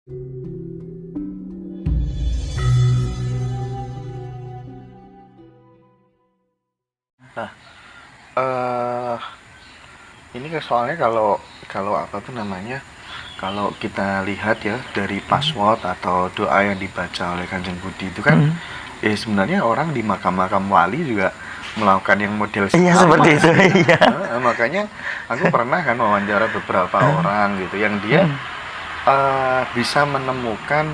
Nah, eh ini soalnya kalau kalau apa tuh namanya, kalau kita lihat ya dari password atau doa yang dibaca oleh Kanjeng Budi itu kan, Hmm. sebenarnya orang di makam-makam wali juga melakukan yang model Iya sama seperti itu. sih. Iya. Makanya aku pernah kan wawancara beberapa orang gitu yang dia Hmm. bisa menemukan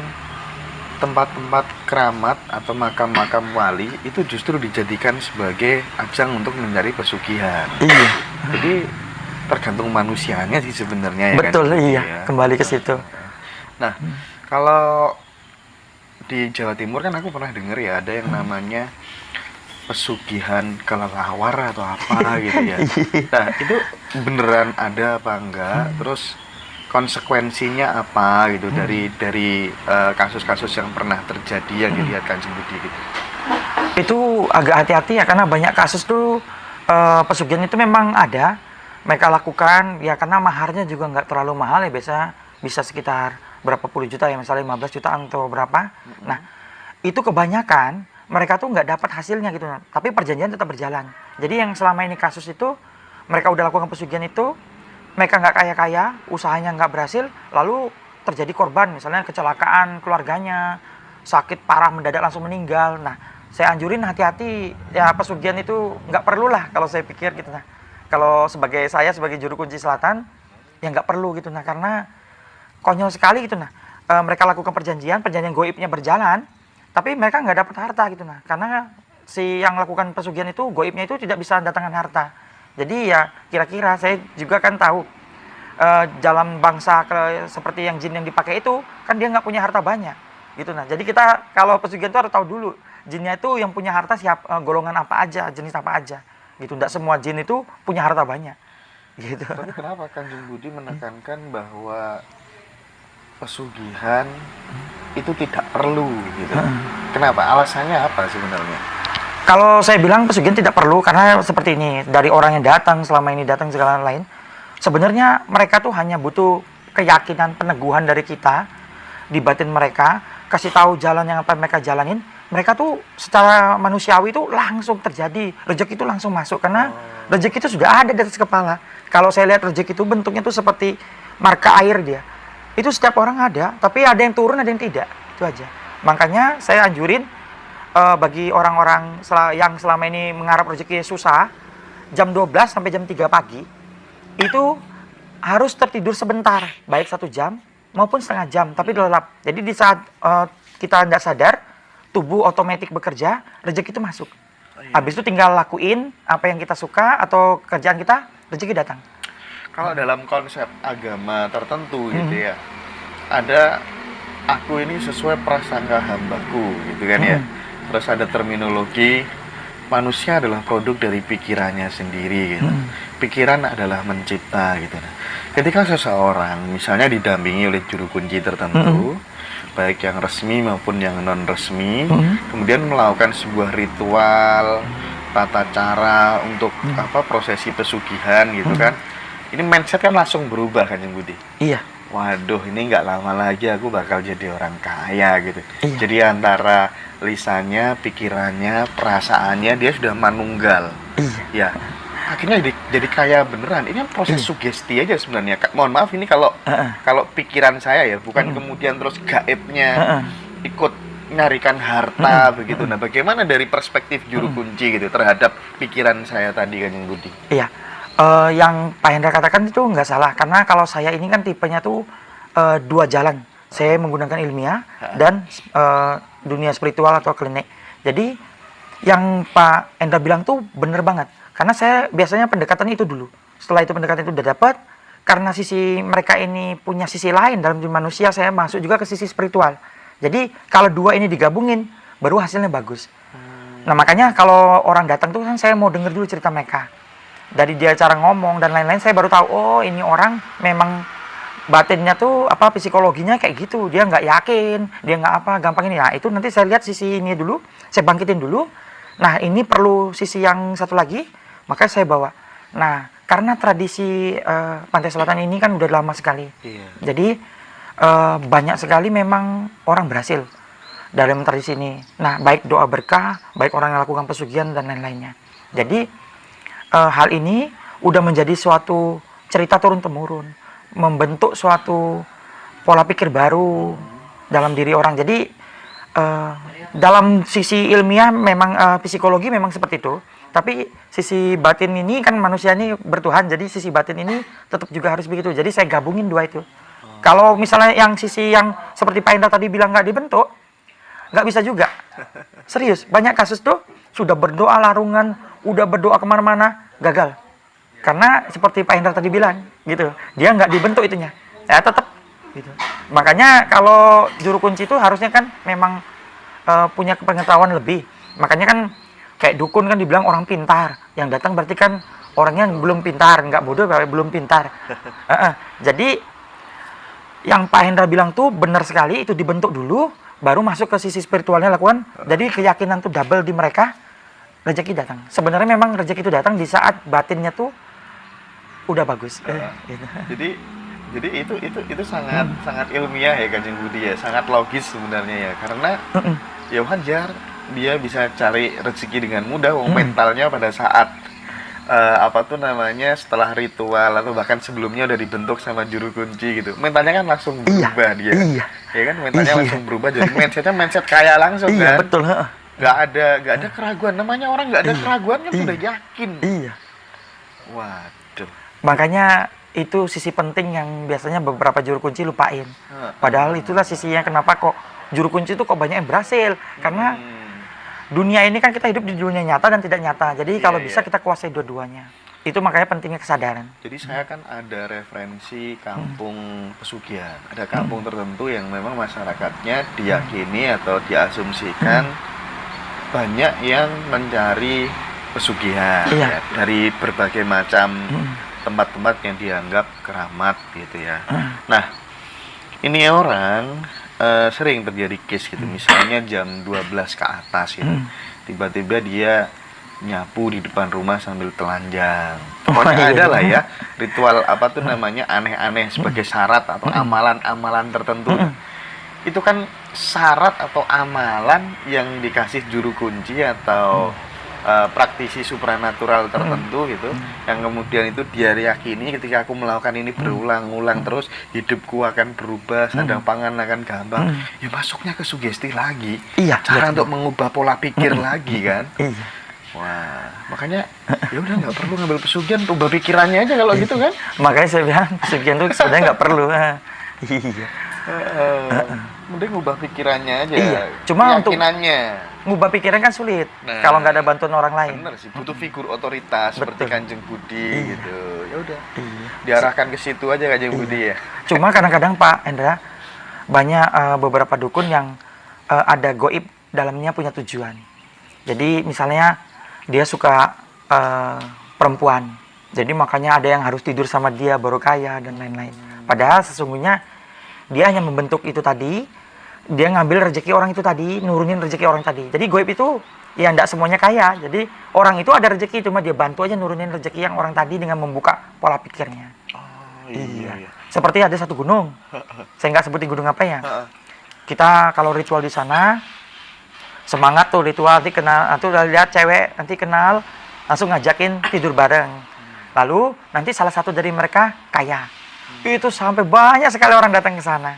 tempat-tempat keramat atau makam-makam wali itu justru dijadikan sebagai ajang untuk mencari pesugihan. Iya. Jadi tergantung manusianya sih sebenarnya ya kan. Betul, Gitu iya. ya. Kembali ke situ. Nah, kalau di Jawa Timur kan aku pernah dengar ya ada yang namanya pesugihan kelelawar atau apa gitu ya. Nah, itu beneran ada apa enggak? Terus konsekuensinya apa gitu dari kasus-kasus yang pernah terjadi yang dilihat Kanjeng Budi gitu. Itu agak hati-hati ya, karena banyak kasus tuh pesugihan itu memang ada mereka lakukan ya, karena maharnya juga nggak terlalu mahal ya, biasa bisa sekitar berapa puluh juta ya, misalnya 15 jutaan atau berapa. Nah, itu kebanyakan mereka tuh nggak dapat hasilnya gitu, tapi perjanjian tetap berjalan. Jadi yang selama ini kasus itu mereka udah lakukan pesugihan itu, mereka nggak kaya-kaya, usahanya nggak berhasil, lalu terjadi korban, misalnya kecelakaan keluarganya, sakit parah mendadak langsung meninggal. Nah, saya anjurin hati-hati ya, pesugihan itu nggak perlu lah kalau saya pikir gitu. Nah, kalau sebagai saya sebagai juru kunci selatan ya nggak perlu gitu. Nah, karena konyol sekali gitu. Nah, mereka lakukan perjanjian goibnya berjalan, tapi mereka nggak dapat harta gitu. Nah, karena si yang lakukan pesugihan itu goibnya itu tidak bisa datangkan harta. Jadi ya kira-kira saya juga kan tahu jalan bangsa seperti yang jin yang dipakai itu kan dia nggak punya harta banyak gitu. Nah, jadi kita kalau pesugihan itu harus tahu dulu jinnya itu yang punya harta golongan apa aja, jenis apa aja gitu. Tidak semua jin itu punya harta banyak gitu. Tapi kenapa Kanjeng Budi menekankan bahwa pesugihan itu tidak perlu gitu? Kenapa? Alasannya apa sebenarnya? Kalau saya bilang pesugihan tidak perlu karena seperti ini, dari orang yang datang selama ini datang segala lain, sebenarnya mereka tuh hanya butuh keyakinan, peneguhan dari kita di batin mereka, kasih tahu jalan yang apa mereka jalanin, mereka tuh secara manusiawi itu langsung terjadi, rezeki itu langsung masuk karena rezeki itu sudah ada di atas kepala. Kalau saya lihat rezeki itu bentuknya tuh seperti marka air dia. Itu setiap orang ada, tapi ada yang turun, ada yang tidak. Itu aja. Makanya saya anjurin bagi orang-orang yang selama ini mengharap rezeki susah, jam 12 sampai jam 3 pagi, itu harus tertidur sebentar, baik 1 jam maupun setengah jam, tapi lelap. Jadi di saat kita tidak sadar, tubuh otomatis bekerja, rezeki itu masuk. Habis itu tinggal lakuin apa yang kita suka atau kerjaan kita, rezeki datang. Kalau dalam konsep agama tertentu gitu ya, ada aku ini sesuai prasangka hambaku gitu kan ya. Terus ada terminologi manusia adalah produk dari pikirannya sendiri gitu. Pikiran adalah mencipta gitu. Ketika seseorang misalnya didampingi oleh juru kunci tertentu, baik yang resmi maupun yang non resmi, kemudian melakukan sebuah ritual, tata cara untuk prosesi pesugihan gitu kan. Ini mindset kan langsung berubah kan Yang Budi. Iya. Waduh, ini nggak lama lagi aku bakal jadi orang kaya gitu. Iya. Jadi antara lisannya, pikirannya, perasaannya dia sudah manunggal. Iya. Ya, akhirnya jadi kaya beneran. Ini kan proses sugesti aja sebenarnya. Mohon maaf ini kalau pikiran saya ya, bukan kemudian terus gaibnya ikut nyarikan harta begitu. Nah, bagaimana dari perspektif juru kunci gitu terhadap pikiran saya tadi kan Yang Budi? Iya. Yang Pak Hendra katakan itu nggak salah, karena kalau saya ini kan tipenya tuh 2 jalan. Saya menggunakan ilmiah dan dunia spiritual atau klinik. Jadi yang Pak Hendra bilang tuh bener banget, karena saya biasanya pendekatan itu dulu. Setelah itu pendekatan itu udah dapat, karena sisi mereka ini punya sisi lain dalam diri manusia, saya masuk juga ke sisi spiritual. Jadi kalau 2 ini digabungin, baru hasilnya bagus. Nah, makanya kalau orang datang tuh kan saya mau denger dulu cerita mereka. Dari dia cara ngomong dan lain-lain, saya baru tahu, oh ini orang memang batinnya tuh psikologinya kayak gitu, dia nggak yakin, dia nggak gampang ini ya. Itu nanti saya lihat sisi ini dulu, saya bangkitin dulu. Nah, ini perlu sisi yang satu lagi, maka saya bawa. Nah, karena tradisi Pantai Selatan ini kan udah lama sekali. Jadi banyak sekali memang orang berhasil dalam tradisi ini. Nah, baik doa berkah, baik orang yang lakukan pesugihan dan lain-lainnya. Jadi hal ini udah menjadi suatu cerita turun-temurun, membentuk suatu pola pikir baru dalam diri orang. Jadi dalam sisi ilmiah memang psikologi memang seperti itu. Tapi sisi batin ini kan manusia ini bertuhan, jadi sisi batin ini tetap juga harus begitu. Jadi saya gabungin dua itu. Kalau misalnya yang sisi yang seperti Pak Indra tadi bilang nggak dibentuk, nggak bisa juga. Serius, banyak kasus tuh sudah berdoa larungan, udah berdoa kemana-mana, gagal. Karena seperti Pak Indra tadi bilang, gitu, dia nggak dibentuk itunya, ya tetap. Gitu. Makanya kalau juru kunci itu harusnya kan memang punya pengetahuan lebih. Makanya kan kayak dukun kan dibilang orang pintar, yang datang berarti kan orangnya belum pintar, nggak bodoh, belum pintar. Jadi yang Pak Hendra bilang tuh benar sekali, itu dibentuk dulu, baru masuk ke sisi spiritualnya lakukan. Jadi keyakinan tuh double di mereka, rezeki datang. Sebenarnya memang rezeki itu datang di saat batinnya tuh udah bagus. Gitu. Jadi itu sangat sangat ilmiah ya Kanjeng Budi ya, sangat logis sebenarnya ya, karena ya wajar dia bisa cari rezeki dengan mudah, mentalnya pada saat setelah ritual atau bahkan sebelumnya udah dibentuk sama juru kunci gitu, mentalnya kan langsung berubah dia, ya kan mentalnya langsung berubah, jadi mindsetnya mindset kaya langsung kan, betul. Nggak ada keraguan, namanya orang nggak ada keraguan kan udah yakin. Waduh. Makanya itu sisi penting yang biasanya beberapa juru kunci lupain. Padahal itulah sisinya kenapa kok juru kunci itu kok banyak yang berhasil, karena dunia ini kan kita hidup di dunia nyata dan tidak nyata. Jadi kalau bisa kita kuasai dua-duanya. Itu makanya pentingnya kesadaran. Jadi saya kan ada referensi kampung pesugihan. Ada kampung tertentu yang memang masyarakatnya diyakini atau diasumsikan banyak yang mencari pesugihan ya, dari berbagai macam tempat-tempat yang dianggap keramat gitu ya. Nah, ini orang sering terjadi case gitu, misalnya jam 12 ke atas gitu, tiba-tiba dia nyapu di depan rumah sambil telanjang. Pokoknya ada lah ya ritual aneh-aneh sebagai syarat atau amalan-amalan tertentu. Itu kan syarat atau amalan yang dikasih juru kunci atau praktisi supranatural tertentu gitu, yang kemudian itu dia yakini ketika aku melakukan ini berulang-ulang terus hidupku akan berubah, sandang pangan akan gampang. Ya masuknya ke sugesti lagi, cara untuk mengubah pola pikir lagi kan. Wah, makanya ya udah nggak perlu ngambil pesugihan, ubah pikirannya aja kalau gitu kan. Makanya saya bilang pesugihan itu sebenarnya nggak perlu. Mending ngubah pikirannya aja. Cuma untuk keyakinannya ngubah pikiran kan sulit kalau nggak ada bantuan orang lain. Bener sih, butuh figur otoritas seperti Kanjeng Budi gitu. Ya udah, diarahkan ke situ aja Kanjeng Budi ya. Cuma kadang-kadang Pak Hendra, banyak beberapa dukun yang ada goib dalamnya punya tujuan. Jadi misalnya dia suka perempuan, jadi makanya ada yang harus tidur sama dia baru kaya dan lain-lain. Padahal sesungguhnya dia hanya membentuk itu tadi, dia ngambil rezeki orang itu tadi, nurunin rezeki orang tadi. Jadi goib itu ya enggak semuanya kaya. Jadi orang itu ada rezeki, cuma dia bantu aja nurunin rezeki yang orang tadi dengan membuka pola pikirnya. Iya. Seperti ada satu gunung, saya nggak sebutin gunung apa ya. Kita kalau ritual di sana, semangat tuh ritual, nanti kenal, nanti udah lihat cewek, nanti kenal, langsung ngajakin tidur bareng. Lalu nanti salah satu dari mereka kaya. Itu sampai banyak sekali orang datang ke sana.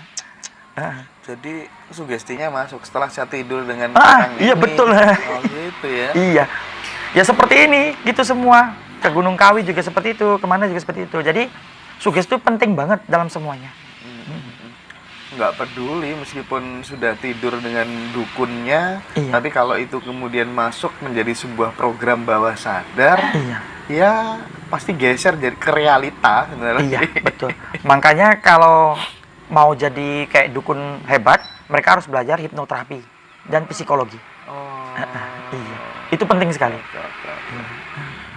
Jadi sugestinya masuk setelah saya tidur dengan orang iya ini. Betul. Oh gitu ya. Iya. Ya seperti ini, gitu semua. Ke Gunung Kawi juga seperti itu, kemana juga seperti itu. Jadi sugesti itu penting banget dalam semuanya. Nggak peduli meskipun sudah tidur dengan dukunnya, tapi kalau itu kemudian masuk menjadi sebuah program bawah sadar, ya pasti geser jadi ke realita sebenarnya. Iya, betul. Makanya kalau mau jadi kayak dukun hebat, mereka harus belajar hipnoterapi dan psikologi. Iya, itu penting sekali.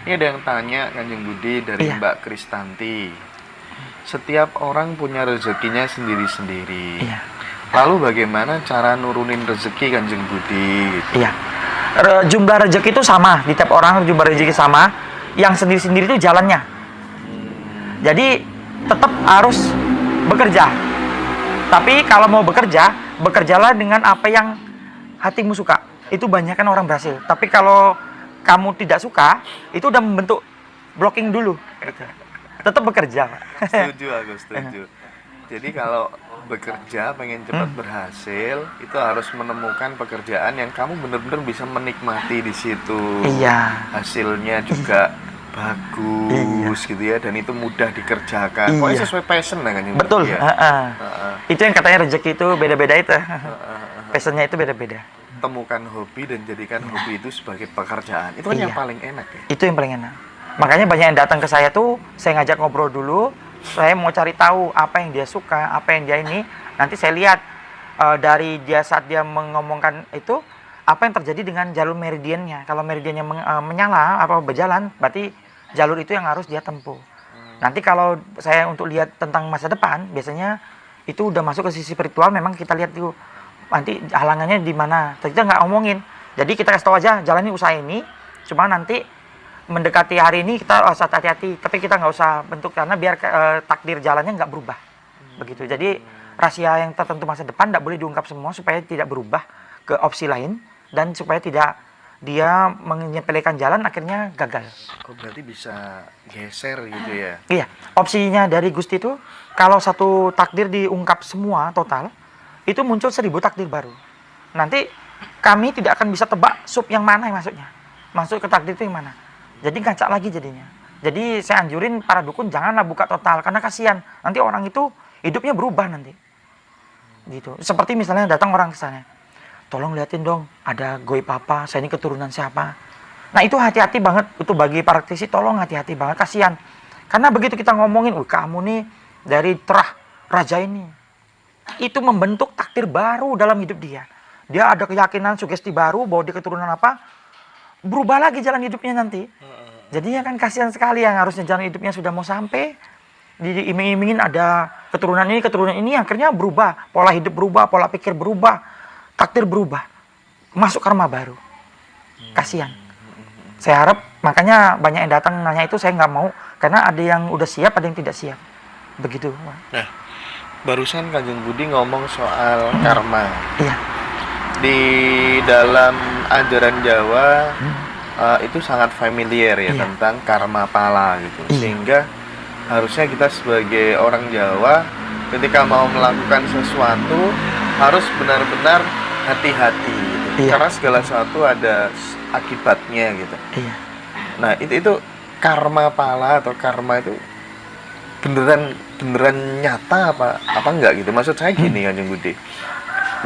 Ini ada yang tanya Kanjeng Budi dari Mbak Kristanti. Setiap orang punya rezekinya sendiri-sendiri. Lalu bagaimana cara nurunin rezeki Kanjeng Budi? Gitu? Jumlah rezeki itu sama di tiap orang, jumlah rezeki sama. Yang sendiri-sendiri itu jalannya. Jadi tetap harus bekerja. Tapi kalau mau bekerja, bekerjalah dengan apa yang hatimu suka. Itu banyak kan orang berhasil. Tapi kalau kamu tidak suka, itu udah membentuk blocking dulu. Gitu. Tetap bekerja, Pak. Setuju, aku setuju. Jadi kalau bekerja pengen cepat berhasil, itu harus menemukan pekerjaan yang kamu benar-benar bisa menikmati di situ. Iya. Hasilnya juga bagus gitu ya, dan itu mudah dikerjakan. Pokoknya sesuai passion lah kan. Betul. Ya. Itu yang katanya rezeki itu beda-beda itu. Passionnya itu beda-beda. Temukan hobi dan jadikan hobi itu sebagai pekerjaan. Itu kan yang paling enak ya. Itu yang paling enak. Makanya banyak yang datang ke saya tuh, saya ngajak ngobrol dulu. Saya mau cari tahu apa yang dia suka, apa yang dia ini. Nanti saya lihat dari dia saat dia mengomongkan itu, apa yang terjadi dengan jalur meridiannya. Kalau meridiannya menyala, apa berjalan, berarti jalur itu yang harus dia tempuh. Nanti kalau saya untuk lihat tentang masa depan, biasanya itu udah masuk ke sisi spiritual. Memang kita lihat itu nanti halangannya di mana. Kita nggak ngomongin. Jadi kita kasih tahu aja, jalani usaha ini. Cuma nanti mendekati hari ini kita usah hati-hati, tapi kita nggak usah bentuk karena biar takdir jalannya nggak berubah. Begitu. Jadi rahasia yang tertentu masa depan tidak boleh diungkap semua supaya tidak berubah ke opsi lain dan supaya tidak dia menyepelekan jalan akhirnya gagal. Oh, berarti bisa geser gitu ya. Iya, opsinya dari Gusti itu kalau satu takdir diungkap semua total, itu muncul 1000 takdir baru. Nanti kami tidak akan bisa tebak sub yang mana yang masuknya. Masuk ke takdir itu yang mana. Jadi ngacak lagi jadinya. Jadi saya anjurin para dukun janganlah buka total karena kasihan. Nanti orang itu hidupnya berubah nanti. Gitu. Seperti misalnya datang orang ke sana. Tolong liatin dong, ada goib apa, saya ini keturunan siapa. Nah itu hati-hati banget, itu bagi para praktisi tolong hati-hati banget, kasihan. Karena begitu kita ngomongin, kamu nih dari terah raja ini. Itu membentuk takdir baru dalam hidup dia. Dia ada keyakinan, sugesti baru bahwa dia keturunan apa, berubah lagi jalan hidupnya nanti. Jadinya kan kasihan sekali yang harusnya jalan hidupnya sudah mau sampai, diiming-imingin ada keturunan ini, akhirnya berubah. Pola hidup berubah, pola pikir berubah, takdir berubah. Masuk karma baru. Kasihan. Saya harap, makanya banyak yang datang nanya itu saya nggak mau, karena ada yang udah siap, ada yang tidak siap. Begitu. Nah, barusan Kanjeng Budi ngomong soal karma. Iya. Di dalam ajaran Jawa itu sangat familiar ya tentang karma pala gitu. Sehingga harusnya kita sebagai orang Jawa ketika mau melakukan sesuatu harus benar-benar hati-hati gitu. Karena segala sesuatu ada akibatnya gitu. Nah, itu karma pala atau karma itu beneran nyata apa enggak gitu. Maksud saya gini Kanjeng Budi.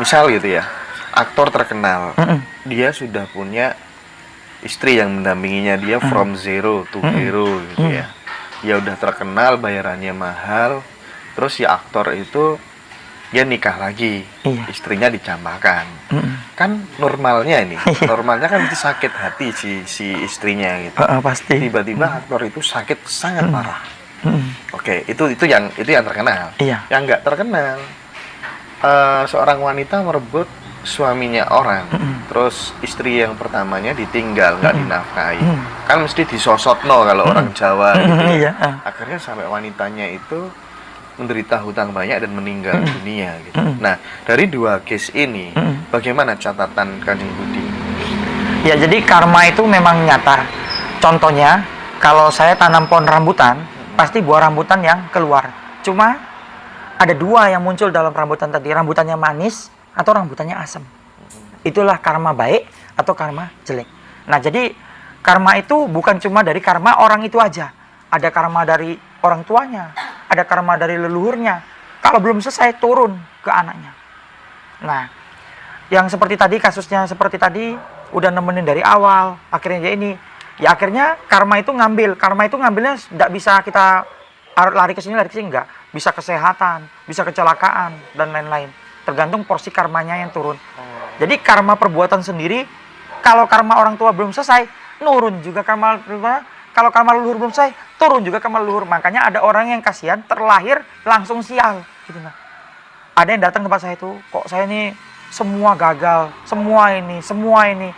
Misal gitu ya, aktor terkenal, dia sudah punya istri yang mendampinginya dia from zero to hero gitu ya. Dia udah terkenal, bayarannya mahal, terus si aktor itu dia nikah lagi, istrinya dicampakan. Kan normalnya ini, normalnya kan itu sakit hati si istrinya gitu. Pasti. Tiba-tiba aktor itu sakit sangat parah. Oke, itu yang terkenal. Yang nggak terkenal, seorang wanita merebut suaminya orang, terus istri yang pertamanya ditinggal, nggak dinafkahi. Kan mesti disosotno kalau orang Jawa gitu. Akhirnya sampai wanitanya itu menderita hutang banyak dan meninggal dunia gitu. Nah, dari dua case ini, bagaimana catatan Kanjeng Budi? Ya, jadi karma itu memang nyata. Contohnya, kalau saya tanam pohon rambutan, pasti buah rambutan yang keluar. Cuma ada dua yang muncul dalam rambutan tadi, rambutannya manis atau rambutannya asam. Itulah karma baik atau karma jelek. Nah, jadi karma itu bukan cuma dari karma orang itu aja. Ada karma dari orang tuanya, ada karma dari leluhurnya. Kalau belum selesai turun ke anaknya. Nah, yang seperti tadi kasusnya seperti tadi udah nemenin dari awal, akhirnya ini ya akhirnya karma itu ngambilnya tidak bisa kita lari ke sini enggak, bisa kesehatan, bisa kecelakaan dan lain-lain. Tergantung porsi karmanya yang turun. Jadi karma perbuatan sendiri, kalau karma orang tua belum selesai, nurun juga karma. Kalau karma leluhur belum selesai, turun juga karma leluhur. Makanya ada orang yang kasihan terlahir langsung sial, gitu nah. Ada yang datang ke tempat saya itu, kok saya ini semua gagal, semua ini.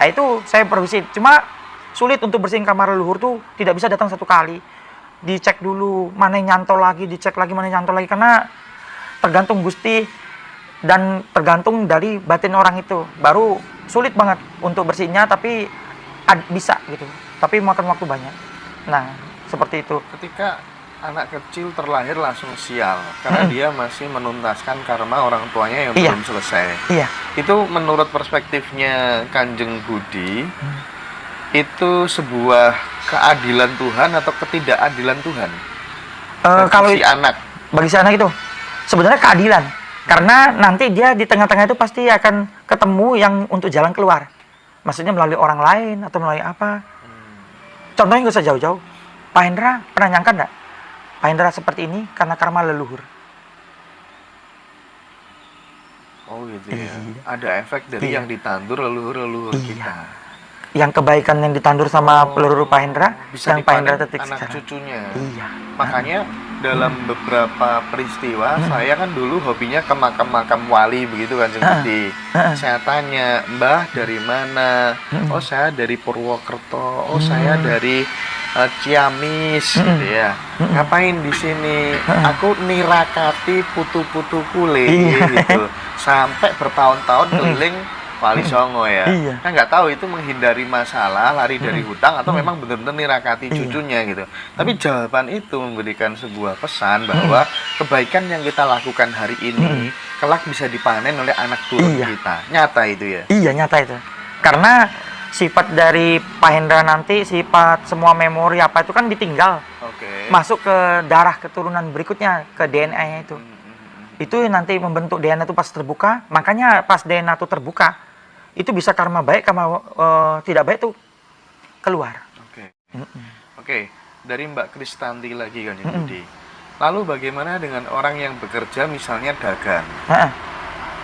Nah itu saya permisi. Cuma sulit untuk bersihin karma leluhur tuh tidak bisa datang satu kali. Dicek dulu mana yang nyantol lagi, dicek lagi mana yang nyantol lagi, karena tergantung Gusti dan tergantung dari batin orang itu. Baru sulit banget untuk bersihnya, tapi bisa gitu. Tapi makan waktu banyak. Nah, seperti itu. Ketika anak kecil terlahir langsung sial karena dia masih menuntaskan karma orang tuanya yang Iya. belum selesai. Iya. Itu menurut perspektifnya Kanjeng Budi, itu sebuah keadilan Tuhan atau ketidakadilan Tuhan? Kalau si anak. bagi si anak itu sebenarnya keadilan. Karena nanti dia di tengah-tengah itu pasti akan ketemu yang untuk jalan keluar. Maksudnya melalui orang lain atau melalui apa. Contohnya nggak usah jauh-jauh. Pak Hendra pernah nyangka nggak? Pak Hendra seperti ini karena karma leluhur. Oh gitu ya. Iya. Ada efek dari Iya. yang ditandur leluhur-leluhur Iya. kita. Yang kebaikan yang ditandur sama leluhur Pak Hendra, Bisa yang Pak Hendra dipanen tetik anak sekarang. cucunya. Iya. Makanya dalam beberapa peristiwa saya kan dulu hobinya ke makam-makam wali begitu kan Budi. Saya tanya, "Mbah dari mana?" "Oh, saya dari Purwokerto." "Oh, saya dari Ciamis." gitu ya. "Ngapain di sini?" "Aku nirakati putu-putu kule." Iya. gitu. Sampai bertahun-tahun keliling Wali Songo ya. Iya. Kan nggak tahu itu menghindari masalah, lari dari hutang atau memang benar-benar nirakati Iya. cucunya gitu. Tapi jawaban itu memberikan sebuah pesan bahwa kebaikan yang kita lakukan hari ini kelak bisa dipanen oleh anak turun Iya. kita. Nyata itu ya. Iya, nyata itu. Karena sifat dari Pak Hendra nanti, sifat semua memori apa itu kan ditinggal. Oke. Masuk ke darah keturunan berikutnya, ke DNA-nya itu. Itu nanti membentuk DNA itu pas terbuka. Makanya pas DNA itu terbuka, itu bisa karma baik, karma tidak baik tuh keluar. Oke. Oke, dari Mbak Kristanti lagi kan Budi. Lalu bagaimana dengan orang yang bekerja misalnya dagang Heeh,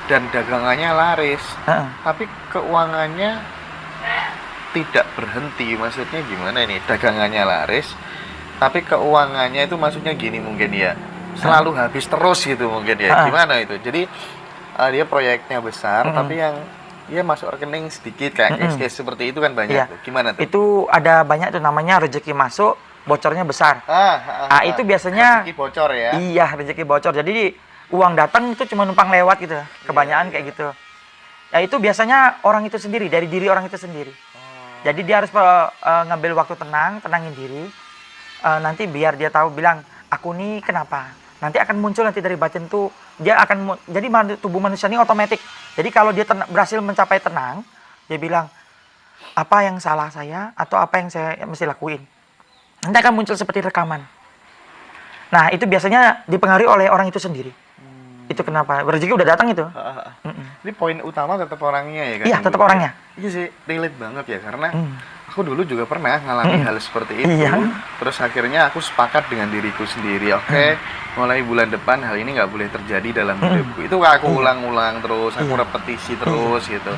dan dagangannya laris, heeh. tapi keuangannya tidak berhenti? Maksudnya gimana ini? Dagangannya laris, tapi keuangannya itu maksudnya gini mungkin ya, selalu habis terus gitu mungkin ya. Gimana itu? Jadi dia proyeknya besar, tapi yang ya masuk rekening sedikit kayak case seperti itu kan banyak Iya. tuh. Gimana tuh? Itu ada banyak tuh namanya rezeki masuk, bocornya besar. Itu biasanya rezeki bocor ya. Iya, rezeki bocor. Jadi uang datang itu cuma numpang lewat gitu. Kebanyakan kayak gitu. Ya itu biasanya orang itu sendiri, dari diri orang itu sendiri. Jadi dia harus ngambil waktu tenang, tenangin diri. Nanti biar dia tahu bilang, aku nih kenapa? Nanti akan muncul nanti dari batin tuh, dia akan jadi tubuh manusia ini otomatis. Jadi kalau dia berhasil mencapai tenang, dia bilang, apa yang salah saya atau apa yang saya mesti lakuin. Nanti akan muncul seperti rekaman. Nah, itu biasanya dipengaruhi oleh orang itu sendiri. Itu kenapa? Rezeki udah datang itu. Ini poin utama tetap orangnya ya kan? Iya, tetap orangnya. Iya sih, relate banget ya karena aku dulu juga pernah ngalami hal seperti itu. Iya. Terus akhirnya aku sepakat dengan diriku sendiri. Oke, mulai bulan depan hal ini nggak boleh terjadi dalam hidupku. Itu aku ulang-ulang terus, aku repetisi terus gitu.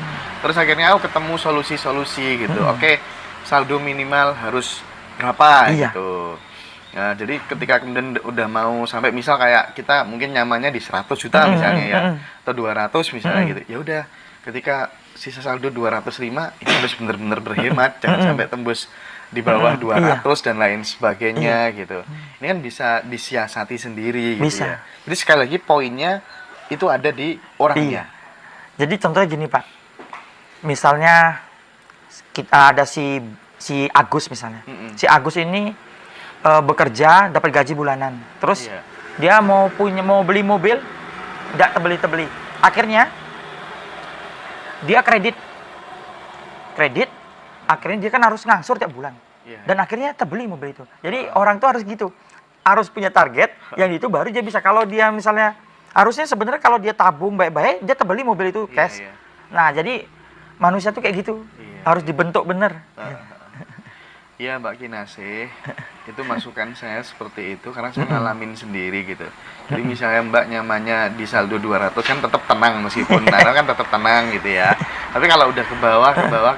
Terus akhirnya aku ketemu solusi-solusi gitu. Oke, saldo minimal harus berapa Iya. gitu. Nah, jadi ketika kemudian udah mau sampai misal kayak kita mungkin nyamannya di 100 juta misalnya ya, atau 200 misalnya gitu. Ya udah, ketika sisa saldo 205 ini harus benar-benar berhemat, jangan sampai tembus di bawah 200 dan lain sebagainya gitu. Ini kan bisa disiasati sendiri gitu Bisa. ya. Jadi sekali lagi poinnya itu ada di orangnya. Jadi contohnya gini, Pak. Misalnya kita ada si Agus misalnya. Si Agus ini bekerja dapat gaji bulanan. Terus Iya. dia mau beli mobil, tidak tebeli. Akhirnya dia kredit, akhirnya dia kan harus ngangsur tiap bulan. Iya. Dan akhirnya terbeli mobil itu. Jadi orang tuh harus gitu, harus punya target, yang itu baru dia bisa. Kalau dia misalnya, harusnya sebenarnya kalau dia tabung baik-baik, dia terbeli mobil itu Iya, cash. iya. Nah, jadi manusia tuh kayak gitu, Iya. harus dibentuk bener. Iya Mbak Kinasih, itu masukan saya seperti itu karena saya ngalamin sendiri gitu. Jadi misalnya Mbak nyamannya di saldo 200 kan tetap tenang meskipun taruh kan tetap tenang gitu ya. Tapi kalau udah ke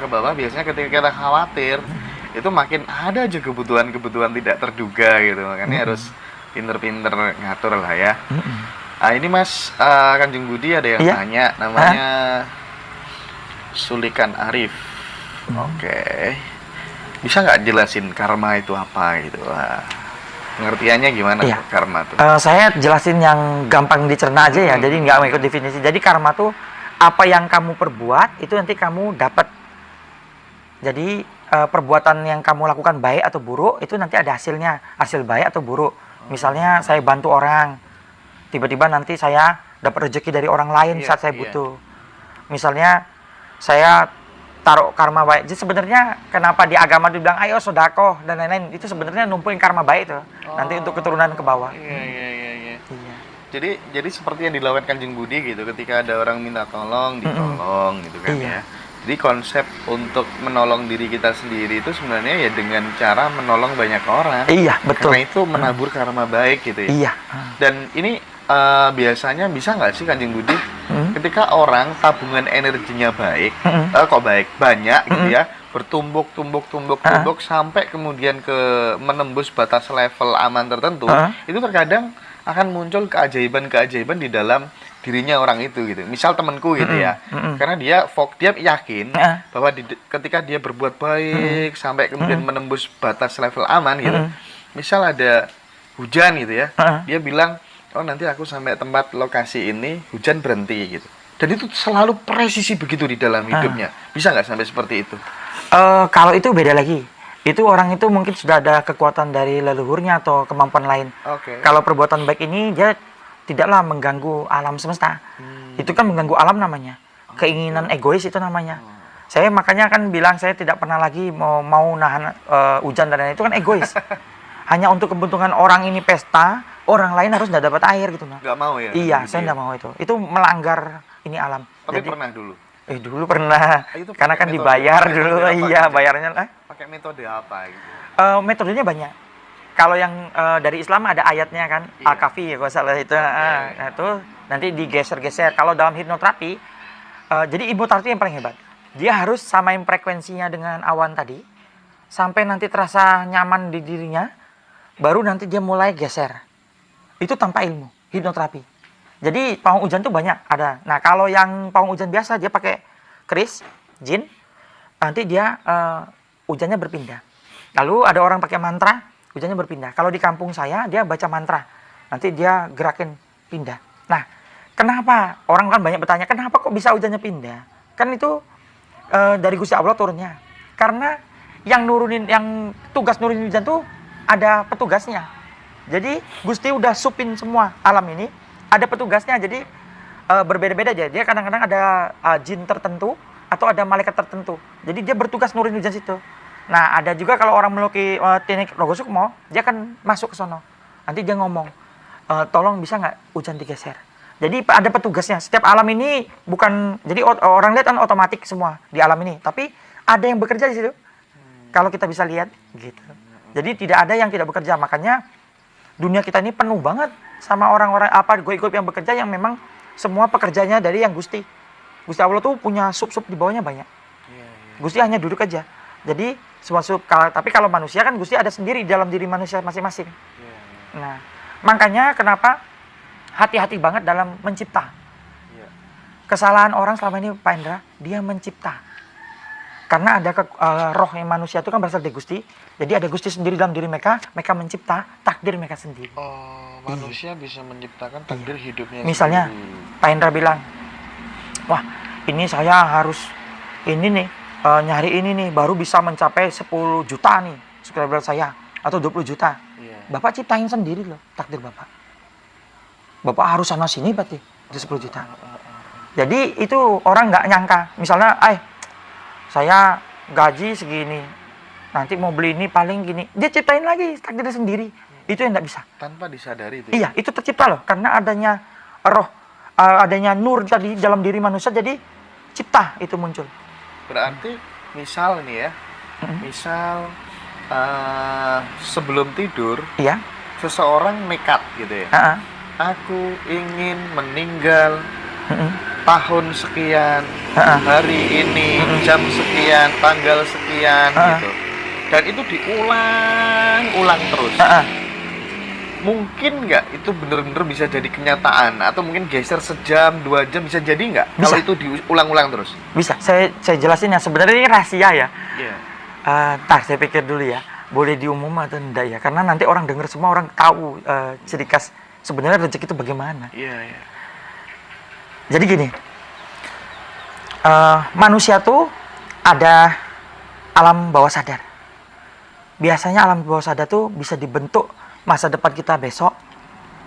bawah biasanya ketika kita khawatir itu makin ada aja kebutuhan tidak terduga gitu. Makanya harus pinter-pinter ngatur lah ya. Ini Mas Kanjeng Budi ada yang Iya. tanya namanya Sulikan Arif. Oke. Bisa nggak jelasin karma itu apa gitu? Wah. Pengertiannya gimana Iya. karma tuh? Saya jelasin yang gampang dicerna aja ya, jadi nggak mengikut definisi. Jadi karma tuh apa yang kamu perbuat itu nanti kamu dapat. Jadi perbuatan yang kamu lakukan baik atau buruk itu nanti ada hasilnya, hasil baik atau buruk. Misalnya saya bantu orang, tiba-tiba nanti saya dapat rezeki dari orang lain Iya, saat saya iya. butuh. Misalnya saya taruh karma baik. Jadi sebenarnya kenapa di agama dibilang ayo sedekah dan lain-lain, itu sebenarnya numpulin karma baik tuh. Nanti untuk keturunan ke bawah. Iya, iya, iya, iya. Iya. Jadi seperti yang dilakukan Kanjeng Budi gitu, ketika ada orang minta tolong, ditolong gitu kan Iya. ya. Jadi konsep untuk menolong diri kita sendiri itu sebenarnya ya dengan cara menolong banyak orang. Iya, betul. Karena itu menabur karma baik gitu ya. Iya. Dan ini biasanya bisa nggak sih Kanjeng Budi, Hmm. ketika orang tabungan energinya baik, Hmm. kok baik, banyak gitu ya, bertumbuk sampai kemudian ke menembus batas level aman tertentu, itu terkadang akan muncul keajaiban-keajaiban di dalam dirinya orang itu gitu. Misal temanku gitu ya, karena dia yakin bahwa ketika dia berbuat baik sampai kemudian menembus batas level aman gitu, misal ada hujan gitu ya, dia bilang, oh nanti aku sampai tempat lokasi ini hujan berhenti gitu. Dan itu selalu presisi begitu di dalam hidupnya. Bisa nggak sampai seperti itu? Kalau itu beda lagi. Itu orang itu mungkin sudah ada kekuatan dari leluhurnya atau kemampuan lain. Oke. Kalau perbuatan baik ini dia tidaklah mengganggu alam semesta. Itu kan mengganggu alam namanya. Keinginan egois itu namanya. Saya makanya kan bilang saya tidak pernah lagi mau nahan hujan dan lain-lain. Itu kan egois. Hanya untuk keuntungan orang ini pesta, orang lain harus tidak dapat air gitu. Nggak mau ya? Iya, Gitu saya ya? tidak mau itu. Itu melanggar ini alam. Tapi Jadi, pernah dulu. dulu pernah. Itu Karena pakai kan metode- dibayar metode dulu. apa Iya, gitu? bayarnya. Pakai metode apa gitu? Metodenya banyak. Kalau yang dari Islam ada ayatnya kan, Iya. Al-Kafi ya kalau salah itu. Nah, itu nanti digeser-geser. Kalau dalam hipnoterapi, jadi hipnoterapi yang paling hebat. Dia harus samain frekuensinya dengan awan tadi, sampai nanti terasa nyaman di dirinya, baru nanti dia mulai geser. Itu tanpa ilmu, hipnoterapi. Jadi pawang hujan tuh banyak ada. Nah kalau yang pawang hujan biasa dia pakai keris, jin, nanti dia hujannya berpindah. Lalu ada orang pakai mantra, hujannya berpindah. Kalau di kampung saya dia baca mantra, nanti dia gerakin pindah. Nah, kenapa orang kan banyak bertanya, kenapa kok bisa hujannya pindah? Kan itu dari Gusti Allah turunnya. Karena yang tugas nurunin hujan tuh ada petugasnya. Jadi Gusti udah supin semua alam ini, ada petugasnya. Jadi berbeda-beda aja. Dia kadang-kadang ada jin tertentu atau ada malaikat tertentu. Jadi dia bertugas nurunin hujan situ. Nah, ada juga kalau orang memiliki teknik Rogo Sukmo, dia akan masuk ke sono. Nanti dia ngomong, tolong bisa nggak hujan digeser. Jadi ada petugasnya. Setiap alam ini bukan, jadi orang lihat kan otomatis semua di alam ini. Tapi ada yang bekerja di situ. Kalau kita bisa lihat, gitu. Jadi tidak ada yang tidak bekerja. Makanya dunia kita ini penuh banget sama orang-orang goib-goib yang bekerja yang memang semua pekerjanya dari yang Gusti. Gusti Allah tuh punya sub-sub di bawahnya banyak. Gusti hanya duduk aja. Jadi semua sub. Tapi kalau manusia kan Gusti ada sendiri dalam diri manusia masing-masing. Nah, makanya kenapa hati-hati banget dalam mencipta. Kesalahan orang selama ini Pak Indra, dia mencipta. Karena ada roh yang manusia itu kan berasal dari Gusti. Jadi ada Gusti sendiri dalam diri mereka mencipta takdir mereka sendiri. Oh, manusia bisa menciptakan takdir hidupnya Misalnya, sendiri. Pak Indra bilang, wah ini saya harus ini nih, nyari ini nih, baru bisa mencapai 10 juta nih subscriber saya, atau 20 juta. Bapak ciptain sendiri loh takdir Bapak. Bapak harus sana sini berarti, itu 10 juta. Jadi itu orang nggak nyangka. Misalnya, saya gaji segini, nanti mau beli ini paling gini. Dia ciptain lagi takdirnya sendiri. Itu yang nggak bisa. Tanpa disadari itu. Iya, itu tercipta loh. Karena adanya roh, adanya nur tadi dalam diri manusia, jadi cipta itu muncul. Berarti misal nih ya, misal sebelum tidur, Iya. seseorang nekat gitu ya. Heeh. Aku ingin meninggal Heeh. tahun sekian, Heeh. hari ini, jam sekian, tanggal sekian gitu. Dan itu diulang-ulang terus. Heeh. Mungkin nggak itu bener-bener bisa jadi kenyataan, atau mungkin geser sejam, 2 jam bisa jadi nggak? Bisa. Kalau itu diulang-ulang terus. Bisa. Saya jelasin ya. Sebenarnya ini rahasia ya. Iya. Ntar saya pikir dulu ya. boleh diumum atau enggak ya? Karena nanti orang dengar semua orang tahu ciri khas sebenarnya rezeki itu bagaimana. Iya, iya. Jadi gini, manusia tuh ada alam bawah sadar. Biasanya alam bawah sadar tuh bisa dibentuk masa depan kita besok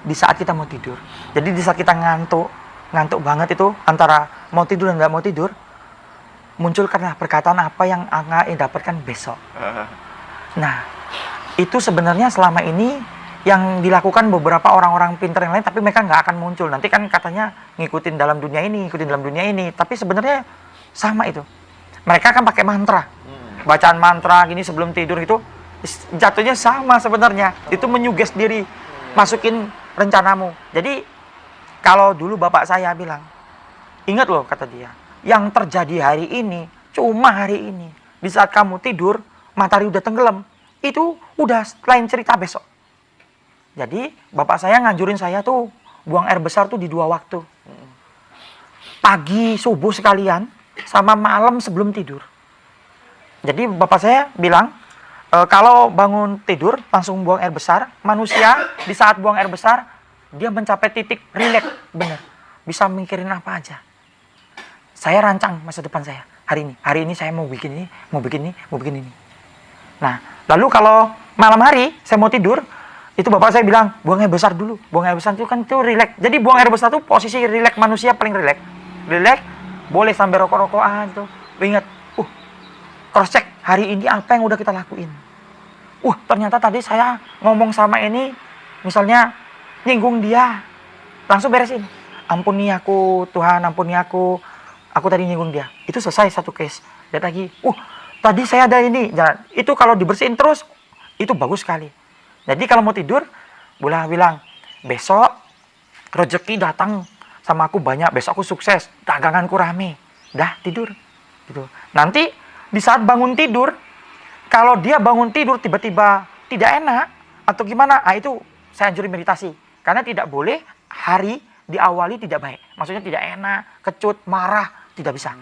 di saat kita mau tidur. Jadi di saat kita ngantuk banget itu antara mau tidur dan nggak mau tidur, muncul karena perkataan apa yang akan dapatkan besok. Nah, itu sebenarnya selama ini yang dilakukan beberapa orang-orang pintar yang lain, tapi mereka nggak akan muncul. Nanti kan katanya ngikutin dalam dunia ini, tapi sebenarnya sama itu. Mereka kan pakai mantra, bacaan mantra gini sebelum tidur itu jatuhnya sama sebenarnya. Itu menyuges diri, masukin rencanamu. Jadi kalau dulu bapak saya bilang, ingat loh kata dia, yang terjadi hari ini cuma hari ini. Di saat kamu tidur, matahari udah tenggelam, itu udah lain cerita besok. Jadi bapak saya nganjurin saya tuh buang air besar tuh di 2 waktu. Pagi subuh sekalian sama malam sebelum tidur. Jadi bapak saya bilang kalau bangun tidur langsung buang air besar. Manusia di saat buang air besar dia mencapai titik rileks, bener. Bisa mikirin apa aja. Saya rancang masa depan saya hari ini. Hari ini saya mau bikin ini, mau bikin ini, mau bikin ini. Nah, lalu kalau malam hari saya mau tidur, itu bapak saya bilang, buang air besar dulu. Buang air besar itu kan tuh rileks. Jadi buang air besar tuh posisi rileks manusia paling rileks. Rileks, boleh sampai rokok-rokokan tuh. Ingat, cross check hari ini apa yang udah kita lakuin. Ternyata tadi saya ngomong sama ini, misalnya nyinggung dia, langsung beresin. Ampuni aku, Tuhan, ampuni aku tadi nyinggung dia. Itu selesai satu case. Lihat lagi, tadi saya ada ini. Nah, itu kalau dibersihin terus, itu bagus sekali. Jadi kalau mau tidur, boleh bilang, besok rezeki datang sama aku banyak, besok aku sukses, daganganku rame. Dah tidur. Gitu. Nanti di saat bangun tidur, kalau dia bangun tidur tiba-tiba tidak enak atau gimana, itu saya anjurin meditasi. Karena tidak boleh hari diawali tidak baik. Maksudnya tidak enak, kecut, marah, tidak bisa.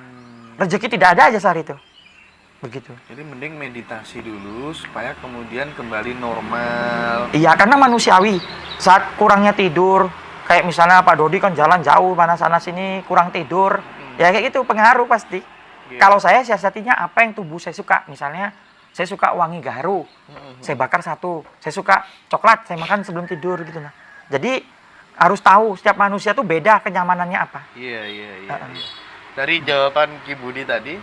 Rezeki tidak ada aja saat itu. Begitu. Jadi mending meditasi dulu supaya kemudian kembali normal. Iya, karena manusiawi. Saat kurangnya tidur, kayak misalnya Pak Dodi kan jalan jauh mana sana sini kurang tidur, ya kayak gitu pengaruh pasti. Kalau saya siasatinya apa yang tubuh saya suka. Misalnya saya suka wangi gaharu, saya bakar 1. Saya suka coklat, saya makan sebelum tidur gitu. Nah, jadi harus tahu setiap manusia tuh beda kenyamanannya apa. Iya. Dari jawaban Ki Budi tadi,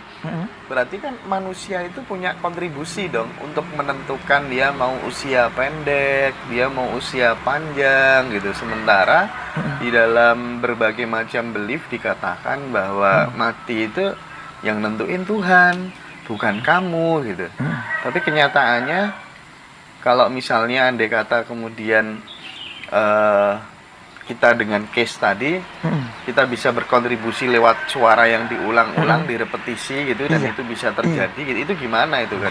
berarti kan manusia itu punya kontribusi dong untuk menentukan dia mau usia pendek, dia mau usia panjang gitu. Sementara di dalam berbagai macam belief dikatakan bahwa mati itu yang nentuin Tuhan, bukan kamu gitu. Tapi kenyataannya kalau misalnya andai kata kemudian kita dengan case tadi, kita bisa berkontribusi lewat suara yang diulang-ulang, direpetisi gitu, dan itu bisa terjadi. Gitu. Itu gimana itu kan?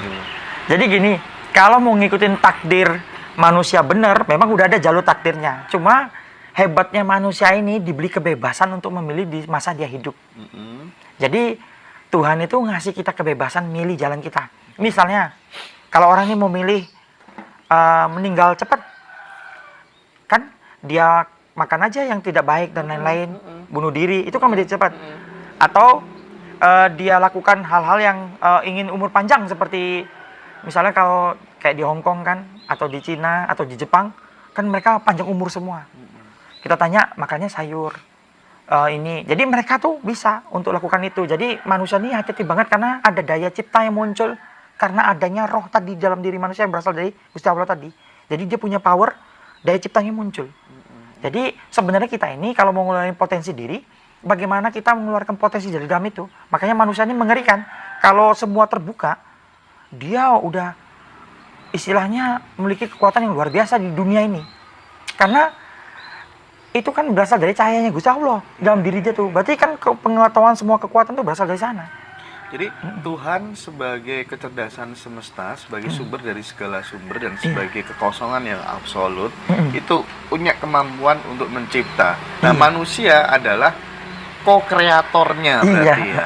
Jadi gini, kalau mau ngikutin takdir manusia benar, memang udah ada jalur takdirnya. Cuma hebatnya manusia ini diberi kebebasan untuk memilih di masa dia hidup. Jadi Tuhan itu ngasih kita kebebasan milih jalan kita. Misalnya, kalau orang ini mau milih meninggal cepat, kan dia makan aja yang tidak baik dan lain-lain, bunuh diri, itu kan menjadi cepat. Atau dia lakukan hal-hal yang ingin umur panjang, seperti misalnya kalau kayak di Hong Kong kan, atau di Cina, atau di Jepang, kan mereka panjang umur semua. Kita tanya, makannya sayur, ini. Jadi mereka tuh bisa untuk lakukan itu. Jadi manusia ini hati-hati banget karena ada daya cipta yang muncul karena adanya roh tadi dalam diri manusia yang berasal dari Gusti Allah tadi. Jadi dia punya power, daya ciptanya muncul. Jadi sebenarnya kita ini kalau mau mengeluarkan potensi diri, bagaimana kita mengeluarkan potensi dari dalam itu. Makanya manusia ini mengerikan. Kalau semua terbuka, dia udah istilahnya memiliki kekuatan yang luar biasa di dunia ini. Karena itu kan berasal dari cahayanya Gusti Allah dalam diri dia tuh. Berarti kan pengetahuan semua kekuatan tuh berasal dari sana. Jadi Tuhan sebagai kecerdasan semesta, sebagai sumber dari segala sumber dan sebagai kekosongan yang absolut, itu punya kemampuan untuk mencipta. Nah, manusia adalah co-kreatornya berarti ya.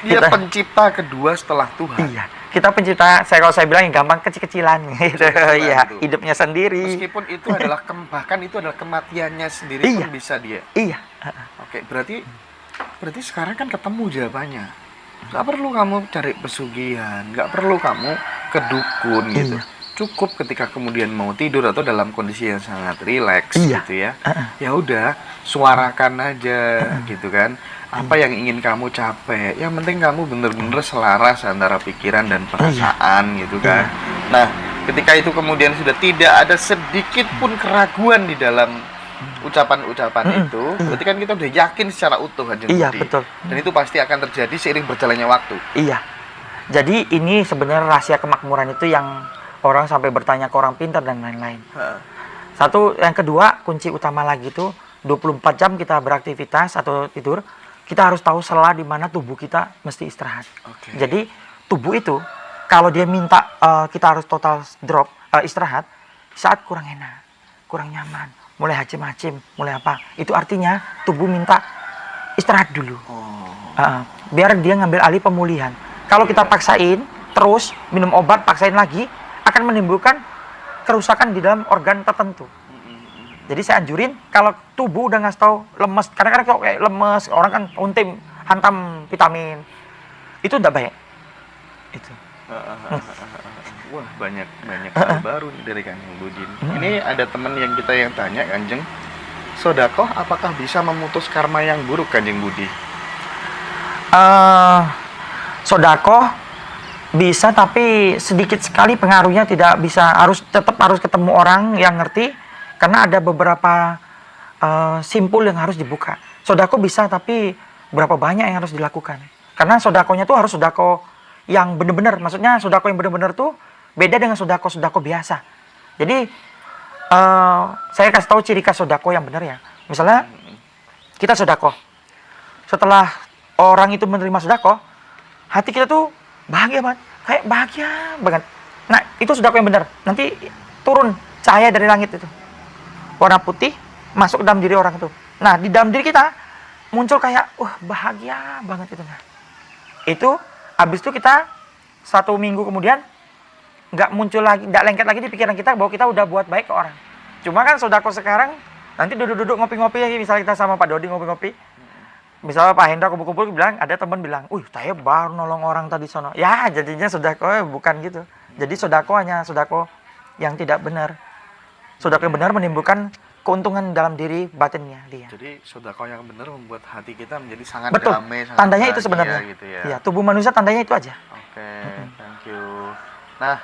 Dia Kita- pencipta kedua setelah Tuhan. Iya, kita pencipta, kalau saya bilang yang gampang kecil-kecilan gitu. Kecil-kecilan Iya, itu. hidupnya sendiri. Meskipun itu adalah bahkan itu adalah kematiannya sendiri Iya. pun bisa dia. Iya. Oke, berarti sekarang kan ketemu jawabannya. Gak perlu kamu cari pesugihan, gak perlu kamu ke dukun gitu. Iya. Cukup ketika kemudian mau tidur atau dalam kondisi yang sangat rileks Iya. gitu ya. Ya udah, suarakan aja gitu kan. Apa yang ingin kamu capai? Yang penting kamu bener-bener selaras antara pikiran dan perasaan gitu kan. Nah, ketika itu kemudian sudah tidak ada sedikit pun keraguan di dalam ucapan-ucapan itu, berarti kan kita udah yakin secara utuh Kanjeng Iya, Budi. betul. Dan itu pasti akan terjadi seiring berjalannya waktu. Iya. Jadi ini sebenarnya rahasia kemakmuran itu yang orang sampai bertanya ke orang pintar dan lain-lain. Satu, yang kedua, kunci utama lagi itu 24 jam kita beraktivitas atau tidur, kita harus tahu sela di mana tubuh kita mesti istirahat. Oke. Jadi tubuh itu kalau dia minta kita harus total drop istirahat, saat kurang enak, kurang nyaman, mulai hacim-hacim, mulai apa, itu artinya tubuh minta istirahat dulu. Biar dia ngambil alih pemulihan. Kalau kita paksain terus minum obat, paksain lagi, akan menimbulkan kerusakan di dalam organ tertentu. Jadi saya anjurin kalau tubuh udah ngasih tahu lemes, kadang-kadang kok kayak lemes, orang kan untim hantam vitamin, itu tidak baik. Itu. Wah, banyak hal baru nih dari Kanjeng Budi. Ini ada teman yang tanya, Kanjeng, sodakoh apakah bisa memutus karma yang buruk, Kanjeng Budi? Sodakoh bisa, tapi sedikit sekali pengaruhnya, tidak bisa, tetap harus ketemu orang yang ngerti, karena ada beberapa simpul yang harus dibuka. Sodakoh bisa, tapi berapa banyak yang harus dilakukan? Karena sodakohnya tuh harus sodakoh yang benar-benar, maksudnya sodakoh yang benar-benar tuh beda dengan sodakoh biasa. Jadi saya kasih tahu ciri khas sodakoh yang benar ya. Misalnya kita sodakoh, setelah orang itu menerima sodakoh, hati kita tuh bahagia banget, kayak bahagia banget. Nah, itu sodakoh yang benar. Nanti turun cahaya dari langit itu, warna putih, masuk dalam diri orang itu. Nah, di dalam diri kita muncul kayak, bahagia banget itu. Nah, itu habis itu kita 1 minggu kemudian nggak muncul lagi, nggak lengket lagi di pikiran kita bahwa kita udah buat baik ke orang. Cuma kan sodakoh sekarang nanti duduk-duduk ngopi-ngopi ya, misalnya kita sama Pak Dodi ngopi-ngopi, misalnya Pak Hendra kumpul-kumpul bilang, ada teman bilang, saya baru nolong orang tadi sono. Ya, jadinya sodakoh bukan gitu. Jadi sodakoh hanya sodakoh yang tidak benar. Sodakoh yang benar menimbulkan keuntungan dalam diri batinnya dia. Jadi sodakoh yang benar membuat hati kita menjadi sangat Betul. damai, sangat Tandanya itu bahagia sebenarnya. gitu ya. Iya, tubuh manusia tandanya itu aja. Oke, thank you. Nah,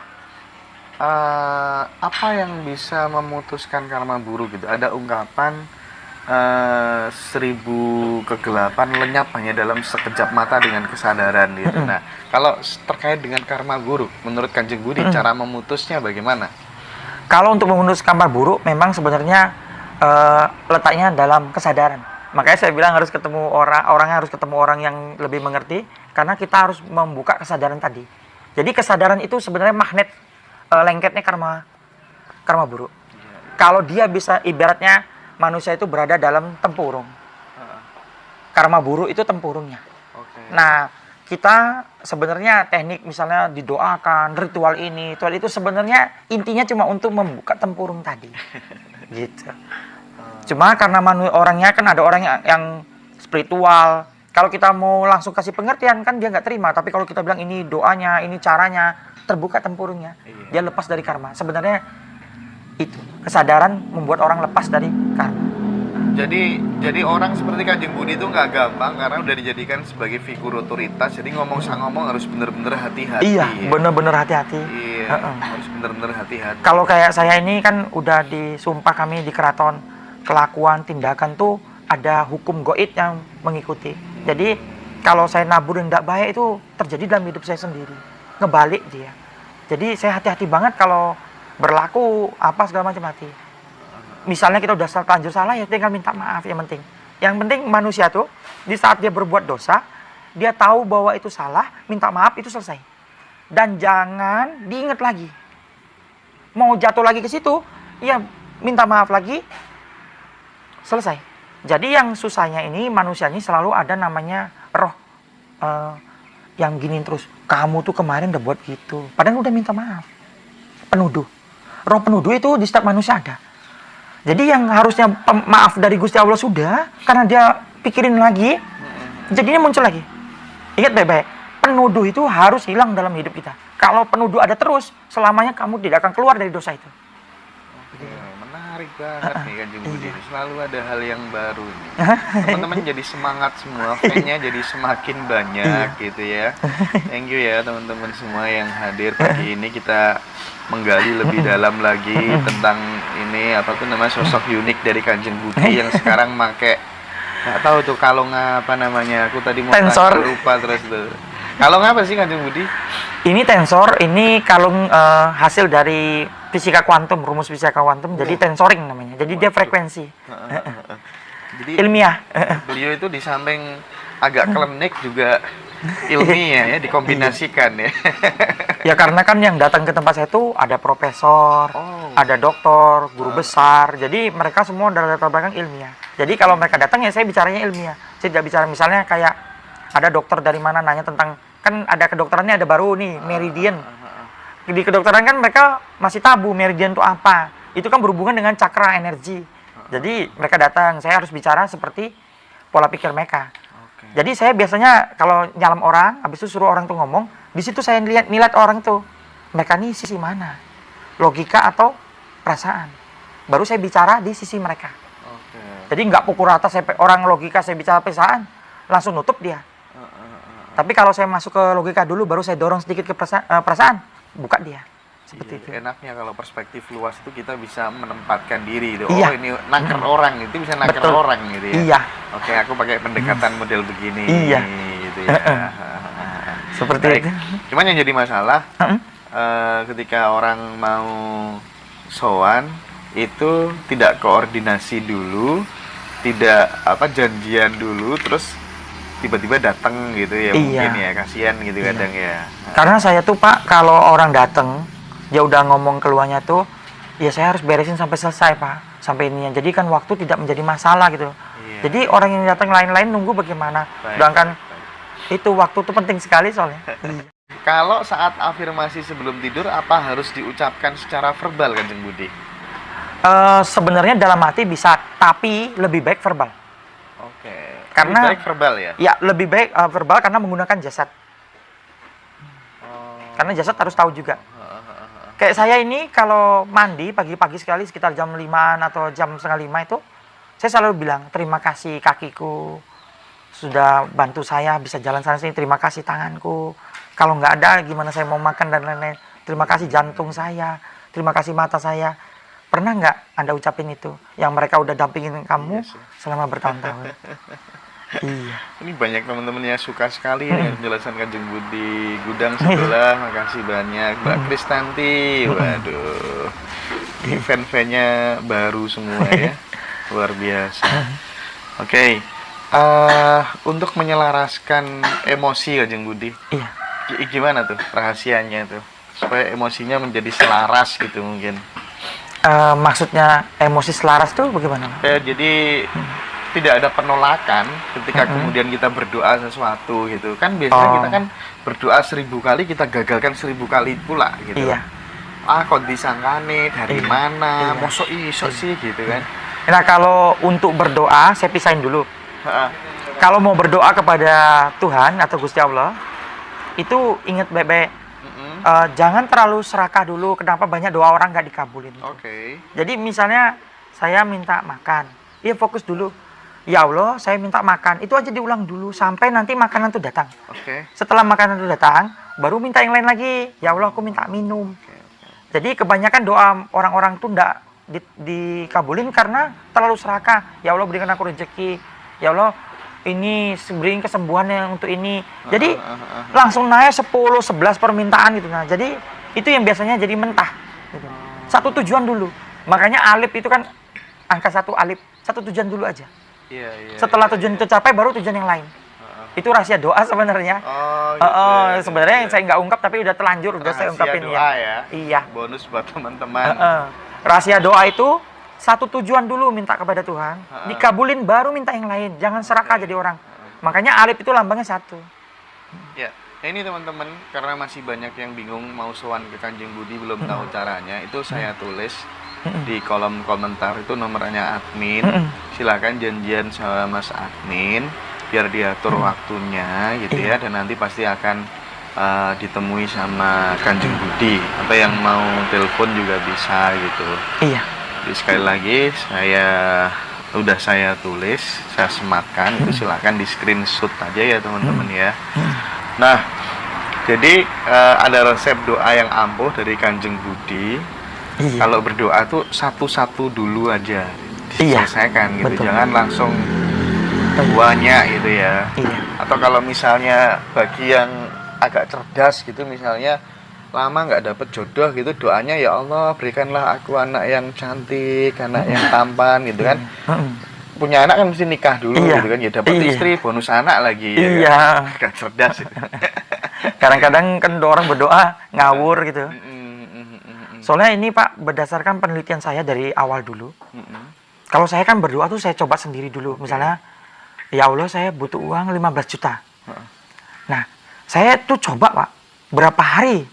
apa yang bisa memutuskan karma buruk gitu? Ada ungkapan 1000 kegelapan lenyap hanya dalam sekejap mata dengan kesadaran gitu. Nah, kalau terkait dengan karma buruk, menurut Kanjeng Budi, cara memutusnya bagaimana? Kalau untuk memutus karma buruk, memang sebenarnya letaknya dalam kesadaran. Makanya saya bilang harus ketemu orangnya harus ketemu orang yang lebih mengerti, karena kita harus membuka kesadaran tadi. Jadi kesadaran itu sebenarnya magnet lengketnya karma buruk. Kalau dia bisa, ibaratnya manusia itu berada dalam tempurung. Karma buruk itu tempurungnya. Nah, kita sebenarnya teknik misalnya didoakan, ritual ini, ritual itu sebenarnya intinya cuma untuk membuka tempurung tadi. Gitu. Cuma karena orangnya kan ada orang yang spiritual. Kalau kita mau langsung kasih pengertian kan dia nggak terima. Tapi kalau kita bilang ini doanya, ini caranya, terbuka tempurungnya, dia lepas dari karma. Sebenarnya itu kesadaran membuat orang lepas dari karma. Jadi orang seperti Kanjeng Budi itu nggak gampang karena udah dijadikan sebagai figur otoritas. Jadi ngomong harus bener-bener hati-hati. Iya, ya. bener-bener hati-hati. Iya, harus bener-bener hati-hati. Kalau kayak saya ini kan udah disumpah kami di keraton, kelakuan tindakan tuh ada hukum goib yang mengikuti. Jadi kalau saya nabur yang tidak baik itu terjadi dalam hidup saya sendiri, ngebalik dia. Jadi saya hati-hati banget kalau berlaku apa segala macam hati. Misalnya kita udah terlanjur salah, ya tinggal minta maaf yang penting. Yang penting manusia tuh di saat dia berbuat dosa, dia tahu bahwa itu salah, minta maaf, itu selesai. Dan jangan diingat lagi. Mau jatuh lagi ke situ, ya minta maaf lagi, selesai. Jadi yang susahnya ini manusia ini selalu ada namanya roh yang giniin terus. Kamu tuh kemarin udah buat gitu. Padahal udah minta maaf. Penuduh. Roh penuduh itu di setiap manusia ada. Jadi yang harusnya maaf dari Gusti Allah sudah, karena dia pikirin lagi, jadinya muncul lagi. Ingat baik-baik, penuduh itu harus hilang dalam hidup kita. Kalau penuduh ada terus, selamanya kamu tidak akan keluar dari dosa itu. Ya, menarik banget nih Kanjeng Budi. Selalu ada hal yang baru nih. Teman-teman jadi semangat semua, fan-nya jadi semakin banyak gitu ya. Thank you ya teman-teman semua yang hadir pagi ini. Kita menggali lebih dalam lagi tentang ini apa tuh namanya sosok unik dari Kanjeng Budi yang sekarang make nggak tahu tuh kalung apa namanya. Aku tadi mau Tensor. lupa terus tuh. Kalung apa sih Kanjeng Budi? Ini tensor, ini kalung hasil dari fisika kuantum, rumus fisika kuantum. Jadi tensoring namanya. Jadi dia frekuensi. Jadi Ilmiah. beliau itu di samping agak klinik juga ilmiah ya, dikombinasikan ya. Ya karena kan yang datang ke tempat saya itu ada profesor, ada doktor, guru besar. Jadi mereka semua dari latar belakang ilmiah. Jadi kalau mereka datang ya saya bicaranya ilmiah. Saya tidak bicara misalnya kayak ada dokter dari mana nanya tentang, kan ada kedokterannya ada baru nih, meridian. Di kedokteran kan mereka masih tabu meridian itu apa. Itu kan berhubungan dengan cakra energi. Jadi mereka datang, saya harus bicara seperti pola pikir mereka. Jadi saya biasanya kalau nyalam orang, habis itu suruh orang tuh ngomong, di situ saya nilai orang tuh, mereka nih sisi mana, logika atau perasaan. Baru saya bicara di sisi mereka. Jadi nggak pukul rata orang logika saya bicara perasaan, langsung nutup dia. Tapi kalau saya masuk ke logika dulu, baru saya dorong sedikit ke perasaan, buka dia. Seperti itu. Enaknya kalau perspektif luas itu kita bisa menempatkan diri gitu. Iya. Oh ini naker orang, itu bisa naker Betul. orang gitu ya. Iya. Oke, aku pakai pendekatan model begini. Iya. Gitu ya. Seperti Baik. itu. Cuman yang jadi masalah ketika orang mau sowan itu tidak koordinasi dulu, tidak janjian dulu, terus tiba-tiba datang gitu ya. Iya. Mungkin ya kasihan gitu Iya. kadang ya. Karena saya tuh Pak, kalau orang datang, dia udah ngomong keluarnya tuh, ya saya harus beresin sampai selesai Pak, sampai ininya. Jadi kan waktu tidak menjadi masalah gitu. Iya. Jadi orang yang datang lain-lain nunggu bagaimana. Baik, Sedangkan baik. itu waktu tuh penting sekali soalnya. Kalau saat afirmasi sebelum tidur, apa harus diucapkan secara verbal Kanjeng Budi? Sebenarnya dalam hati bisa, tapi lebih baik verbal. Oke. Karena- Lebih baik verbal ya? Ya lebih baik verbal karena menggunakan jasad. Oh. Karena jasad harus tahu juga. Kayak saya ini kalau mandi pagi-pagi sekali sekitar jam 5-an atau jam setengah 5 itu, saya selalu bilang terima kasih kakiku sudah bantu saya bisa jalan sana sini, terima kasih tanganku. Kalau nggak ada gimana saya mau makan dan lain-lain. Terima kasih jantung saya, terima kasih mata saya. Pernah nggak Anda ucapin itu? Yang mereka udah dampingin kamu Iya sih. selama bertahun-tahun. Iya. Ini banyak teman-teman yang suka sekali ya penjelasan Kanjeng Budi. Gudang sebelah, makasih banyak. Mbak Kristanti, waduh. Ini fan-fannya baru semua ya. Luar biasa. Oke. Untuk menyelaraskan emosi Kanjeng Budi. Iya. Gimana tuh rahasianya tuh? Supaya emosinya menjadi selaras gitu mungkin. Maksudnya emosi selaras tuh bagaimana? Jadi tidak ada penolakan ketika kemudian kita berdoa sesuatu gitu kan, biasanya kita kan berdoa 1000 kali kita gagalkan 1000 kali pula gitu. Iya. Kok disangkane dari Iya. mana, Iya. mosok iso sih gitu kan. Nah kalau untuk berdoa saya pisahin dulu. Heeh. Kalau mau berdoa kepada Tuhan atau Gusti Allah, itu ingat baik-baik. Jangan terlalu serakah dulu. Kenapa banyak doa orang nggak dikabulin? Oke. Jadi misalnya saya minta makan, ya fokus dulu. Ya Allah, saya minta makan. Itu aja diulang dulu sampai nanti makanan itu datang. Oke. Setelah makanan itu datang, baru minta yang lain lagi. Ya Allah, aku minta minum. Jadi kebanyakan doa orang-orang tuh nggak dikabulin karena terlalu serakah. Ya Allah, berikan aku rezeki. Ya Allah, ini berikan kesembuhan yang untuk ini. Jadi langsung naik 10, 11 permintaan gitu. Nah, jadi itu yang biasanya jadi mentah. Gitu. Satu tujuan dulu. Makanya alif itu kan angka 1 alif. Satu tujuan dulu aja. Iya, iya. Setelah tujuan itu tercapai, baru tujuan yang lain. Itu rahasia doa sebenarnya. Oh, gitu. Sebenarnya yang saya nggak ungkap tapi udah terlanjur, udah saya Rahasia ungkapin doa ya. Iya. Bonus buat teman-teman. Rahasia doa itu satu tujuan dulu minta kepada Tuhan, dikabulin baru minta yang lain. Jangan serakah jadi orang. Makanya alif itu lambangnya 1. Ya. Ya ini teman-teman, karena masih banyak yang bingung mau sowan ke Kanjeng Budi belum tahu caranya, itu saya tulis di kolom komentar itu nomornya admin. Silakan janjian sama Mas admin biar diatur waktunya gitu ya, dan nanti pasti akan ditemui sama Kanjeng Budi, atau yang mau telepon juga bisa gitu. Iya. Jadi sekali lagi udah saya tulis, saya sematkan, itu silakan di screenshot aja ya teman-teman ya. Nah, jadi ada resep doa yang ampuh dari Kanjeng Budi. Iya. Kalau berdoa tuh satu-satu dulu aja diselesaikan gitu, betul. jangan langsung banyak gitu ya. Iya. Atau kalau misalnya bagi yang agak cerdas gitu, misalnya lama nggak dapet jodoh gitu, doanya ya Allah berikanlah aku anak yang cantik, anak yang tampan gitu kan. Punya anak kan mesti nikah dulu gitu kan, ya dapat istri bonus anak lagi ya kan? Agak cerdas itu. Kadang-kadang kan orang berdoa ngawur gitu. Soalnya ini Pak, berdasarkan penelitian saya dari awal dulu. Kalau saya kan berdoa tuh saya coba sendiri dulu. Misalnya, ya Allah saya butuh uang 15 juta. Nah, saya tuh coba Pak, berapa hari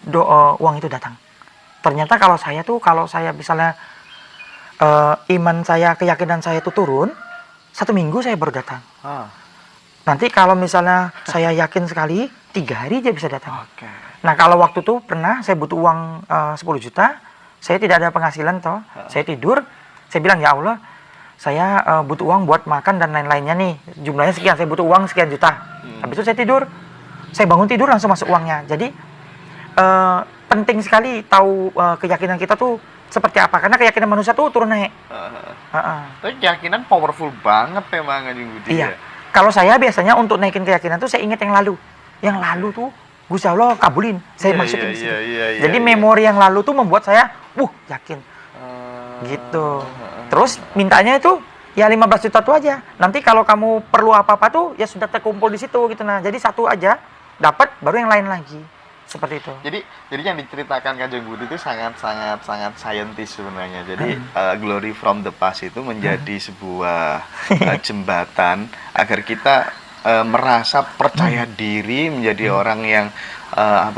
uang itu datang. Ternyata kalau saya misalnya iman saya, keyakinan saya itu turun, 1 minggu saya baru datang. Nanti kalau misalnya saya yakin sekali, 3 hari dia bisa datang. Nah kalau waktu itu pernah saya butuh uang 10 juta, saya tidak ada penghasilan toh, saya tidur, saya bilang ya Allah, saya butuh uang buat makan dan lain-lainnya nih, jumlahnya sekian, saya butuh uang sekian juta. Habis itu saya tidur, saya bangun tidur langsung masuk uangnya. Jadi penting sekali tahu keyakinan kita tuh seperti apa, karena keyakinan manusia tuh turun naik. Tapi keyakinan powerful banget memang Kanjeng Budi. Iya. Kalau saya biasanya untuk naikin keyakinan tuh saya ingat yang lalu. Yang lalu tuh Gusti Allah kabulin, saya masukin sini. Jadi memori yang lalu tuh membuat saya yakin. Gitu. Terus mintanya itu ya 15 juta tuh aja. Nanti kalau kamu perlu apa-apa tuh ya sudah terkumpul di situ gitu. Nah, jadi satu aja dapat, baru yang lain lagi. Seperti itu. Jadi yang diceritakan Kanjeng Budi itu sangat saintis sebenarnya. Jadi glory from the past itu menjadi sebuah jembatan agar kita merasa percaya diri, menjadi orang yang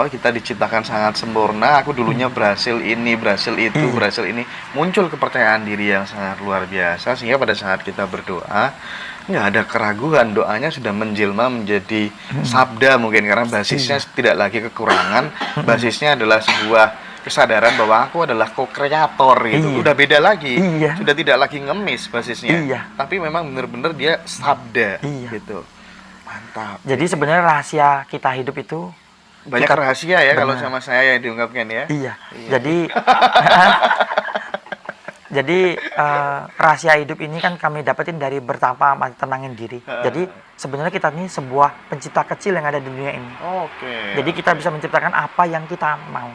kita diciptakan sangat sempurna. Aku dulunya berhasil ini, berhasil itu, berhasil ini. Muncul kepercayaan diri yang sangat luar biasa, sehingga pada saat kita berdoa nggak ada keraguan, doanya sudah menjelma menjadi sabda mungkin, karena basisnya tidak lagi kekurangan, basisnya adalah sebuah kesadaran bahwa aku adalah co-kreator gitu. Udah beda lagi, sudah tidak lagi ngemis basisnya, tapi memang benar-benar dia sabda gitu. Mantap. Jadi sebenarnya rahasia kita hidup itu banyak rahasia ya kalau sama saya yang diungkapkan ya. Jadi rahasia hidup ini kan kami dapetin dari bertapa tenangin diri. Jadi sebenarnya kita ini sebuah pencipta kecil yang ada di dunia ini. Jadi kita bisa menciptakan apa yang kita mau.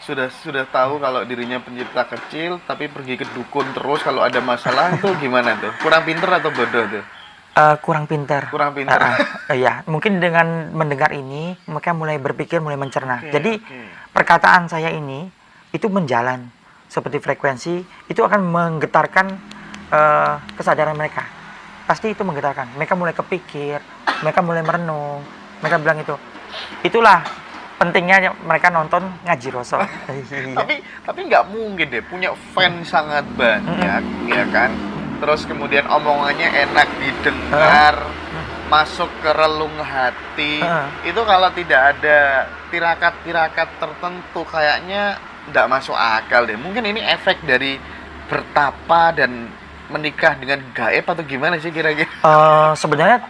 Sudah tahu kalau dirinya pencipta kecil, tapi pergi ke dukun terus kalau ada masalah itu gimana tuh? Kurang pinter atau bodoh tuh? Kurang pintar. Ya, mungkin dengan mendengar ini mereka mulai berpikir, mulai mencerna. Jadi perkataan saya ini itu menjalan seperti frekuensi, itu akan menggetarkan kesadaran mereka. Pasti itu menggetarkan. Mereka mulai kepikir, mereka mulai merenung, mereka bilang itu. Itulah pentingnya mereka nonton Ngaji Roso. tapi nggak mungkin deh punya fans sangat banyak, ya kan? Terus kemudian omongannya enak didengar, masuk ke relung hati. Itu kalau tidak ada tirakat-tirakat tertentu kayaknya tidak masuk akal deh. Mungkin ini efek dari bertapa dan menikah dengan gaib atau gimana sih kira-kira? Sebenarnya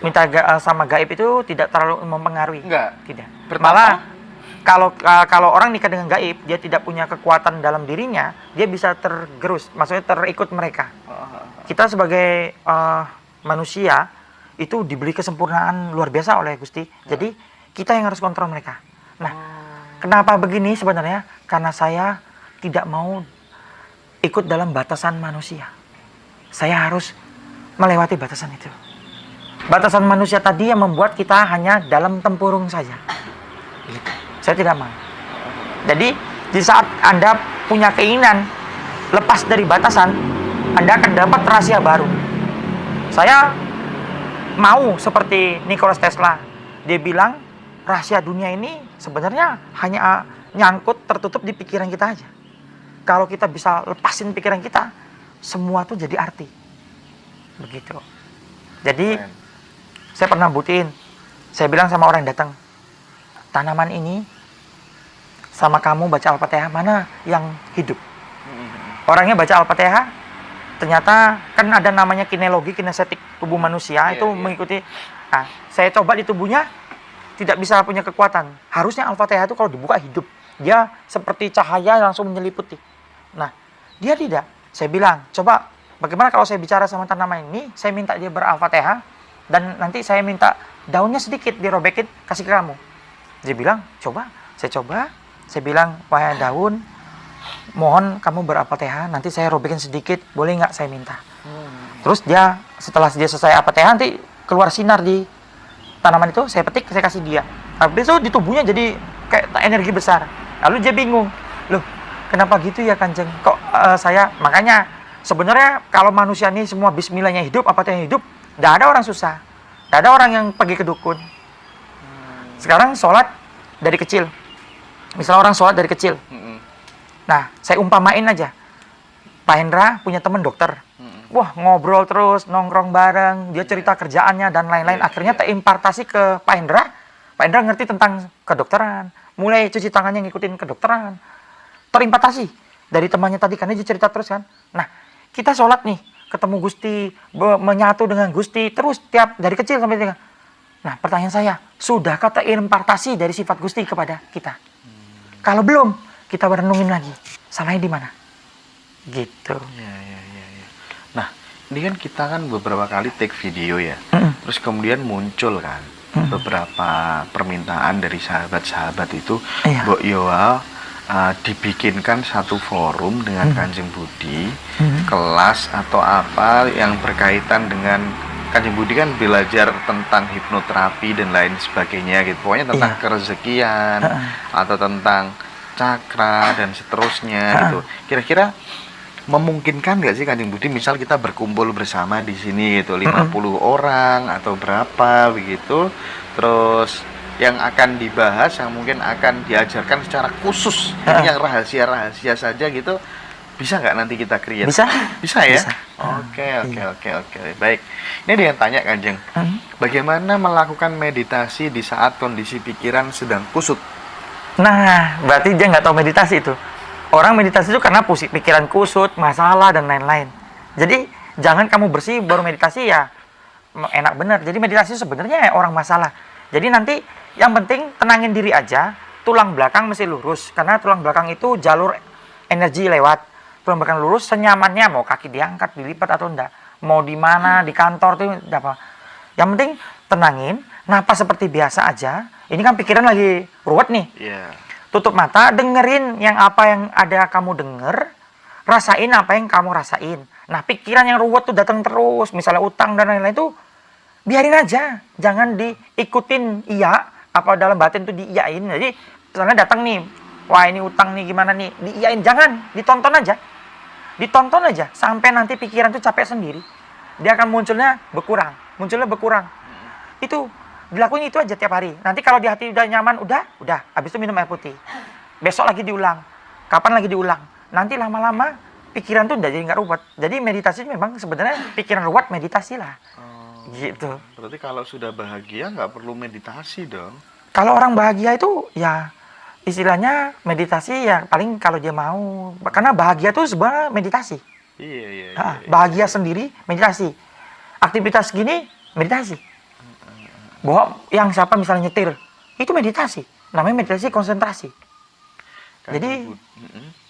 minta sama gaib itu tidak terlalu mempengaruhi. Enggak. Tidak. Malah kalau orang nikah dengan gaib, dia tidak punya kekuatan dalam dirinya, dia bisa tergerus, maksudnya terikut mereka. Kita sebagai manusia itu diberi kesempurnaan luar biasa oleh Gusti. Jadi kita yang harus kontrol mereka. Nah, kenapa begini sebenarnya? Karena saya tidak mau ikut dalam batasan manusia. Saya harus melewati batasan itu. Batasan manusia tadi yang membuat kita hanya dalam tempurung saja. Gitu. Saya tidak mau. Jadi di saat Anda punya keinginan lepas dari batasan, Anda akan dapat rahasia baru. Saya mau seperti Nikola Tesla. Dia bilang rahasia dunia ini sebenarnya hanya nyangkut tertutup di pikiran kita aja. Kalau kita bisa lepasin pikiran kita, semua tuh jadi arti. Begitu. Jadi saya pernah buktiin, saya bilang sama orang yang datang, tanaman ini sama kamu baca Al-Fatihah mana yang hidup? Orangnya baca Al-Fatihah, ternyata kan ada namanya kinelogi, kinestetik tubuh manusia, itu mengikuti. Nah, saya coba di tubuhnya tidak bisa punya kekuatan. Harusnya Al-Fatihah itu kalau dibuka hidup, dia seperti cahaya langsung menyeliputi. Nah, dia tidak. Saya bilang, coba bagaimana kalau saya bicara sama tanaman ini, saya minta dia ber-Al-Fatihah, dan nanti saya minta daunnya sedikit dirobekin, kasih ke kamu. Dia bilang, coba. Saya bilang, wahai daun, mohon kamu ber-Al-Fatihah, nanti saya robekin sedikit, boleh nggak saya minta? Terus dia, setelah dia selesai Al-Fatihah, nanti keluar sinar di tanaman itu, saya petik, saya kasih dia. Habis itu di tubuhnya jadi kayak energi besar. Lalu dia bingung, loh kenapa gitu ya Kanjeng? Kok saya, makanya sebenarnya kalau manusia ini semua bismillahnya hidup, Al-Fatihahnya hidup, tidak ada orang susah. Tidak ada orang yang pergi ke dukun. Sekarang sholat dari kecil. Misalnya orang sholat dari kecil. Nah, saya umpamain aja. Pak Hendra punya teman dokter. Wah, ngobrol terus, nongkrong bareng, dia cerita kerjaannya dan lain-lain. Akhirnya terimpartasi ke Pak Hendra. Pak Hendra ngerti tentang kedokteran. Mulai cuci tangannya ngikutin kedokteran. Terimpartasi dari temannya tadi, karena dia cerita terus kan. Nah, kita sholat nih, ketemu Gusti, menyatu dengan Gusti, terus tiap dari kecil sampai tinggal. Nah, pertanyaan saya, sudahkah terimpartasi dari sifat Gusti kepada kita? Kalau belum, kita renungin lagi. Salahnya di mana? Gitu. Ya. Nah, ini kan kita kan beberapa kali take video ya. Terus kemudian muncul kan beberapa permintaan dari sahabat-sahabat itu, Mbok Yoha dibikinkan satu forum dengan Kanjeng Budi, kelas atau apa yang berkaitan dengan Kanjeng Budi kan belajar tentang hipnoterapi dan lain sebagainya gitu. Pokoknya tentang kerezekian atau tentang cakra dan seterusnya gitu. Kira-kira memungkinkan nggak sih Kanjeng Budi misal kita berkumpul bersama di sini gitu 50 orang atau berapa begitu, terus yang akan dibahas yang mungkin akan diajarkan secara khusus ini yang rahasia-rahasia saja gitu, bisa nggak nanti kita create? Bisa ya? Bisa. Oke. Baik, ini ada yang tanya Kanjeng, bagaimana melakukan meditasi di saat kondisi pikiran sedang kusut? Nah, berarti dia nggak tahu meditasi itu. Orang meditasi itu karena pusing, pikiran kusut, masalah, dan lain-lain. Jadi, jangan kamu bersih baru meditasi ya enak bener. Jadi, meditasi sebenarnya orang masalah. Jadi, nanti yang penting tenangin diri aja, tulang belakang mesti lurus. Karena tulang belakang itu jalur energi lewat. Tulang belakang lurus, senyamannya mau kaki diangkat, dilipat atau enggak. Mau di mana, di kantor tuh apa. Yang penting tenangin, napas seperti biasa aja. Ini kan pikiran lagi ruwet nih. Tutup mata, dengerin yang apa yang ada kamu denger, rasain apa yang kamu rasain. Nah, pikiran yang ruwet tuh datang terus, misalnya utang dan lain-lain tuh, biarin aja. Jangan diikutin iya, apa dalam batin tuh diiyain. Jadi, misalnya datang nih, wah ini utang nih gimana nih, diiyain. Jangan, ditonton aja. Ditonton aja, sampai nanti pikiran tuh capek sendiri. Dia akan munculnya berkurang. Itu dilakuin itu aja tiap hari. Nanti kalau di hati udah nyaman, udah. Habis itu minum air putih. Besok lagi diulang. Kapan lagi diulang? Nanti lama-lama pikiran tuh udah jadi nggak ruwet. Jadi meditasi memang sebenarnya pikiran ruwet meditasi lah. Gitu. Berarti kalau sudah bahagia nggak perlu meditasi dong? Kalau orang bahagia itu ya istilahnya meditasi ya paling kalau dia mau. Karena bahagia tuh sebenarnya meditasi. Iya. Bahagia sendiri meditasi. Aktivitas gini meditasi. Bahwa yang siapa misalnya nyetir, itu meditasi. Namanya meditasi konsentrasi. Jadi,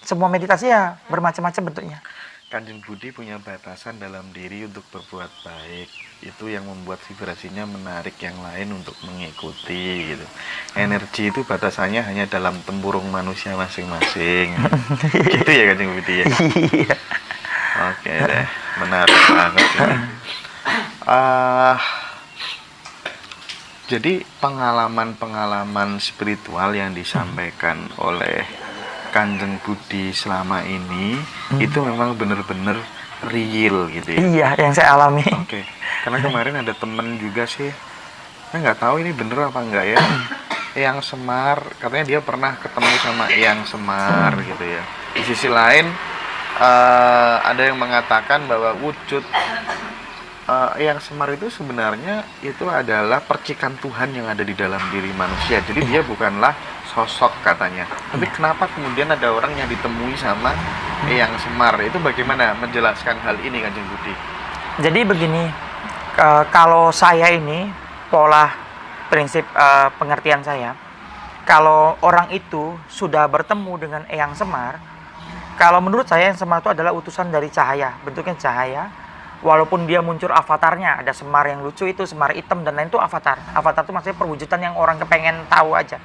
semua meditasi ya bermacam-macam bentuknya. Kanjeng Budi punya batasan dalam diri untuk berbuat baik. Itu yang membuat vibrasinya menarik yang lain untuk mengikuti gitu. Energi itu batasannya hanya dalam tempurung manusia masing-masing. Gitu ya Kanjeng Budi ya? Iya. Oke deh, menarik banget ini. Jadi pengalaman-pengalaman spiritual yang disampaikan oleh Kanjeng Budi selama ini itu memang benar-benar real gitu ya? Iya, yang saya alami. Oke. Karena kemarin ada temen juga sih, saya nggak tahu ini bener apa enggak ya. Eyang Semar, katanya dia pernah ketemu sama Eyang Semar gitu ya. Di sisi lain ada yang mengatakan bahwa wujud Eyang Semar itu sebenarnya itu adalah percikan Tuhan yang ada di dalam diri manusia. Jadi dia bukanlah sosok katanya. Tapi kenapa kemudian ada orang yang ditemui sama Eyang Semar? Itu bagaimana menjelaskan hal ini, Kanjeng Budi? Jadi begini, kalau saya ini pola prinsip pengertian saya, kalau orang itu sudah bertemu dengan Eyang Semar, kalau menurut saya Eyang Semar itu adalah utusan dari cahaya, bentuknya cahaya. Walaupun dia muncul avatarnya, ada Semar yang lucu itu, Semar hitam dan lain itu avatar. Avatar itu maksudnya perwujudan yang orang kepengen tahu aja.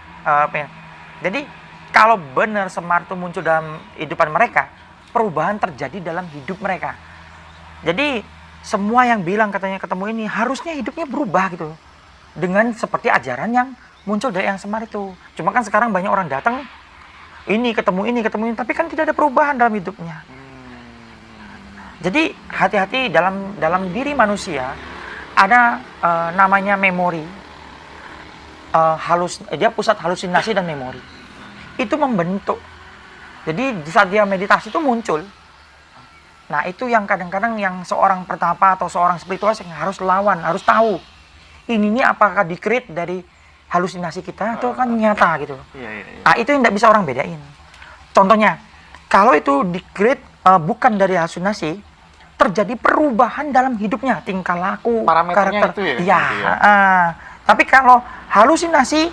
Jadi kalau benar Semar itu muncul dalam kehidupan mereka, perubahan terjadi dalam hidup mereka. Jadi semua yang bilang katanya ketemu ini harusnya hidupnya berubah gitu, dengan seperti ajaran yang muncul dari Eyang Semar itu. Cuma kan sekarang banyak orang datang, ini ketemu ini, tapi kan tidak ada perubahan dalam hidupnya. Jadi hati-hati dalam diri manusia ada namanya memori, dia pusat halusinasi dan memori. Itu membentuk. Jadi di saat dia meditasi itu muncul. Nah itu yang kadang-kadang yang seorang pertapa atau seorang spiritualis yang harus lawan, harus tahu. Ini apakah di-create dari halusinasi kita atau kan nyata gitu. Nah itu yang tidak bisa orang bedain. Contohnya, kalau itu di-create bukan dari halusinasi, terjadi perubahan dalam hidupnya, tingkah laku, parameternya karakter. Itu ya. Tapi kalau halusinasi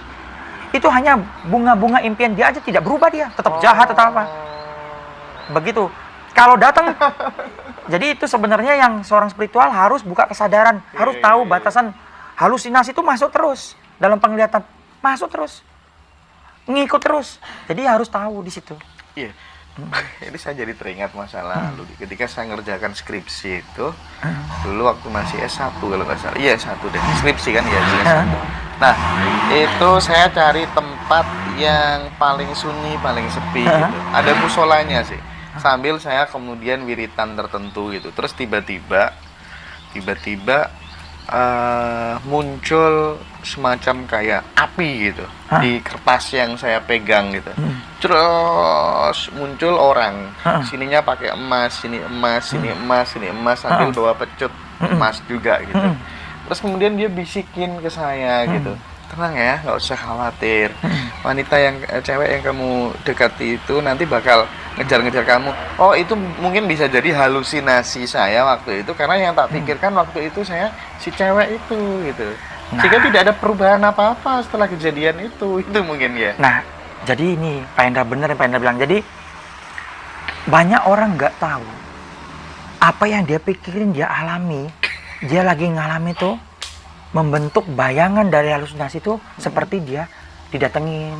itu hanya bunga-bunga impian dia aja, tidak berubah dia, tetap jahat atau apa. Begitu. Kalau datang, jadi itu sebenarnya yang seorang spiritual harus buka kesadaran, harus tahu batasan halusinasi itu masuk terus dalam penglihatan, masuk terus, ngikut terus. Jadi harus tahu di situ. Iya. Ini saya jadi teringat masa lalu ketika saya ngerjakan skripsi itu dulu waktu masih S1 kalau nggak salah. Iya S1 deh, skripsi kan ya S1. Nah itu saya cari tempat yang paling sunyi, paling sepi gitu. Ada musolanya sih, sambil saya kemudian wiritan tertentu gitu. Terus tiba-tiba muncul semacam kayak api gitu di kertas yang saya pegang gitu. Terus muncul orang, sininya pakai emas, sini emas, sini emas, sini emas, sambil bawa pecut emas juga gitu. Terus kemudian dia bisikin ke saya gitu, tenang ya, nggak usah khawatir. Wanita yang cewek yang kamu dekati itu nanti bakal ngejar-ngejar kamu. Oh itu mungkin bisa jadi halusinasi saya waktu itu, karena yang tak pikirkan waktu itu saya si cewek itu gitu. Sehingga tidak ada perubahan apa-apa setelah kejadian itu mungkin ya. Nah jadi ini Pak Hendra bener yang Pak Hendra bilang. Jadi banyak orang nggak tahu apa yang dia pikirin, dia alami, dia lagi ngalami tuh membentuk bayangan dari halusinasi itu seperti dia didatengin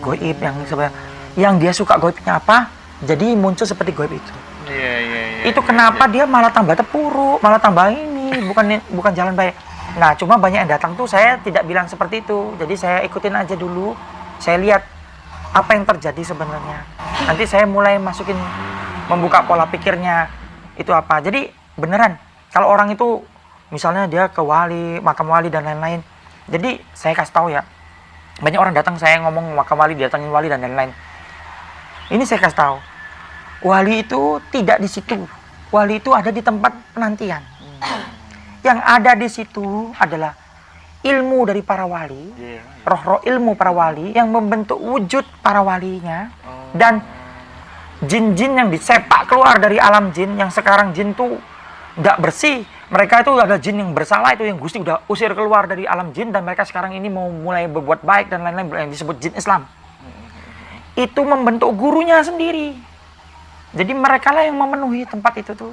goib yang sebenarnya yang dia suka goibnya apa, jadi muncul seperti goib itu. Itu kenapa dia malah tambah terpuruk, malah tambah ini, bukan jalan baik. Nah cuma banyak yang datang tuh saya tidak bilang seperti itu, jadi saya ikutin aja dulu, saya lihat apa yang terjadi sebenarnya. Nanti saya mulai masukin, membuka pola pikirnya itu apa. Jadi beneran kalau orang itu misalnya dia ke wali, makam wali dan lain-lain, jadi saya kasih tahu ya, banyak orang datang saya ngomong makam wali, datangin wali dan lain-lain. Ini saya kasih tahu, wali itu tidak di situ, wali itu ada di tempat penantian. Yang ada di situ adalah ilmu dari para wali, roh-roh ilmu para wali yang membentuk wujud para walinya, dan jin-jin yang disepak keluar dari alam jin, yang sekarang jin tuh nggak bersih. Mereka itu ada jin yang bersalah, itu yang Gusti udah usir keluar dari alam jin, dan mereka sekarang ini mau mulai berbuat baik dan lain-lain, yang disebut jin Islam. Itu membentuk gurunya sendiri. Jadi mereka lah yang memenuhi tempat itu tuh.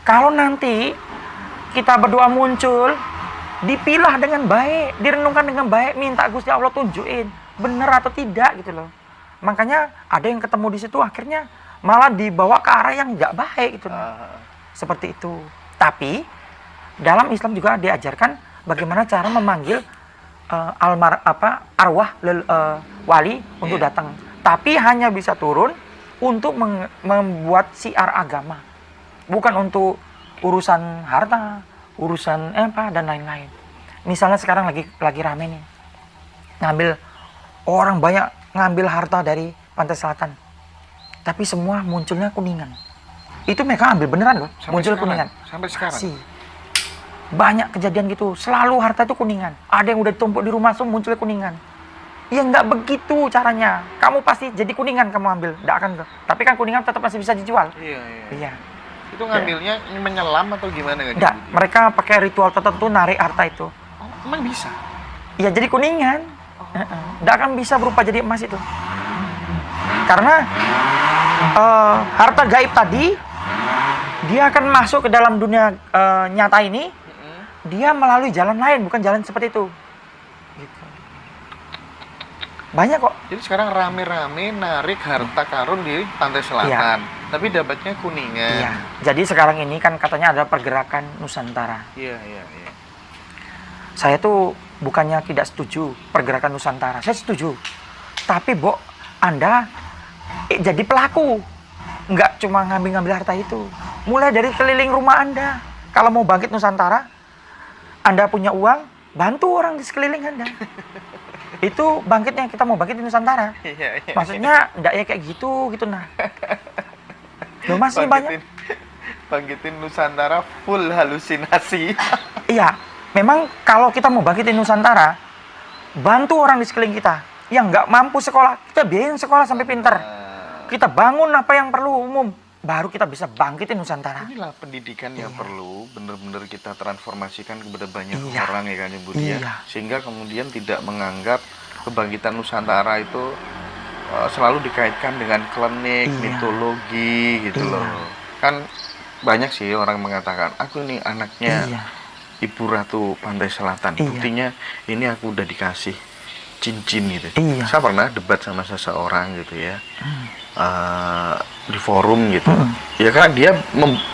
Kalau nanti kita berdoa muncul, dipilah dengan baik, direnungkan dengan baik, minta Gusti Allah tunjukin benar atau tidak gitu loh. Makanya ada yang ketemu di situ akhirnya malah dibawa ke arah yang nggak baik gitu loh. Seperti itu. Tapi dalam Islam juga diajarkan bagaimana cara memanggil arwah wali untuk datang. Tapi hanya bisa turun untuk membuat siar agama, bukan untuk urusan harta, urusan dan lain-lain. Misalnya sekarang lagi rame nih, orang banyak ngambil harta dari pantai selatan. Tapi semua munculnya Kuningan. Itu mereka ambil beneran loh, muncul Kuningan. Sampai sekarang. Sih. Banyak kejadian gitu, selalu harta itu Kuningan. Ada yang udah ditumpuk di rumah semua munculnya Kuningan. Ya nggak begitu caranya. Kamu pasti jadi Kuningan kamu ambil, nggak akan. Tapi kan Kuningan tetap masih bisa dijual. Iya. Iya. Itu ngambilnya menyelam atau gimana kan? Enggak, mereka pakai ritual tertentu narik harta itu. Oh, emang bisa? Iya, jadi Kuningan. Nggak akan bisa berubah jadi emas itu. Karena harta gaib tadi, dia akan masuk ke dalam dunia nyata ini, dia melalui jalan lain, bukan jalan seperti itu. Gitu. Banyak kok. Jadi sekarang rame-rame narik harta karun di pantai selatan, tapi dapatnya Kuningan. Iya. Jadi sekarang ini kan katanya ada pergerakan Nusantara. Iya. Saya tuh bukannya tidak setuju pergerakan Nusantara, saya setuju. Tapi Anda jadi pelaku, nggak cuma ngambil-ngambil harta itu. Mulai dari keliling rumah Anda. Kalau mau bangkit Nusantara, Anda punya uang, bantu orang di sekeliling Anda. Itu bangkitnya, kita mau bangkit di Nusantara. Iya. Maksudnya nggak ya kayak gitu nah. Loh Mas, ini banyak. Bangkitin Nusantara full halusinasi. Iya, memang kalau kita mau bangkitin Nusantara, bantu orang di sekeliling kita yang nggak mampu sekolah, kita biayain sekolah sampai pinter. Kita bangun apa yang perlu umum, baru kita bisa bangkitin Nusantara. Inilah pendidikan yang perlu benar-benar kita transformasikan kepada banyak Iya. orang ya kan Budi ya. Iya. Sehingga kemudian tidak menganggap kebangkitan Nusantara itu selalu dikaitkan dengan klinik, Iya. mitologi gitu Iya. loh. Kan banyak sih orang mengatakan, aku ini anaknya Iya. Ibu Ratu Pantai Selatan. Iya. Buktinya ini aku udah dikasih cincin gitu. Iya. Saya pernah debat sama seseorang gitu ya. Di forum gitu. Ya kan dia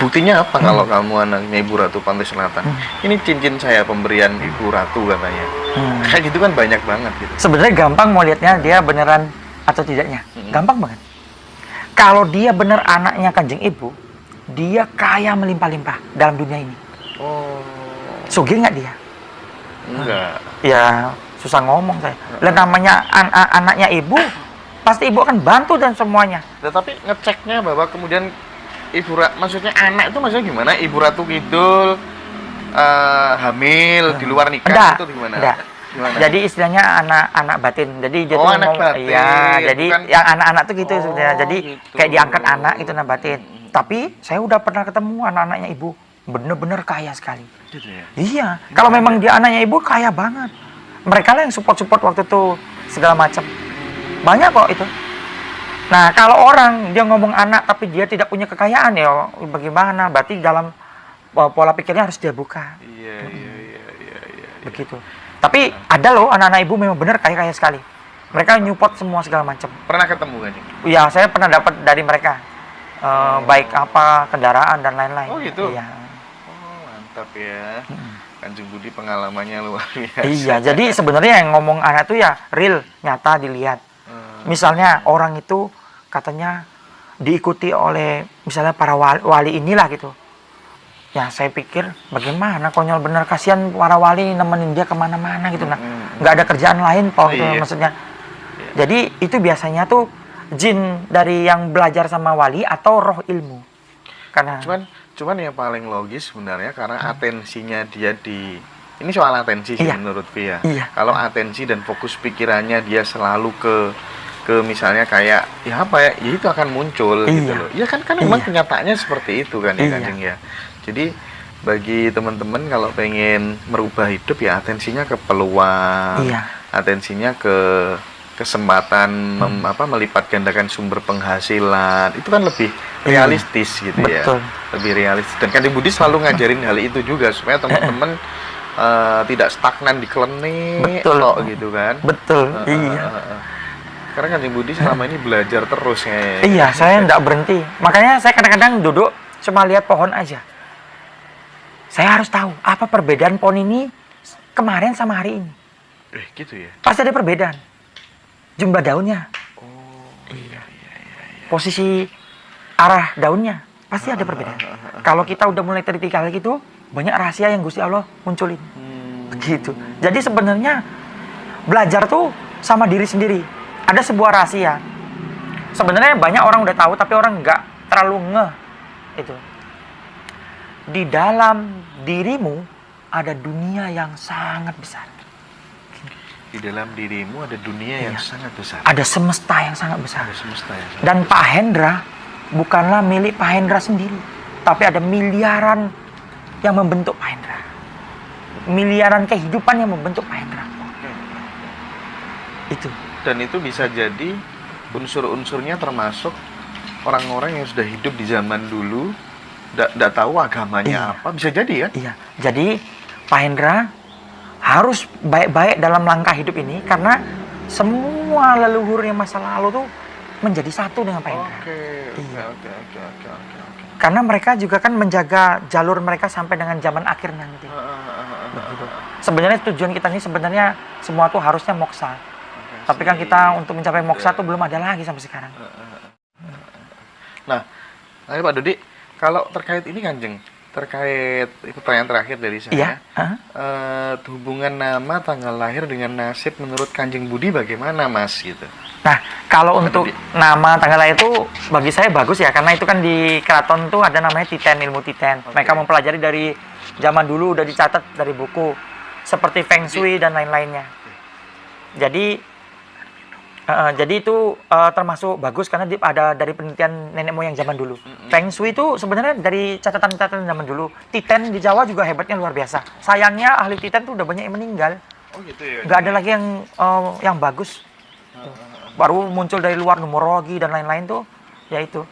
buktinya apa kalau kamu anaknya Ibu Ratu Pantai Selatan? Ini cincin saya pemberian Ibu Ratu katanya. Kayak gitu kan banyak banget gitu. Sebenarnya gampang mau lihatnya dia beneran atau tidaknya. Gampang banget. Kalau dia bener anaknya Kanjeng Ibu, dia kaya melimpah-limpah dalam dunia ini. Oh. Sugih nggak dia? Enggak. Ya susah ngomong saya. Lah namanya anaknya ibu, pasti ibu akan bantu dan semuanya. Tetapi ngeceknya bahwa kemudian maksudnya anak itu maksudnya gimana? Ibu Ratu Kidul hamil di luar nikah Enggak, itu gimana? enggak. Gimana? Jadi istilahnya anak batin. Jadi dia Oh, tuh anak batin. iya, jadi Bukan- yang anak-anak tuh gitu sebenarnya. Jadi gitu. kayak diangkat anak itu anak batin. Tapi saya udah pernah ketemu anak-anaknya ibu, bener-bener kaya sekali. Gitu ya. Iya, kalau memang dia anaknya ibu kaya banget. Mereka lah yang support waktu itu segala macam. Banyak kok itu. Nah, kalau orang dia ngomong anak tapi dia tidak punya kekayaan ya bagaimana? Berarti dalam pola pikirnya harus dia buka. Iya. Begitu. Tapi ada loh anak-anak ibu memang benar kaya-kaya sekali. Mereka nyupport semua segala macam. Pernah ketemu kan? Ya, saya pernah dapat dari mereka. Baik apa kendaraan dan lain-lain. Oh, gitu? Iya. Oh, mantap ya. Kanjeng Budi pengalamannya luar biasa. Iya, jadi sebenarnya yang ngomong anak itu ya real, nyata dilihat. Misalnya orang itu katanya diikuti oleh misalnya para wali inilah gitu. Ya saya pikir bagaimana konyol bener, kasihan para wali nemenin dia kemana-mana gitu nah. Nggak ada kerjaan lain gitu Iya. maksudnya. Jadi itu biasanya tuh jin dari yang belajar sama wali atau roh ilmu. Karena Cuman yang paling logis sebenarnya karena atensinya dia ini soal atensi sih Iya. menurut Via. Iya. Kalau atensi dan fokus pikirannya dia selalu ke misalnya kayak ya apa ya itu akan muncul gitu Iya. loh. Ya kan memang Iya. kenyataannya seperti itu kan ya Iya. Kanjeng ya. Jadi bagi teman-teman kalau pengen merubah hidup ya atensinya ke peluang, Iya. atensinya ke kesempatan melipat gandakan sumber penghasilan itu kan lebih realistis gitu ya. Betul. Lebih realistis dan Kanjeng Budi selalu ngajarin hal itu juga supaya teman-teman tidak stagnan di klinik Betul. kok gitu kan. betul, iya. Karena Kanjeng Budi selama ini belajar terus ya. Iya, saya enggak berhenti. Makanya saya kadang-kadang duduk cuma lihat pohon aja. Saya harus tahu apa perbedaan pohon ini kemarin sama hari ini. Gitu ya. Pasti ada perbedaan. Jumlah daunnya, Iya. posisi arah daunnya, pasti ada perbedaan. Kalau kita udah mulai teliti kayak gitu, banyak rahasia yang Gusti Allah munculin. Begitu. Jadi sebenarnya belajar tuh sama diri sendiri. Ada sebuah rahasia. Sebenarnya banyak orang udah tahu, tapi orang nggak terlalu ngeh. Itu. Di dalam dirimu ada dunia yang sangat besar. Di dalam dirimu ada dunia yang sangat besar. Ada semesta yang sangat besar. Ada semesta yang sangat Dan Pak Hendra bukanlah milik Pak Hendra sendiri, tapi ada miliaran yang membentuk Pak Hendra. Miliaran kehidupan yang membentuk Pak Hendra. Itu. Dan itu bisa jadi unsur-unsurnya termasuk orang-orang yang sudah hidup di zaman dulu, tidak tahu agamanya apa, bisa jadi ya? Iya. Jadi Pak Hendra harus baik-baik dalam langkah hidup ini karena semua leluhurnya masa lalu tuh menjadi satu dengan Pak Hendra. Oke. Karena mereka juga kan menjaga jalur mereka sampai dengan zaman akhir nanti. Begitu. Sebenarnya tujuan kita ini sebenarnya semua tuh harusnya moksa. Tapi kan kita untuk mencapai moksa tuh belum ada lagi sampai sekarang. Nah, ayo Pak Dodi, kalau terkait ini Kanjeng, terkait itu pertanyaan terakhir dari saya. Iya. Hubungan nama, tanggal lahir dengan nasib menurut Kanjeng Budi bagaimana Mas gitu? Nah, kalau untuk nama tanggal lahir itu bagi saya bagus ya, karena itu kan di keraton tuh ada namanya Titen, ilmu Titen. Mereka mempelajari dari zaman dulu, udah dicatat dari buku seperti Feng Shui dan lain-lainnya. Jadi itu termasuk bagus karena ada dari penelitian nenek moyang zaman dulu. Feng Shui itu sebenarnya dari catatan-catatan zaman dulu. Titen di Jawa juga hebatnya luar biasa. Sayangnya ahli Titen tuh udah banyak yang meninggal. Oh gitu ya. Nggak ada lagi yang bagus. Baru muncul dari luar numerologi dan lain-lain tuh, ya itu.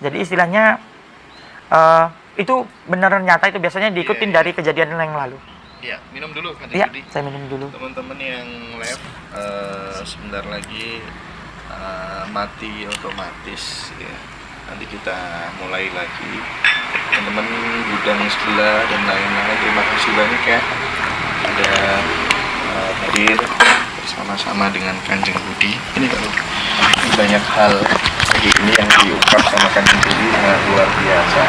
Jadi istilahnya itu beneran nyata, itu biasanya diikutin dari kejadian yang lalu. Iya, minum dulu Kanjeng Iya, Budi. saya minum dulu. Teman-teman yang live sebentar lagi mati otomatis ya. Nanti kita mulai lagi. Teman-teman gudang sebelah dan lain-lain, terima kasih banyak ya. Ada hadir bersama-sama dengan Kanjeng Budi. Ini kalau banyak hal lagi ini yang diungkap sama Kanjeng Budi sangat luar biasa.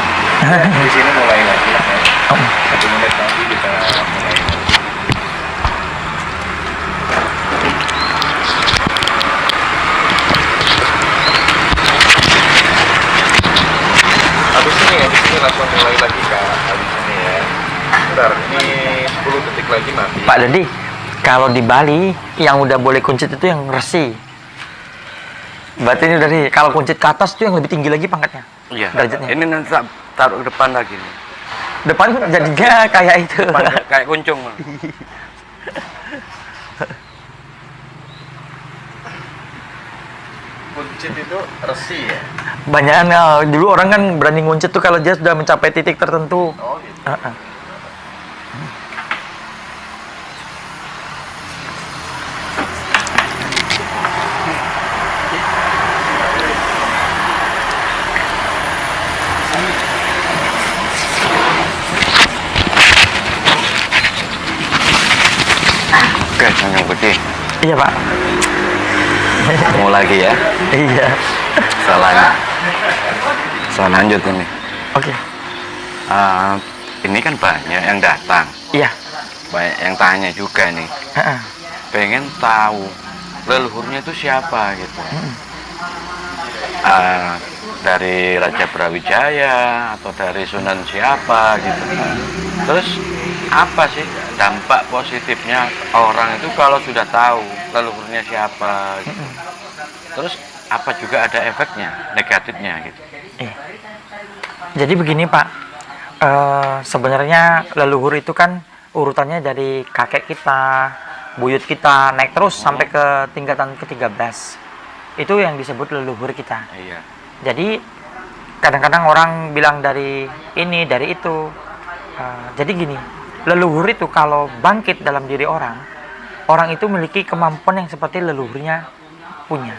Di sini mulai lagi. Ya. 1 menit lagi kita mulai. Habis ini langsung mulai lagi Kak. Habis ini ya. Bentar, ini 10 detik lagi mati. Pak Dodi, kalau di Bali yang udah boleh kuncit itu yang resi. Berarti ini dari kalau kuncit ke atas itu yang lebih tinggi lagi pangkatnya. Iya. Derajatnya. Ini nanti taruh ke depan lagi nih. Depan jadinya kayak itu. Depan, kayak kuncung. Kuncit itu resi ya? Banyak dulu orang kan berani nguncit tuh kalau dia sudah mencapai titik tertentu. Oh gitu. Oke, Kanjeng Budi. Iya Pak. Mau lagi ya. Iya. Salah lanjut ini. Oke. Ini kan banyak yang datang. Iya. Banyak yang tanya juga nih. Pengen tahu leluhurnya itu siapa gitu. Dari Raja Brawijaya atau dari Sunan siapa gitu. Terus apa sih dampak positifnya orang itu kalau sudah tahu leluhurnya siapa gitu. Terus apa juga ada efeknya negatifnya gitu. Jadi begini Pak, sebenarnya leluhur itu kan urutannya dari kakek kita, buyut kita, naik terus sampai ke tingkatan ke-13. Itu yang disebut leluhur kita. Iya. Jadi kadang-kadang orang bilang dari ini, dari itu. Jadi gini, leluhur itu kalau bangkit dalam diri orang, orang itu memiliki kemampuan yang seperti leluhurnya punya.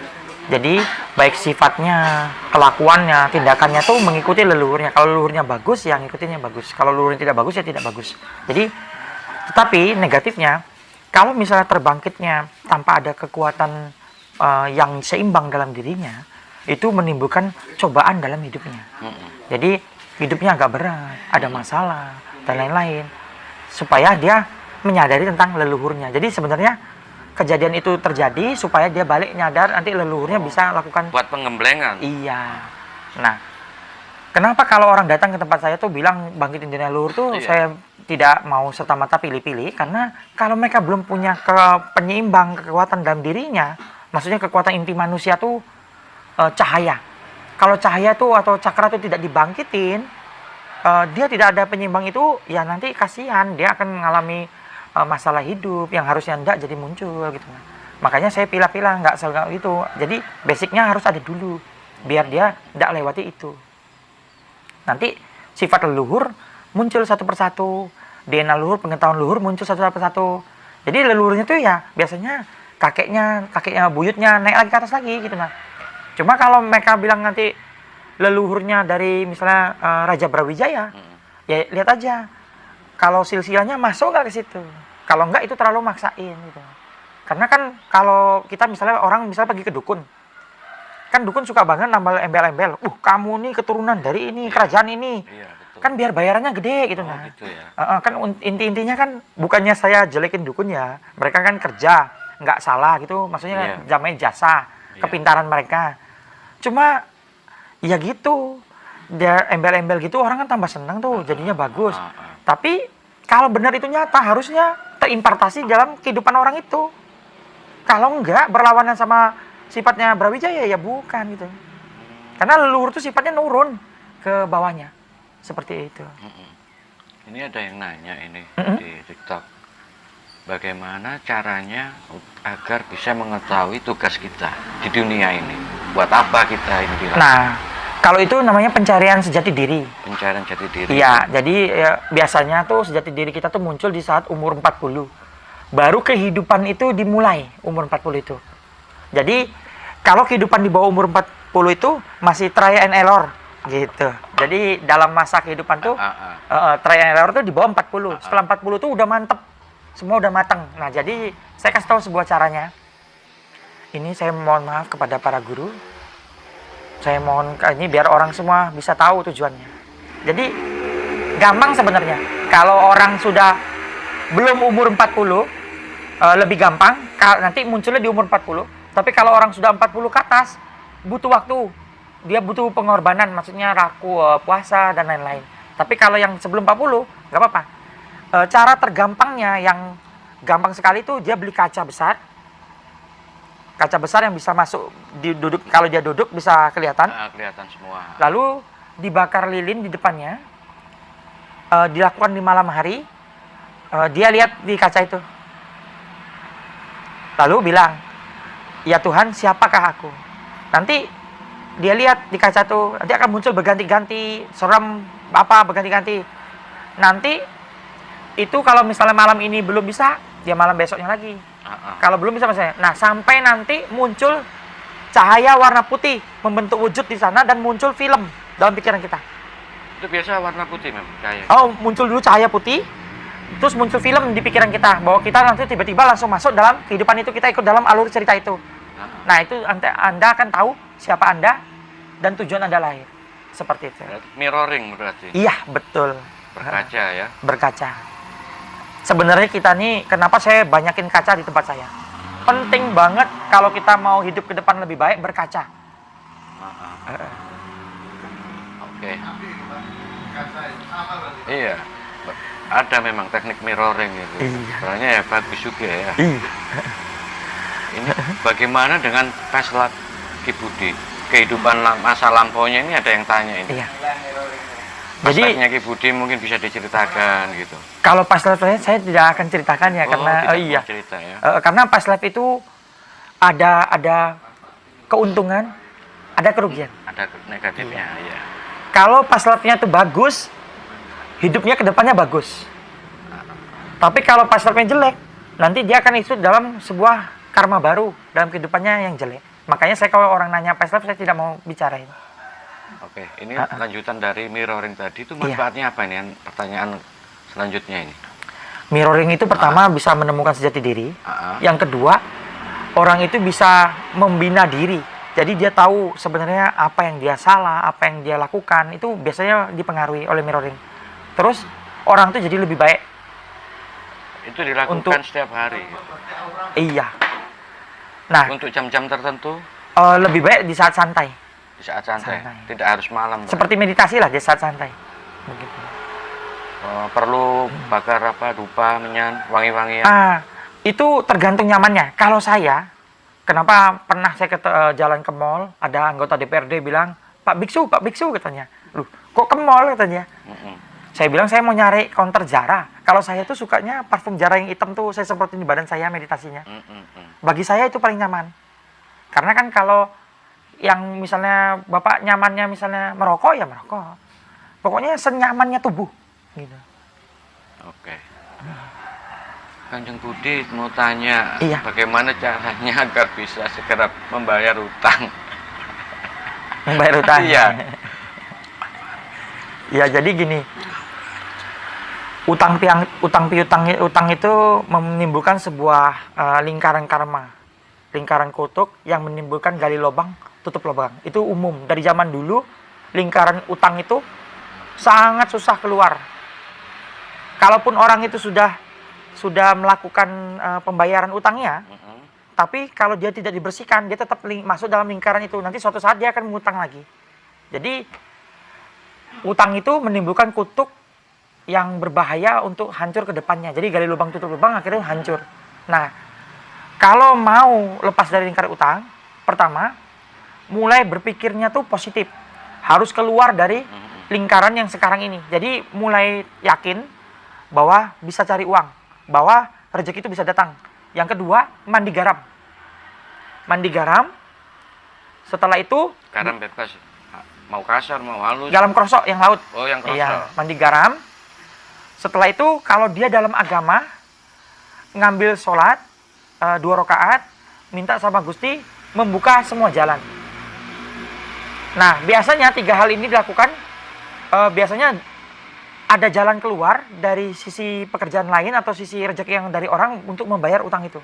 Jadi baik sifatnya, kelakuannya, tindakannya tuh mengikuti leluhurnya. Kalau leluhurnya bagus, ya ngikutinnya bagus. Kalau leluhurnya tidak bagus, ya tidak bagus. Jadi, tetapi negatifnya, kalau misalnya terbangkitnya tanpa ada kekuatan yang seimbang dalam dirinya, itu menimbulkan cobaan dalam hidupnya. Jadi hidupnya agak berat, ada masalah dan lain-lain. Supaya dia menyadari tentang leluhurnya. Jadi sebenarnya kejadian itu terjadi supaya dia balik nyadar, nanti leluhurnya bisa lakukan. Buat penggemblengan. Iya. Nah, kenapa kalau orang datang ke tempat saya tuh bilang bangkitin dunia leluhur tuh Iya. saya tidak mau serta-merta pilih-pilih, karena kalau mereka belum punya penyeimbang kekuatan dalam dirinya, maksudnya kekuatan inti manusia tuh cahaya. Kalau cahaya tuh atau cakra tuh tidak dibangkitin, dia tidak ada penyeimbang itu, ya nanti kasihan, dia akan mengalami masalah hidup yang harusnya enggak jadi muncul gitu. Makanya saya pilah-pilah, nggak selalu itu. Jadi basicnya harus ada dulu, biar dia tidak lewati itu. Nanti sifat leluhur muncul satu persatu, DNA leluhur, pengetahuan leluhur muncul satu persatu. Jadi leluhurnya tuh ya biasanya kakeknya buyutnya naik lagi ke atas lagi gitu. Nah, cuma kalau mereka bilang nanti leluhurnya dari misalnya Raja Brawijaya, ya lihat aja kalau silsilahnya masuk nggak ke situ. Kalau nggak itu terlalu maksain gitu. Karena kan kalau kita misalnya orang misalnya pergi ke dukun, kan dukun suka banget nambah embel-embel. Kamu nih keturunan dari ini, kerajaan ini. Iya, betul. Kan biar bayarannya gede gitu. Oh, Nah. gitu ya. Kan intinya kan bukannya saya jelekin dukun ya. Mereka kan kerja, nggak salah gitu. Maksudnya Iya. jamai jasa, Iya. kepintaran mereka. Cuma ya gitu. Dia embel-embel gitu orang kan tambah senang tuh, jadinya bagus. Tapi kalau benar itu nyata harusnya terimpartasi dalam kehidupan orang itu. Kalau enggak berlawanan sama sifatnya Brawijaya ya bukan gitu. Karena leluhur itu sifatnya nurun ke bawahnya. Seperti itu. Ini ada yang nanya ini di TikTok. Bagaimana caranya agar bisa mengetahui tugas kita di dunia ini? Buat apa kita ini dilakukan? Nah, kalau itu namanya pencarian sejati diri. Pencarian jati diri. Iya, jadi ya, biasanya tuh sejati diri kita tuh muncul di saat umur 40. Baru kehidupan itu dimulai umur 40 itu. Jadi, kalau kehidupan di bawah umur 40 itu masih try and error gitu. Jadi, dalam masa kehidupan tuh try and error tuh di bawah 40. Setelah 40 tuh udah mantep. Semua udah matang. Nah, jadi saya kasih tahu sebuah caranya. Ini saya mohon maaf kepada para guru. Saya mohon ini biar orang semua bisa tahu tujuannya. Jadi gampang sebenarnya. Kalau orang sudah belum umur 40 lebih gampang, nanti munculnya di umur 40. Tapi kalau orang sudah 40 ke atas butuh waktu. Dia butuh pengorbanan, maksudnya raku, puasa dan lain-lain. Tapi kalau yang sebelum 40 nggak apa-apa. Cara tergampangnya yang gampang sekali itu dia beli kaca besar. Kaca besar yang bisa masuk duduk, kalau dia duduk bisa kelihatan. Kelihatan semua. Lalu dibakar lilin di depannya. Dilakukan di malam hari. Dia lihat di kaca itu. Lalu bilang, "Ya Tuhan, siapakah aku?" Nanti dia lihat di kaca itu, nanti akan muncul berganti-ganti, serem apa berganti-ganti. Nanti itu kalau misalnya malam ini belum bisa, dia malam besoknya lagi. Kalau belum bisa misalnya, nah sampai nanti muncul cahaya warna putih membentuk wujud di sana dan muncul film dalam pikiran kita. Itu biasa warna putih memang cahaya. Muncul dulu cahaya putih, terus muncul film di pikiran kita bahwa kita nanti tiba-tiba langsung masuk dalam kehidupan itu, kita ikut dalam alur cerita itu. Nah itu anda akan tahu siapa anda dan tujuan anda lahir. Seperti itu. Mirroring berarti. Iya betul. Berkaca ya. Berkaca. Sebenarnya kita nih, kenapa saya banyakin kaca di tempat saya? Penting banget kalau kita mau hidup ke depan lebih baik, berkaca. Oke. Iya. Ada memang teknik mirroring itu. Iya. Sebenarnya ya bagus juga ya. Iya. Ini bagaimana dengan Paslat Ki Budi? Kehidupan masa lampaunya ini ada yang tanya ini. Iya. Paslatnya Ki Budi mungkin bisa diceritakan gitu. Kalau pas live saya tidak akan ceritakan ya, karena tidak iya. mau cerita ya. Karena pas live itu ada keuntungan, ada kerugian. Ada negatifnya ya. Kalau pas live-nya itu bagus, hidupnya ke depannya bagus. Tapi kalau pas live-nya jelek, nanti dia akan ikut dalam sebuah karma baru dalam kehidupannya yang jelek. Makanya saya kalau orang nanya pas live, saya tidak mau bicarain. Oke, ini lanjutan dari mirroring tadi itu manfaatnya apa nih? Pertanyaan selanjutnya ini. Mirroring itu pertama bisa menemukan sejati diri. Yang kedua, orang itu bisa membina diri. Jadi dia tahu sebenarnya apa yang dia salah, apa yang dia lakukan, itu biasanya dipengaruhi oleh mirroring. Terus orang itu jadi lebih baik. Itu dilakukan setiap hari. Iya. Nah, Untuk jam-jam tertentu lebih baik di saat santai. di saat santai, Santai. tidak harus malam. Pak. Seperti meditasi lah di saat santai. Begitu. Perlu bakar apa, dupa, menyan, wangi-wangian. Itu tergantung nyamannya. Kalau saya, kenapa pernah saya jalan ke mall, ada anggota DPRD bilang, Pak Biksu katanya. Loh, kok ke mall katanya? Saya bilang saya mau nyari counter Zara. Kalau saya tuh sukanya parfum Zara yang hitam tuh saya semprotin di badan saya meditasinya. Bagi saya itu paling nyaman. Karena kan kalau yang misalnya Bapak nyamannya misalnya merokok ya merokok. Pokoknya senyamannya tubuh gitu. Oke. Kanjeng Budi mau tanya, Iya. bagaimana caranya agar bisa segera membayar utang? Membayar utang. Iya. Ya jadi gini. Utang piutang itu menimbulkan sebuah lingkaran karma. Lingkaran kutuk yang menimbulkan gali lubang, tutup lubang. Itu umum. Dari zaman dulu lingkaran utang itu sangat susah keluar. Kalaupun orang itu sudah melakukan pembayaran utangnya, tapi kalau dia tidak dibersihkan, dia tetap masuk dalam lingkaran itu. Nanti suatu saat dia akan mengutang lagi. Jadi utang itu menimbulkan kutuk yang berbahaya untuk hancur ke depannya. Jadi gali lubang tutup lubang akhirnya hancur. Nah, kalau mau lepas dari lingkaran utang, pertama mulai berpikirnya tuh positif. Harus keluar dari lingkaran yang sekarang ini. Jadi mulai yakin bahwa bisa cari uang, bahwa rezeki itu bisa datang. Yang kedua, mandi garam. Mandi garam. Setelah itu Garam bebas, mau kasar, mau halus. garam krosok yang laut. Oh, yang krosok. Iya, mandi garam. Setelah itu kalau dia dalam agama ngambil sholat 2 rakaat, minta sama Gusti membuka semua jalan. Nah, biasanya 3 hal ini dilakukan. Biasanya ada jalan keluar dari sisi pekerjaan lain atau sisi rezeki yang dari orang untuk membayar utang itu.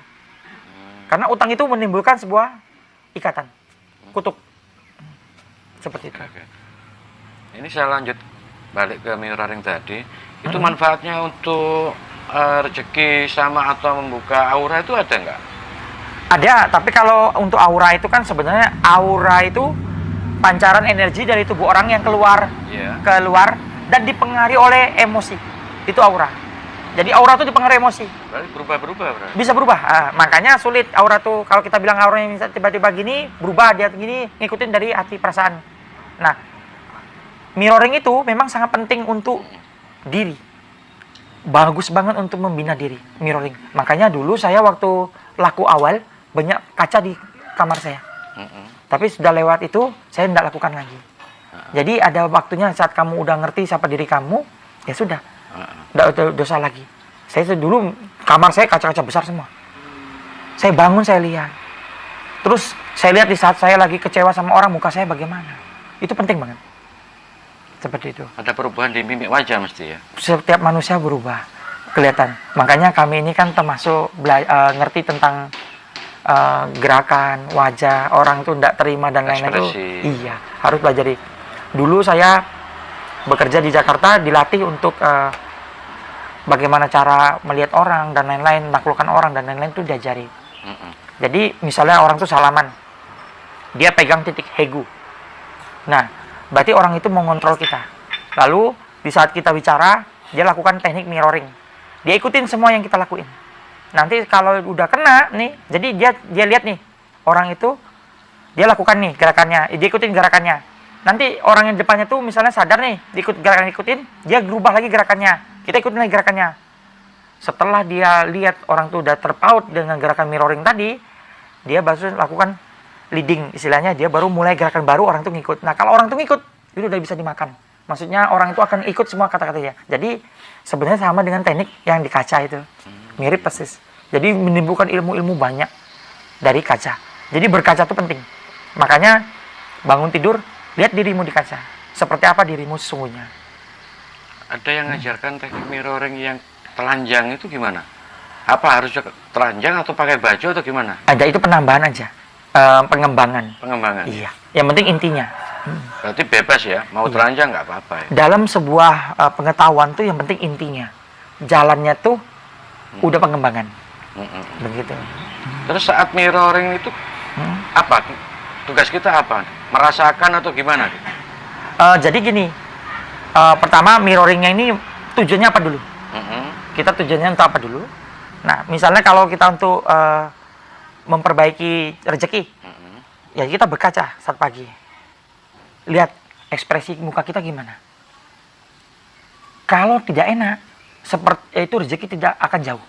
Karena utang itu menimbulkan sebuah ikatan, kutuk. Seperti itu. Oke. Ini saya lanjut balik ke mirroring tadi. Itu manfaatnya untuk rezeki sama atau membuka aura itu ada nggak? Ada, tapi kalau untuk aura itu kan sebenarnya aura itu pancaran energi dari tubuh orang yang keluar dan dipengaruhi oleh emosi. Itu aura. Jadi aura itu dipengaruhi emosi. Berarti berubah-berubah berarti. Bisa berubah. Makanya sulit aura tuh kalau kita bilang auranya bisa tiba-tiba gini, berubah dia gini, ngikutin dari hati perasaan. Nah, mirroring itu memang sangat penting untuk diri. Bagus banget untuk membina diri, mirroring. Makanya dulu saya waktu laku awal banyak kaca di kamar saya. Tapi sudah lewat itu, saya tidak lakukan lagi. Jadi ada waktunya saat kamu udah ngerti siapa diri kamu, ya sudah. Tidak ada dosa lagi. Saya dulu kamar saya kaca-kaca besar semua. Saya bangun, saya lihat. Terus saya lihat di saat saya lagi kecewa sama orang, muka saya bagaimana. Itu penting banget. Seperti itu. Ada perubahan di mimik wajah mesti ya? Setiap manusia berubah, kelihatan. Makanya kami ini kan termasuk ngerti tentang gerakan wajah orang tuh tidak terima dan lain-lain itu. Iya, harus belajar. Dulu saya bekerja di Jakarta, dilatih untuk bagaimana cara melihat orang dan lain-lain, menaklukkan orang dan lain-lain itu diajari. Jadi misalnya orang tuh salaman, dia pegang titik hegu. Nah, berarti orang itu mengontrol kita. Lalu di saat kita bicara, dia lakukan teknik mirroring. Dia ikutin semua yang kita lakuin. Nanti kalau udah kena nih, jadi dia lihat nih orang itu dia lakukan nih gerakannya, dia ikutin gerakannya. Nanti orang yang depannya tuh misalnya sadar nih, ikut gerakan ikutin, dia berubah lagi gerakannya. Kita ikutin lagi gerakannya. Setelah dia lihat orang tuh udah terpaut dengan gerakan mirroring tadi, dia baru lakukan leading, istilahnya dia baru mulai gerakan baru, orang tuh ngikut. Nah, kalau orang tuh ngikut, itu udah bisa dimakan. Maksudnya orang itu akan ikut semua kata-katanya. Jadi sebenarnya sama dengan teknik yang di kaca itu. Mirip persis. Jadi menimbulkan ilmu-ilmu banyak dari kaca. Jadi berkaca itu penting. Makanya bangun tidur, lihat dirimu di kaca. Seperti apa dirimu sesungguhnya. Ada yang ngajarkan teknik mirroring yang telanjang itu gimana? Apa harus telanjang atau pakai baju atau gimana? Ada, itu penambahan aja. Pengembangan. Pengembangan. Iya. Yang penting intinya. Berarti bebas ya, mau telanjang nggak apa-apa ya? Dalam sebuah pengetahuan tuh yang penting intinya. Jalannya tuh udah pengembangan. Begitu. Terus saat mirroring itu apa? Tugas kita apa? Merasakan atau gimana? Jadi gini, pertama mirroringnya ini tujuannya apa dulu? Kita tujuannya untuk apa dulu? Nah, misalnya kalau kita untuk memperbaiki rezeki, ya kita berkaca saat pagi. Lihat ekspresi muka kita gimana. Kalau tidak enak, seperti itu rezeki tidak akan jauh.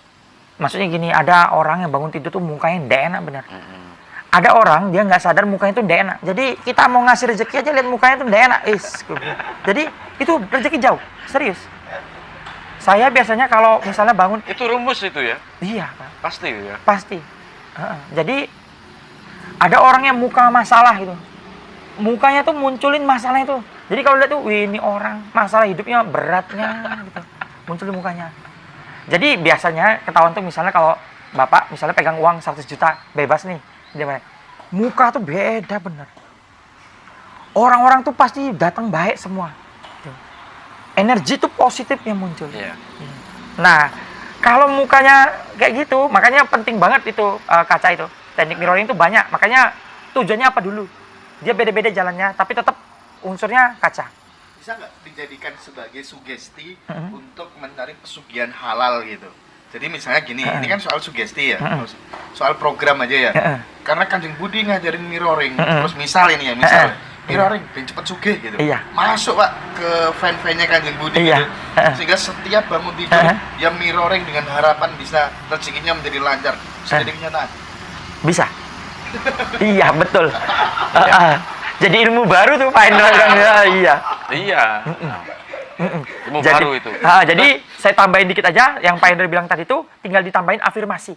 Maksudnya gini, ada orang yang bangun tidur tuh mukanya tidak enak benar. Ada orang dia nggak sadar mukanya itu tidak enak. Jadi kita mau ngasih rezeki aja lihat mukanya itu tidak enak. Jadi itu rezeki jauh, serius. Saya biasanya kalau misalnya bangun, Itu rumus itu ya? iya Pak. Pasti ya? Pasti. Jadi ada orang yang muka masalah gitu. Mukanya tuh munculin masalah itu. Jadi kalau lihat tuh, wih ini orang masalah hidupnya beratnya gitu. Muncul di mukanya. Jadi biasanya ketahuan tuh misalnya kalau Bapak misalnya pegang uang 100 juta bebas nih. Muka tuh beda bener. Orang-orang tuh pasti datang baik semua. Energi tuh positif yang muncul. Iya. Nah, kalau mukanya kayak gitu, makanya penting banget itu kaca itu. Teknik mirroring itu banyak. Makanya tujuannya apa dulu? Dia beda-beda jalannya, tapi tetap unsurnya kaca. Bisa nggak dijadikan sebagai sugesti untuk mencari pesugihan halal gitu? Jadi misalnya gini, ini kan soal sugesti ya, soal program aja ya. Karena Kanjeng Budi ngajarin mirroring, terus misal ini ya, misal mirroring, pengen cepet sugih gitu. Iya. Masuk Pak ke fan-fannya Kanjeng Budi Iya. gitu. Sehingga setiap bangun tidur, dia mirroring dengan harapan bisa rezekinya menjadi lancar. Bisa jadi kenyataan. Bisa. Iya, betul. Jadi ilmu baru tuh Pak Indra bilang, iya. Iya. Ilmu Jadi, baru itu. jadi saya tambahin dikit aja yang Pak Indra bilang tadi tuh, tinggal ditambahin afirmasi.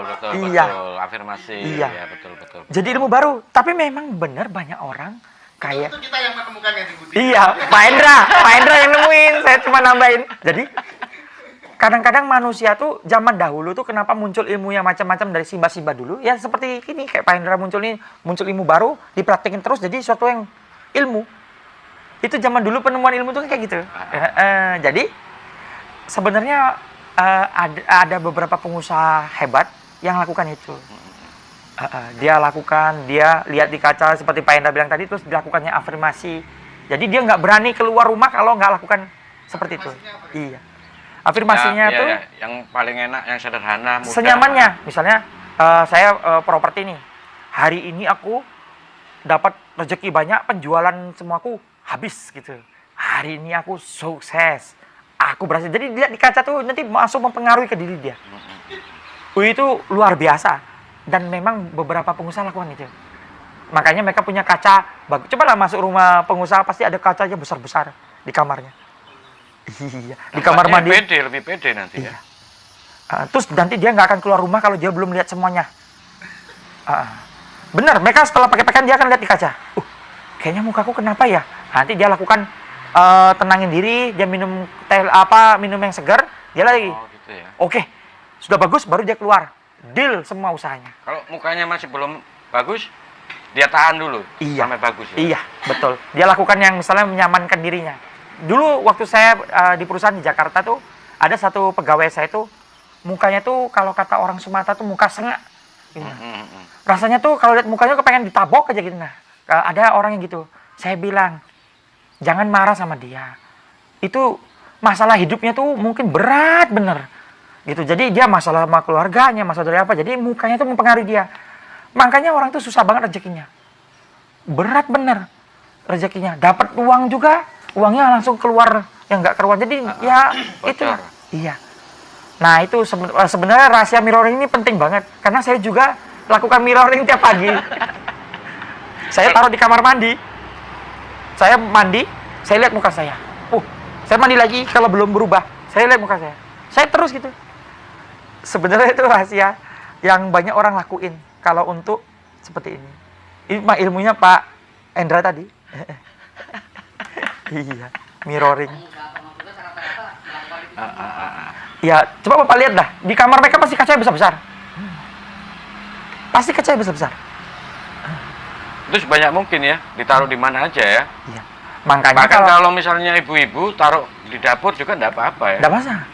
Betul, Iya. betul. Afirmasi. Iya. Ya, betul. Jadi ilmu baru, tapi memang benar banyak orang kayak Itu kita yang menemukan Kanjeng Budi. iya, Pak Indra yang nemuin, saya cuma nambahin. Jadi kadang-kadang manusia tuh zaman dahulu tuh kenapa muncul ilmunya macam-macam dari Simba dulu? Ya seperti ini kayak Pak Indra muncul ilmu baru, dipraktekin terus jadi suatu yang ilmu. Itu zaman dulu penemuan ilmu tuh kayak gitu. Jadi sebenarnya ada beberapa pengusaha hebat yang lakukan itu. Dia lakukan, dia lihat di kaca seperti Pak Indra bilang tadi, terus dilakukannya afirmasi. Jadi dia nggak berani keluar rumah kalau nggak lakukan seperti itu. Iya. Afirmasinya tuh yang paling enak, yang sederhana, mudah. senyamannya. Misalnya saya properti nih. Hari ini aku dapat rezeki banyak, penjualan semuaku habis gitu. Hari ini aku sukses. Aku berhasil. Jadi lihat di kaca tuh nanti langsung mempengaruhi ke diri dia. Itu luar biasa. Dan memang beberapa pengusaha lakukan itu. Makanya mereka punya kaca bagus. Coba lah masuk rumah pengusaha pasti ada kacanya besar-besar di kamarnya. Iya, di kamar mandi. Lebih pede nanti ya. Terus nanti dia nggak akan keluar rumah kalau dia belum lihat semuanya. Benar, mereka setelah pakai pakaian dia akan lihat di kaca. Kayaknya mukaku kenapa ya? Nanti dia lakukan tenangin diri, dia minum minum yang segar, dia lagi. Oh gitu ya. Oke, sudah bagus, baru dia keluar. Deal semua usahanya. Kalau mukanya masih belum bagus, dia tahan dulu sampai bagus ya. Iya, betul. Dia lakukan yang misalnya menyamankan dirinya. Dulu waktu saya di perusahaan di Jakarta tuh ada satu pegawai saya tuh mukanya tuh kalau kata orang Sumatera tuh muka sengak. Gitu. Rasanya tuh kalau lihat mukanya kepengen ditabok aja gitu. Nah, ada orang yang gitu. Saya bilang jangan marah sama dia. Itu masalah hidupnya tuh mungkin berat bener. Gitu. Jadi dia masalah sama keluarganya, masalah dari apa. Jadi mukanya tuh mempengaruhi dia. Makanya orang tuh susah banget rezekinya. Berat bener rezekinya. Dapat uang juga, uangnya langsung keluar yang nggak keluar. Jadi ya bocor. itu. Iya. Nah itu sebenarnya rahasia mirroring ini penting banget. Karena saya juga lakukan mirroring tiap pagi. Saya taruh di kamar mandi. Saya mandi, saya lihat muka saya. Saya mandi lagi kalau belum berubah. Saya lihat muka saya. Saya terus gitu. Sebenarnya itu rahasia yang banyak orang lakuin kalau untuk seperti ini. Ini ilmunya Pak Endra tadi. Iya, mirroring. Ya, coba Bapak lihat dah. Di kamar mereka pasti kacanya besar-besar. Pasti kacanya besar-besar. Itu sebanyak mungkin ya, ditaruh di mana aja ya. Iya. Makanya Bahkan kalau misalnya ibu-ibu taruh di dapur juga enggak apa-apa ya. enggak masalah.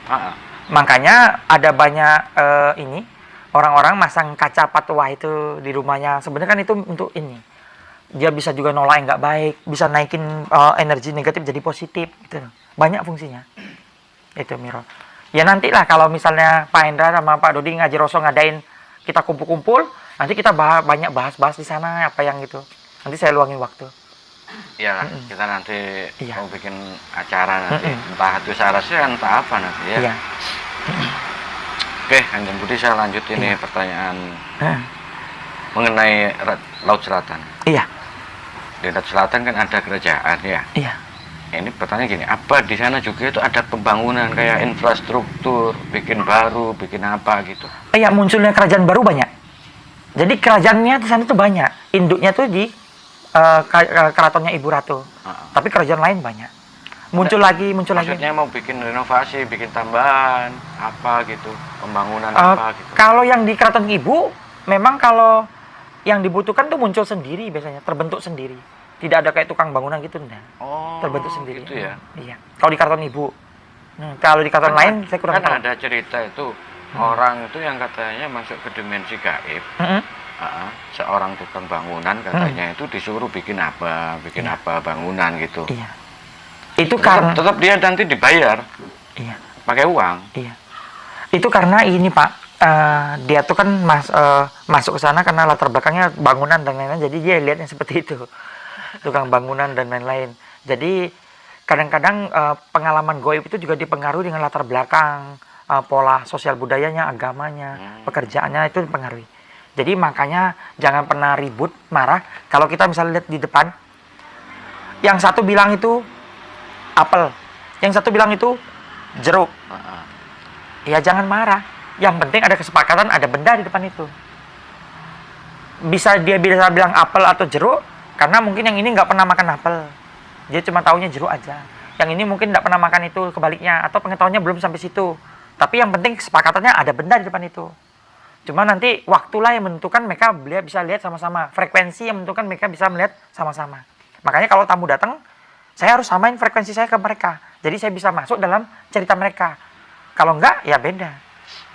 Makanya ada banyak ini orang-orang masang kaca patwah itu di rumahnya. Sebenarnya kan itu untuk ini. Dia bisa juga nolak yang nggak baik, bisa naikin energi negatif jadi positif gitu. Banyak fungsinya. Itu Miro. Ya nantilah kalau misalnya Pak Hendra sama Pak Dodi ngaji Roso ngadain kita kumpul-kumpul, nanti kita banyak bahas-bahas di sana apa yang gitu. Nanti saya luangin waktu. Iya, kita nanti Iya. mau bikin acara nanti, entah itu sarasnya, entah apa nanti ya. Iya. Oke, Kanjeng Budi, saya lanjut ini pertanyaan mengenai Laut Selatan. Iya. Di Laut Selatan kan ada kerajaan ya. Iya. Ini pertanyaan gini, apa di sana juga itu ada pembangunan kayak infrastruktur, bikin baru, bikin apa gitu? Ya munculnya kerajaan baru banyak. Jadi kerajaannya di sana tuh banyak. Induknya tuh di keratonnya Ibu Ratu. Tapi kerajaan lain banyak. Muncul lagi. Maksudnya mau bikin renovasi, bikin tambahan, apa gitu, pembangunan apa gitu. Kalau yang di keraton Ibu, memang kalau yang dibutuhkan tuh muncul sendiri biasanya, terbentuk sendiri. Tidak ada kayak tukang bangunan gitu, enggak. Oh, Terbentuk sendiri. gitu ya. Iya. Kalau di keraton Ibu. Kalau di keraton lain saya kurang tahu. Kan ada cerita itu orang itu yang katanya masuk ke dimensi gaib. Seorang tukang bangunan katanya itu disuruh bikin apa bangunan gitu. Iya. Itu karena Tetap dia nanti dibayar iya. pakai uang. Iya. Itu karena ini Pak, dia tuh kan masuk ke sana karena latar belakangnya bangunan dan lain-lain, jadi dia lihatnya seperti itu, tukang bangunan dan lain-lain. Jadi kadang-kadang pengalaman goib itu juga dipengaruhi dengan latar belakang, pola sosial budayanya, agamanya, pekerjaannya itu dipengaruhi. Jadi makanya jangan pernah ribut, marah. Kalau kita misalnya lihat di depan, yang satu bilang itu apel, yang satu bilang itu jeruk. Ya jangan marah. Yang penting ada kesepakatan, ada benda di depan itu. Bisa bilang apel atau jeruk, karena mungkin yang ini nggak pernah makan apel. Dia cuma taunya jeruk aja. Yang ini mungkin nggak pernah makan itu, kebaliknya. Atau pengetahuannya belum sampai situ. Tapi yang penting kesepakatannya ada benda di depan itu. Cuma nanti waktulah yang menentukan mereka bisa lihat sama-sama. Frekuensi yang menentukan mereka bisa melihat sama-sama. Makanya kalau tamu datang, saya harus samain frekuensi saya ke mereka. Jadi saya bisa masuk dalam cerita mereka. Kalau enggak, ya beda.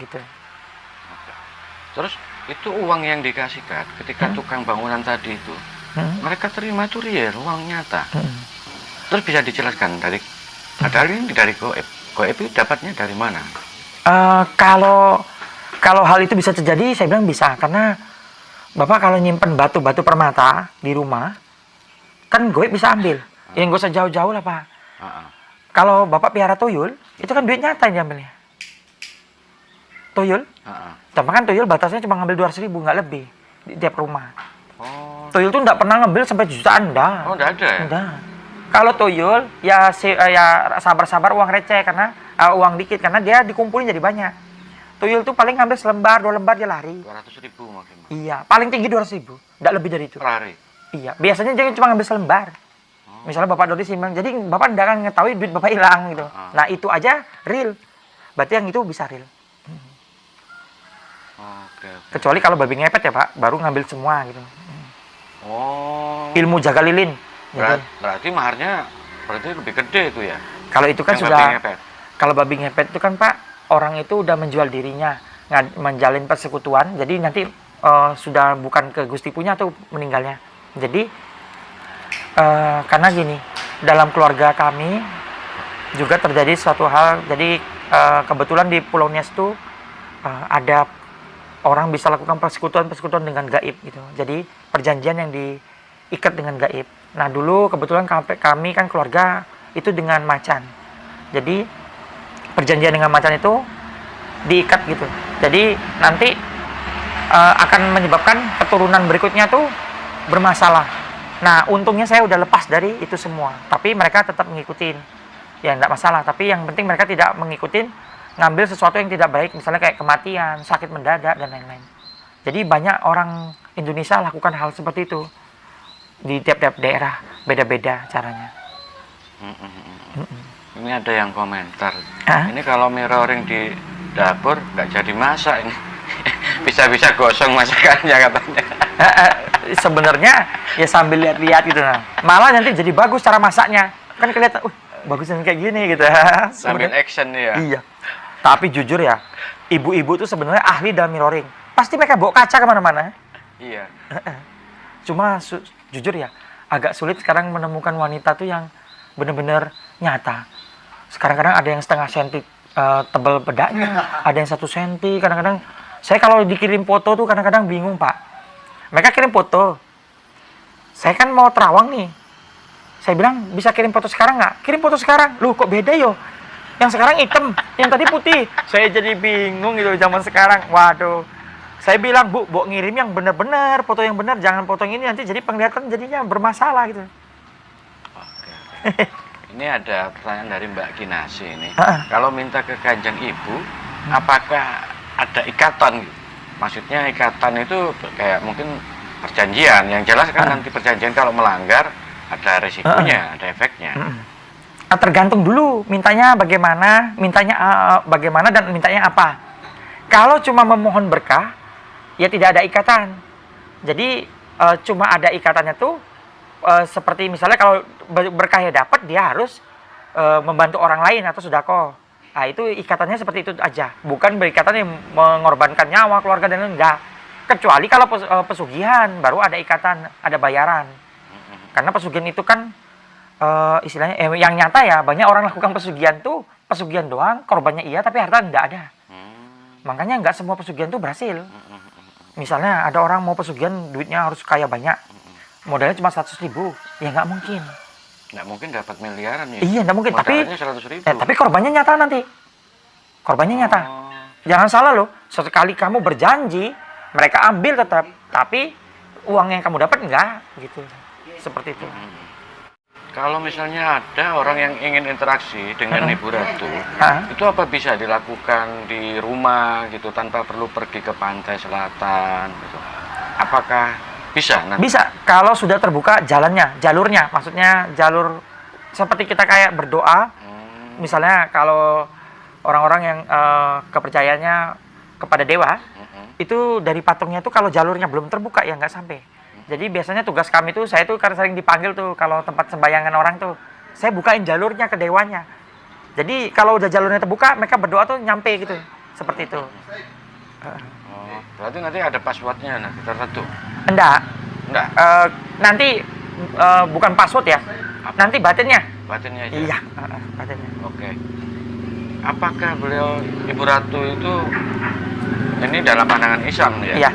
Gitu. Terus itu uang yang dikasihkan ketika tukang bangunan tadi itu, mereka terima itu real, uang nyata. Terus bisa dijelaskan padahal ini dari goib. Goib itu dapatnya dari mana? Kalau hal itu bisa terjadi, saya bilang bisa. Karena Bapak kalau nyimpen batu-batu permata di rumah, kan goib bisa ambil. Yang gak usah jauh-jauh lah Pak. Kalau Bapak piara tuyul, itu kan duit nyata yang diambilnya. Tuyul. Tapi kan tuyul batasnya cuma ngambil 200.000, nggak lebih di tiap rumah. Tuyul tuh nggak pernah ngambil sampai jutaan, dah. Oh, nggak ada ya? Nggak. Kalau tuyul, ya sabar-sabar uang receh, karena uang dikit, karena dia dikumpulin jadi banyak. Tuyul tuh paling ngambil selembar, 2 lembar dia lari. 200.000 mungkin. Iya, paling tinggi 200.000, nggak lebih dari itu. Lari. Iya, biasanya dia cuma ngambil selembar. Misalnya Bapak Dodi simbang, jadi Bapak nggak akan ngetahui duit Bapak hilang gitu. Nah itu aja real, berarti yang itu bisa real. Oke. Kecuali kalau babi ngepet ya Pak, baru ngambil semua gitu. Oh. Ilmu jaga lilin. Jadi, Berarti maharnya lebih gede itu ya? kalau itu kan Yang sudah, babi ngepet. kalau babi ngepet itu kan Pak, orang itu udah menjual dirinya, menjalin persekutuan, jadi nanti sudah bukan ke Gusti punya tuh meninggalnya. Jadi karena gini, dalam keluarga kami juga terjadi suatu hal. Jadi kebetulan di Pulau Nias tuh ada orang bisa lakukan persekutuan dengan gaib gitu. Jadi perjanjian yang diikat dengan gaib. Nah dulu kebetulan kami kan keluarga itu dengan macan. Jadi perjanjian dengan macan itu diikat gitu. Jadi nanti akan menyebabkan keturunan berikutnya tuh bermasalah. Nah untungnya saya udah lepas dari itu semua. Tapi mereka tetap ngikutin. Ya enggak masalah. Tapi yang penting mereka tidak mengikutin, ngambil sesuatu yang tidak baik. Misalnya kayak kematian, sakit mendadak, dan lain-lain. Jadi banyak orang Indonesia lakukan hal seperti itu. Di tiap-tiap daerah beda-beda caranya. Ini ada yang komentar. Ini kalau mirroring di dapur nggak jadi masak ini. Bisa-bisa gosong masakannya katanya. Sebenarnya ya sambil lihat-lihat gitu. Nah. Malah nanti jadi bagus cara masaknya. Kan kelihatan, bagus kayak gini gitu. Sambil action ya. Iya. Tapi jujur ya, ibu-ibu tuh sebenarnya ahli dalam mirroring. Pasti mereka bawa kaca kemana-mana. Iya. Cuma jujur ya, agak sulit sekarang menemukan wanita tuh yang benar-benar nyata. Kadang-kadang ada yang setengah senti tebal bedaknya, ada yang 1 senti. Kadang-kadang saya kalau dikirim foto tuh kadang-kadang bingung, Pak. Mereka kirim foto, saya kan mau terawang nih. Saya bilang, bisa kirim foto sekarang nggak? Kirim foto sekarang. Loh, kok beda yo? Yang sekarang hitam, yang tadi putih. Saya jadi bingung gitu zaman sekarang. Waduh. Saya bilang, Bu ngirim yang benar-benar, foto yang benar, jangan foto yang ini, nanti jadi penglihatan jadinya bermasalah gitu. Oke. Ini ada pertanyaan dari Mbak Kinasi ini. Ah. Kalau minta ke Kanjeng Ibu, apakah ada ikatan gitu? Maksudnya ikatan itu kayak mungkin perjanjian. Yang jelas kan nanti perjanjian kalau melanggar ada resikonya, ada efeknya. Tergantung dulu mintanya bagaimana, bagaimana dan mintanya apa. Kalau cuma memohon berkah, ya tidak ada ikatan. Jadi cuma ada ikatannya tuh seperti misalnya kalau berkahnya dapat, dia harus membantu orang lain atau sedekah. Nah, itu ikatannya seperti itu aja. Bukan berikatan yang mengorbankan nyawa keluarga dan lain-lain, enggak. Kecuali kalau pesugihan baru ada ikatan, ada bayaran. Karena pesugihan itu kan istilahnya yang nyata ya, banyak orang lakukan pesugihan tuh pesugihan doang, korbannya iya tapi harta enggak ada. Makanya enggak semua pesugihan tuh berhasil. Misalnya ada orang mau pesugihan duitnya harus kaya banyak, modalnya cuma 100.000, ya nggak mungkin. Nggak mungkin dapat miliaran ya. Iya nggak mungkin, tapi 100.000. tapi korbannya nyata nanti. Korbannya nyata. Jangan salah loh, sesekali kamu berjanji mereka ambil tetap, tapi uang yang kamu dapat enggak gitu. Seperti itu. Kalau misalnya ada orang yang ingin interaksi dengan Ibu Ratu, itu apa bisa dilakukan di rumah gitu tanpa perlu pergi ke pantai selatan gitu? Apakah bisa nanti? Bisa kalau sudah terbuka jalannya, jalurnya, maksudnya jalur seperti kita kayak berdoa. Misalnya kalau orang-orang yang kepercayaannya kepada dewa, itu dari patungnya tuh kalau jalurnya belum terbuka ya nggak sampai. Jadi biasanya tugas kami tuh, saya tuh karena sering dipanggil tuh kalau tempat sembayangan orang tuh, saya bukain jalurnya ke dewanya. Jadi kalau udah jalurnya terbuka, mereka berdoa tuh nyampe gitu, seperti itu. Oh, berarti nanti ada passwordnya nanti tertentu? Enggak. Enggak. Nanti bukan password ya, nanti batinnya. Batinnya aja? Iya, batinnya. Oke. Apakah beliau, Ibu Ratu itu, ini dalam pandangan Islam ya? Iya.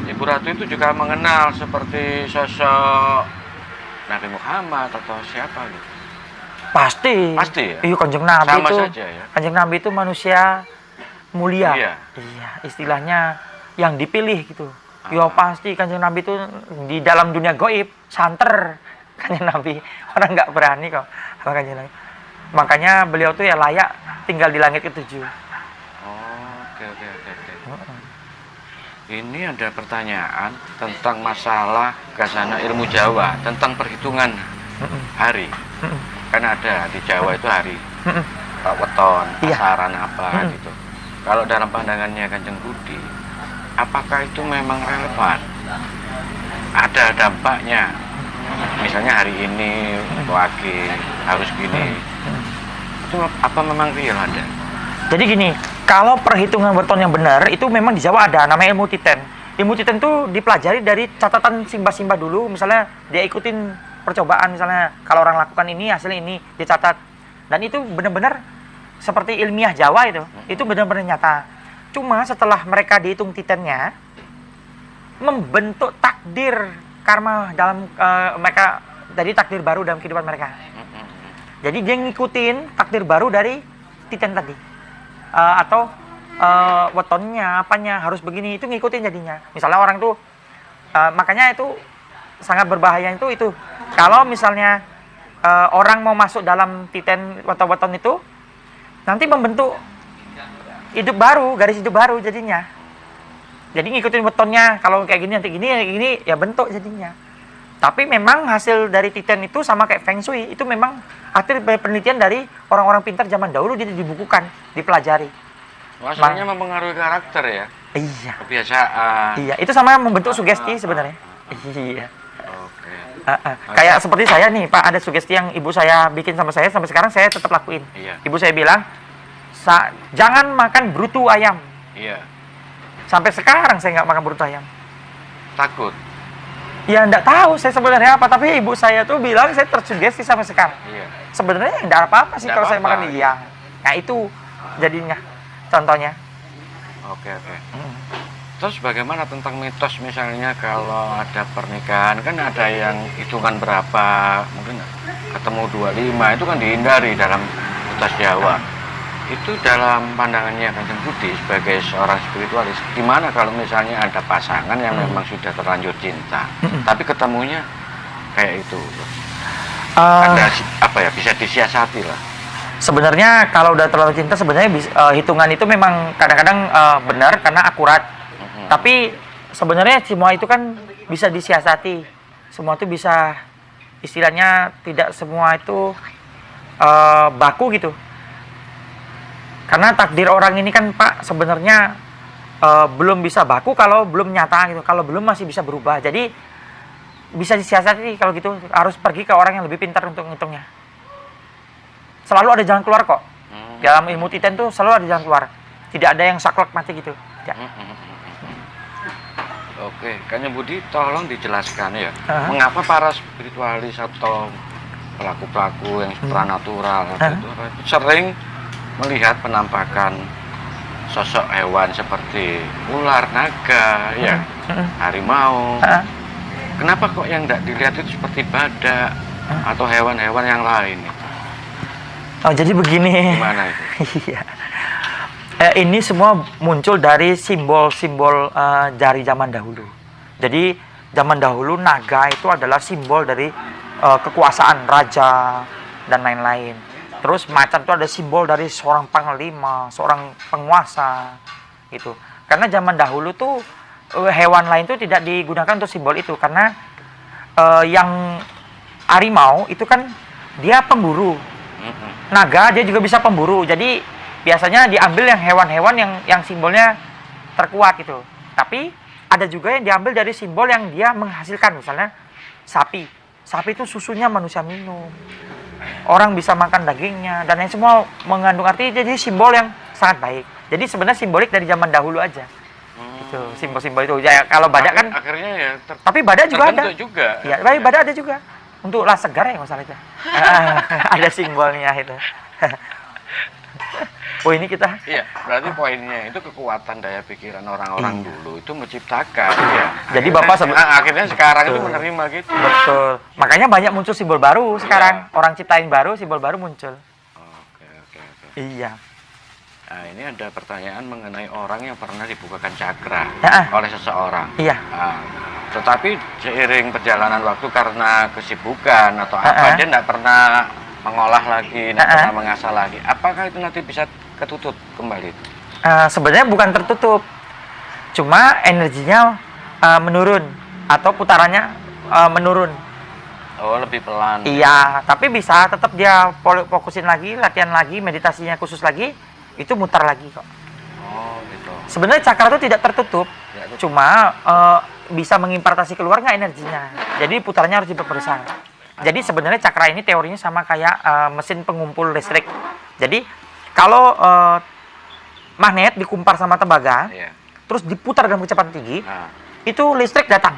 Ibu Ratu itu juga mengenal seperti sosok Nabi Muhammad atau siapa gitu? Pasti. Pasti ya? Iya, Kanjeng Nabi sama itu. Saja ya? Kanjeng Nabi itu manusia mulia. Iya. Iya, istilahnya yang dipilih gitu. Ya pasti Kanjeng Nabi itu di dalam dunia gaib santer Kanjeng Nabi. Orang nggak berani kok sama Kanjeng Nabi. Makanya beliau tuh ya layak tinggal di langit ke-7. Oh, oke. Ini ada pertanyaan tentang masalah khazanah ilmu Jawa, tentang perhitungan hari. Kan ada di Jawa itu hari weton, pasaran apa gitu. Kalau dalam pandangannya Kanjeng Budi, apakah itu memang relevan? Ada dampaknya. Misalnya hari ini wage harus gini. Itu apa memang real ada? Jadi gini, kalau perhitungan weton yang benar itu memang di Jawa ada, namanya ilmu titen. Ilmu titen itu dipelajari dari catatan simbah-simbah dulu, misalnya dia ikutin percobaan, misalnya kalau orang lakukan ini hasilnya ini dicatat. Dan itu benar-benar seperti ilmiah Jawa itu benar-benar nyata. Cuma setelah mereka dihitung titennya, membentuk takdir karma dalam mereka, jadi takdir baru dalam kehidupan mereka. Jadi dia ngikutin takdir baru dari titen tadi. Atau wetonnya, apanya harus begini, itu ngikutin jadinya. Misalnya orang tuh, makanya itu sangat berbahaya itu. Kalau misalnya orang mau masuk dalam titen weton itu, nanti membentuk hidup baru, garis hidup baru jadinya. Jadi ngikutin wetonnya, kalau kayak gini nanti gini, ya bentuk jadinya. Tapi memang hasil dari titen itu sama kayak Feng Shui, itu memang hasil penelitian dari orang-orang pintar zaman dahulu, dia dibukukan, dipelajari. Maksudnya mempengaruhi karakter ya? Iya. Kebiasaan. Iya, itu sama membentuk sugesti sebenarnya. Iya. Oke. Kayak seperti saya nih, Pak, ada sugesti yang ibu saya bikin sama saya, sampai sekarang saya tetap lakuin. Iya. Ibu saya bilang, jangan makan brutu ayam. Iya. Sampai sekarang saya nggak makan brutu ayam. Takut. Ya nggak tahu saya sebenarnya apa, tapi ibu saya tuh bilang saya tersugesti sampai sekarang. Iya. Sebenarnya nggak apa-apa sih Nggak kalau saya apa-apa. makan iya. Nah itu jadinya contohnya. Oke, oke. Terus bagaimana tentang mitos misalnya kalau ada pernikahan kan ada yang hitungan berapa, mungkin ketemu 25 itu kan dihindari dalam mitos Jawa. Itu dalam pandangannya Kanjeng Budi sebagai seorang spiritualis, gimana kalau misalnya ada pasangan yang memang sudah terlanjur cinta, tapi ketemunya kayak itu, ada apa ya, bisa disiasati lah. Sebenarnya kalau udah terlalu cinta sebenarnya hitungan itu memang kadang-kadang benar karena akurat. Tapi sebenarnya semua itu kan bisa disiasati. Semua itu bisa, istilahnya tidak semua itu baku gitu. Karena takdir orang ini kan Pak sebenarnya belum bisa baku kalau belum nyata gitu. Kalau belum masih bisa berubah. Jadi bisa disiasati kalau gitu. Harus pergi ke orang yang lebih pintar untuk ngitungnya. Selalu ada jalan keluar kok. Dalam ilmu Titen tuh selalu ada jalan keluar. Tidak ada yang saklek mati gitu. Tidak. Oke, Kanjeng Budi tolong dijelaskan ya, mengapa para spiritualis atau pelaku-pelaku yang supranatural itu sering melihat penampakan sosok hewan seperti ular, naga, ya, harimau. Kenapa kok yang tidak dilihat itu seperti badak atau hewan-hewan yang lain? Oh jadi begini. Gimana itu? Iya. Ini semua muncul dari simbol-simbol dari zaman dahulu. Jadi zaman dahulu naga itu adalah simbol dari kekuasaan raja dan lain-lain. Terus macan itu ada simbol dari seorang panglima, seorang penguasa gitu. Karena zaman dahulu tuh hewan lain itu tidak digunakan untuk simbol itu karena yang harimau itu kan dia pemburu. Naga dia juga bisa pemburu. Jadi biasanya diambil yang hewan-hewan yang simbolnya terkuat gitu. Tapi ada juga yang diambil dari simbol yang dia menghasilkan, misalnya sapi. Sapi itu susunya manusia minum. Orang bisa makan dagingnya dan yang semua mengandung arti, jadi simbol yang sangat baik. Jadi sebenarnya simbolik dari zaman dahulu aja. Gitu, simbol-simbol itu. Ya kalau badak kan akhirnya ya tapi badak juga ada. Juga. Ya, badak ada juga. Untuk lah segar ya masalah itu. Ada simbolnya itu. Oh ini kita. Iya, berarti poinnya itu kekuatan daya pikiran orang-orang dulu itu menciptakan. Ya. Jadi Bapak akhirnya sekarang itu menerima gitu. Betul. Makanya banyak muncul simbol baru sekarang. Orang ciptain baru, simbol baru muncul. Oke. Iya. Nah ini ada pertanyaan mengenai orang yang pernah dibukakan cakra Ya. oleh seseorang. Iya. Nah, tetapi seiring perjalanan waktu karena kesibukan atau apa, dia tidak pernah mengolah lagi, tidak pernah mengasah lagi. Apakah itu nanti bisa ketutup kembali? Sebenarnya bukan tertutup, cuma energinya menurun atau putarannya menurun. Oh, lebih pelan. Iya, tapi bisa tetap dia fokusin lagi, latihan lagi, meditasinya khusus lagi, itu mutar lagi kok. Oh, gitu. Sebenarnya cakra itu tidak tertutup, cuma bisa mengimpartasi keluar nggak energinya. Jadi putarannya harus diperbesar. Jadi sebenarnya cakra ini teorinya sama kayak mesin pengumpul listrik. Jadi kalau magnet dikumpar sama tembaga, terus diputar dengan kecepatan tinggi, itu listrik datang.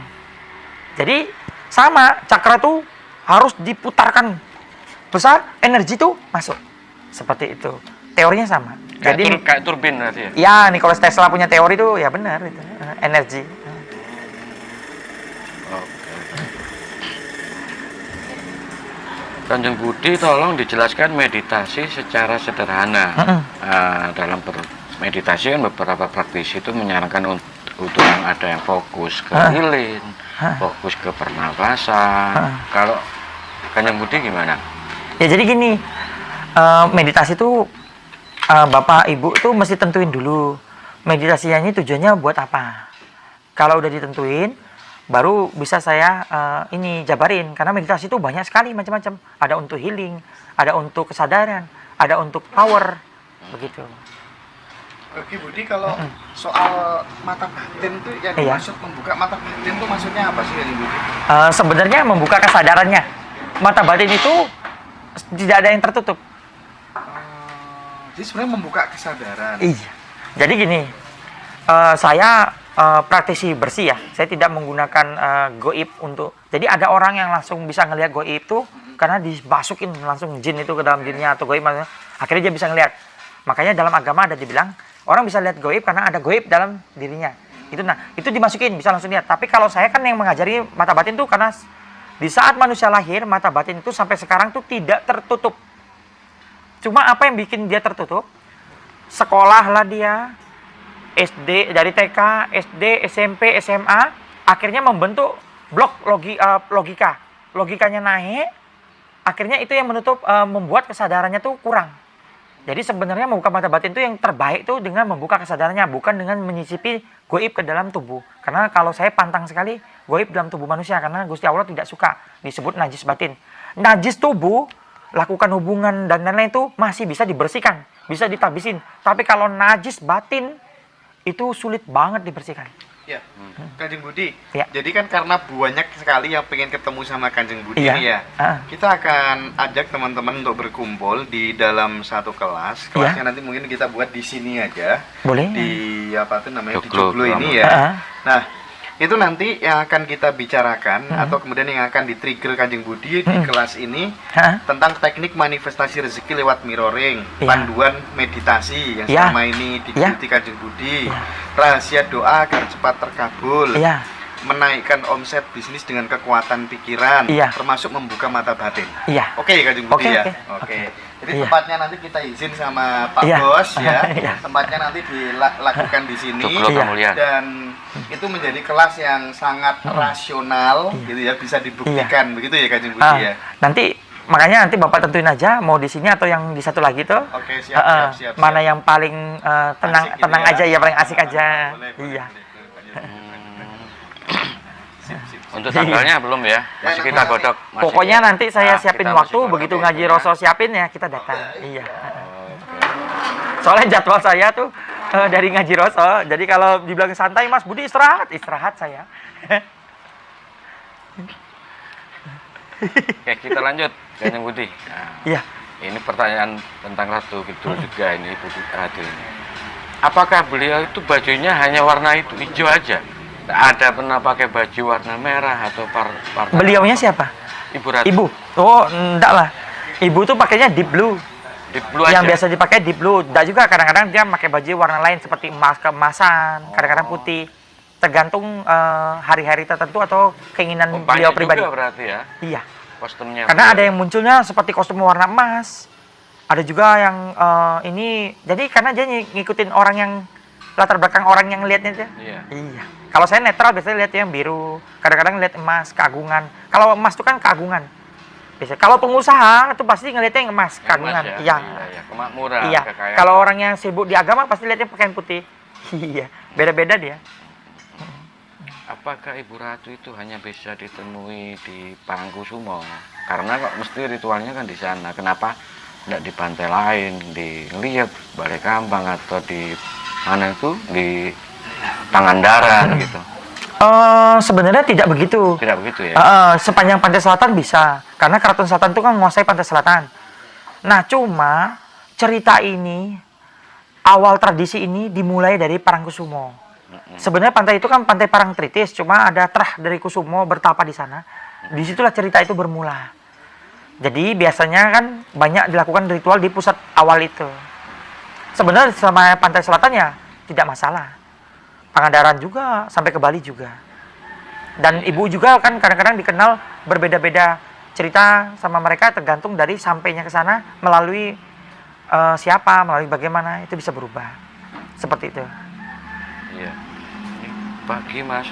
Jadi sama, cakra tuh harus diputarkan besar, energi tuh masuk. Seperti itu. Teorinya sama. Jadi kayak turbin berarti ya? Ya, Nikola Tesla punya teori tuh ya benar itu. Energi. Kanjeng Budi, tolong dijelaskan meditasi secara sederhana. Dalam meditasi kan beberapa praktisi itu menyarankan untuk yang ada yang fokus ke lilin, fokus ke pernapasan. Kalau Kanjeng Budi gimana? Ya jadi gini, meditasi itu Bapak Ibu tuh mesti tentuin dulu meditasinya ini tujuannya buat apa. Kalau udah ditentuin, baru bisa saya ini jabarin, karena meditasi itu banyak sekali macam-macam. Ada untuk healing, ada untuk kesadaran, ada untuk power, begitu. Oke Budi, kalau soal mata batin tuh yang dimaksud membuka mata batin tuh maksudnya apa sih Budi? Sebenarnya membuka kesadarannya. Mata batin itu tidak ada yang tertutup. Jadi sebenarnya membuka kesadaran. Iya. Jadi gini, saya praktisi bersih ya. Saya tidak menggunakan goib untuk. Jadi ada orang yang langsung bisa ngelihat goib itu karena dimasukin langsung jin itu ke dalam dirinya atau goib, akhirnya dia bisa ngelihat. Makanya dalam agama ada dibilang orang bisa lihat goib karena ada goib dalam dirinya. Itu dimasukin bisa langsung lihat. Tapi kalau saya kan yang mengajari mata batin tuh karena di saat manusia lahir mata batin itu sampai sekarang tuh tidak tertutup. Cuma apa yang bikin dia tertutup? Sekolah lah dia, SD dari TK, SD, SMP, SMA, akhirnya membentuk blok logika. Logikanya naik, akhirnya itu yang menutup, membuat kesadarannya tuh kurang. Jadi sebenarnya membuka mata batin itu yang terbaik tuh dengan membuka kesadarannya, bukan dengan menyisipi goib ke dalam tubuh. Karena kalau saya pantang sekali goib dalam tubuh manusia, karena Gusti Allah tidak suka disebut najis batin. Najis tubuh, lakukan hubungan dan lain-lain itu masih bisa dibersihkan, bisa ditabisin. Tapi kalau najis batin itu sulit banget dibersihkan. Ya, Kanjeng Budi. Ya. Jadi kan karena banyak sekali yang pengen ketemu sama Kanjeng Budi Iya. nih ya. Kita akan ajak teman-teman untuk berkumpul di dalam satu kelas. Kelasnya nanti mungkin kita buat di sini aja. Boleh. Di apa tuh namanya? Di Joglo, Joglo ini ya. Nah, itu nanti yang akan kita bicarakan atau kemudian yang akan di-trigger Kanjeng Budi di kelas ini tentang teknik manifestasi rezeki lewat mirroring, panduan meditasi yang selama ini diikuti Kanjeng Budi, rahasia doa agar cepat terkabul, menaikkan omset bisnis dengan kekuatan pikiran, termasuk membuka mata batin. Oke, Kanjeng Budi ya. Oke. Jadi tempatnya nanti kita izin sama Pak Bos ya. Tempatnya nanti dilakukan di sini dan itu menjadi kelas yang sangat rasional gitu ya, bisa dibuktikan begitu ya Kanjeng Budi ya. Nanti makanya nanti Bapak tentuin aja mau di sini atau yang di satu lagi tuh. Oke, siap. Mana yang paling tenang aja ya, paling asik aja. Iya. Untuk tanggalnya belum ya, masih kita godok. Pokoknya nanti saya siapin waktu, begitu ngaji Roso siapin ya kita datang. Iya. Soalnya jadwal saya tuh dari ngaji Roso, jadi kalau dibilang santai Mas Budi istirahat saya. Oke, kita lanjut, Kanjeng Budi. Iya. Ini pertanyaan tentang Ratu Kidul juga ini Ibu Ratu ini. Apakah beliau itu bajunya hanya warna itu hijau aja? Ada pernah pakai baju warna merah atau warna? Beliaunya siapa? Ibu Ratu. Ibu. Oh, enggak lah. Ibu tuh pakainya deep blue. Deep blue yang aja. biasa dipakai deep blue. Dan juga kadang-kadang dia pakai baju warna lain seperti emas, keemasan, kadang-kadang putih. Tergantung hari-hari tertentu atau keinginan beliau pribadi. Juga berarti ya? Iya. Kostumnya. Karena ada yang munculnya seperti kostum warna emas. Ada juga yang ini. Jadi karena dia ngikutin orang yang latar belakang orang yang lihatnya aja. Iya. Kalau saya netral biasanya lihat yang biru. Kadang-kadang lihat emas, keagungan. Kalau emas itu kan keagungan. Biasanya. Kalau pengusaha itu pasti ngeliatnya yang emas, keagungan. Iya. Kemakmuran. Iya. Kalau orang yang sibuk di agama pasti lihatnya pakaian putih. Iya. Beda-beda dia. Apakah Ibu Ratu itu hanya bisa ditemui di Parangkusumo? Karena kok mesti ritualnya kan di sana. Kenapa tidak di pantai lain, di Ngeliat, Balai Kambang atau di mana itu di Pangandaran gitu? Sebenarnya tidak begitu. Tidak begitu ya? Sepanjang pantai selatan bisa, karena Keraton Selatan itu kan menguasai pantai selatan. Nah, cuma cerita ini, awal tradisi ini dimulai dari Parangkusumo. Sebenarnya pantai itu kan pantai Parangtritis, cuma ada Trah dari Kusumo bertapa di sana. Disitulah cerita itu bermula. Jadi biasanya kan banyak dilakukan ritual di pusat awal itu. Sebenarnya sama pantai selatan ya tidak masalah. Pangandaran juga, sampai ke Bali juga. Dan ibu juga kan kadang-kadang dikenal berbeda-beda cerita sama mereka tergantung dari sampainya ke sana melalui siapa, melalui bagaimana, itu bisa berubah. Seperti itu. Iya. Ini pagi Mas,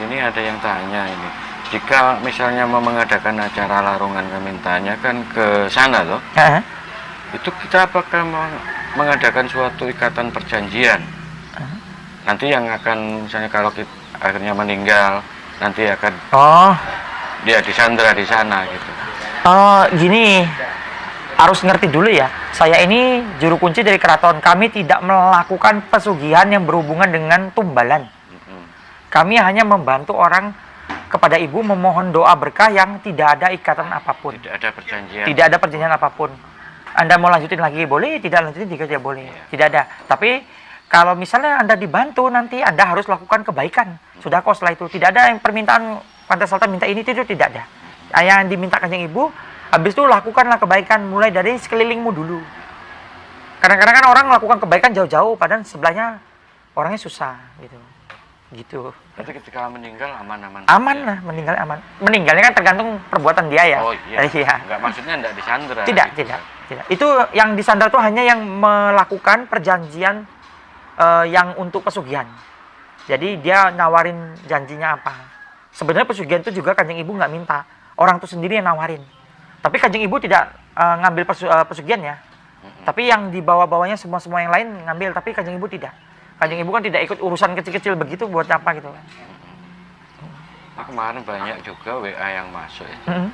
ini ada yang tanya ini. Jika misalnya mau mengadakan acara larungan kemintanya kan ke sana loh. Itu kita apakah mengadakan suatu ikatan perjanjian? Nanti yang akan misalnya kalau kita akhirnya meninggal nanti akan dia disandra di sana gitu. Gini, harus ngerti dulu ya. Saya ini juru kunci dari keraton. Kami tidak melakukan pesugihan yang berhubungan dengan tumbalan. Kami hanya membantu orang kepada ibu memohon doa berkah yang tidak ada ikatan apapun. Tidak ada perjanjian. Tidak ada perjanjian apapun. Anda mau lanjutin lagi boleh, tidak lanjutin juga tidak boleh. Tidak ada. Tapi kalau misalnya Anda dibantu, nanti Anda harus lakukan kebaikan. Sudah kok setelah itu. Tidak ada yang permintaan Pantai Selatan minta ini, itu tidak ada. Yang diminta Kanjeng Ibu, habis itu lakukanlah kebaikan mulai dari sekelilingmu dulu. Kadang-kadang kan orang melakukan kebaikan jauh-jauh, padahal sebelahnya orangnya susah gitu. Gitu. Berarti ketika meninggal aman-aman. Aman saja. lah, meninggal aman. Meninggalnya kan tergantung perbuatan dia ya. Oh iya. Iya. Enggak, maksudnya enggak disandra. Tidak, gitu. tidak. Itu yang disandar itu hanya yang melakukan perjanjian yang untuk pesugihan. Jadi dia nawarin janjinya apa. Sebenarnya pesugihan itu juga Kanjeng Ibu nggak minta. Orang itu sendiri yang nawarin. Tapi Kanjeng Ibu tidak ngambil pesugihan ya. Tapi yang dibawa-bawanya semua yang lain ngambil. Tapi Kanjeng Ibu tidak. Kanjeng Ibu kan tidak ikut urusan kecil-kecil begitu, buat apa gitu kan. Nah, kemarin banyak juga WA yang masuk ya. Mm-hmm.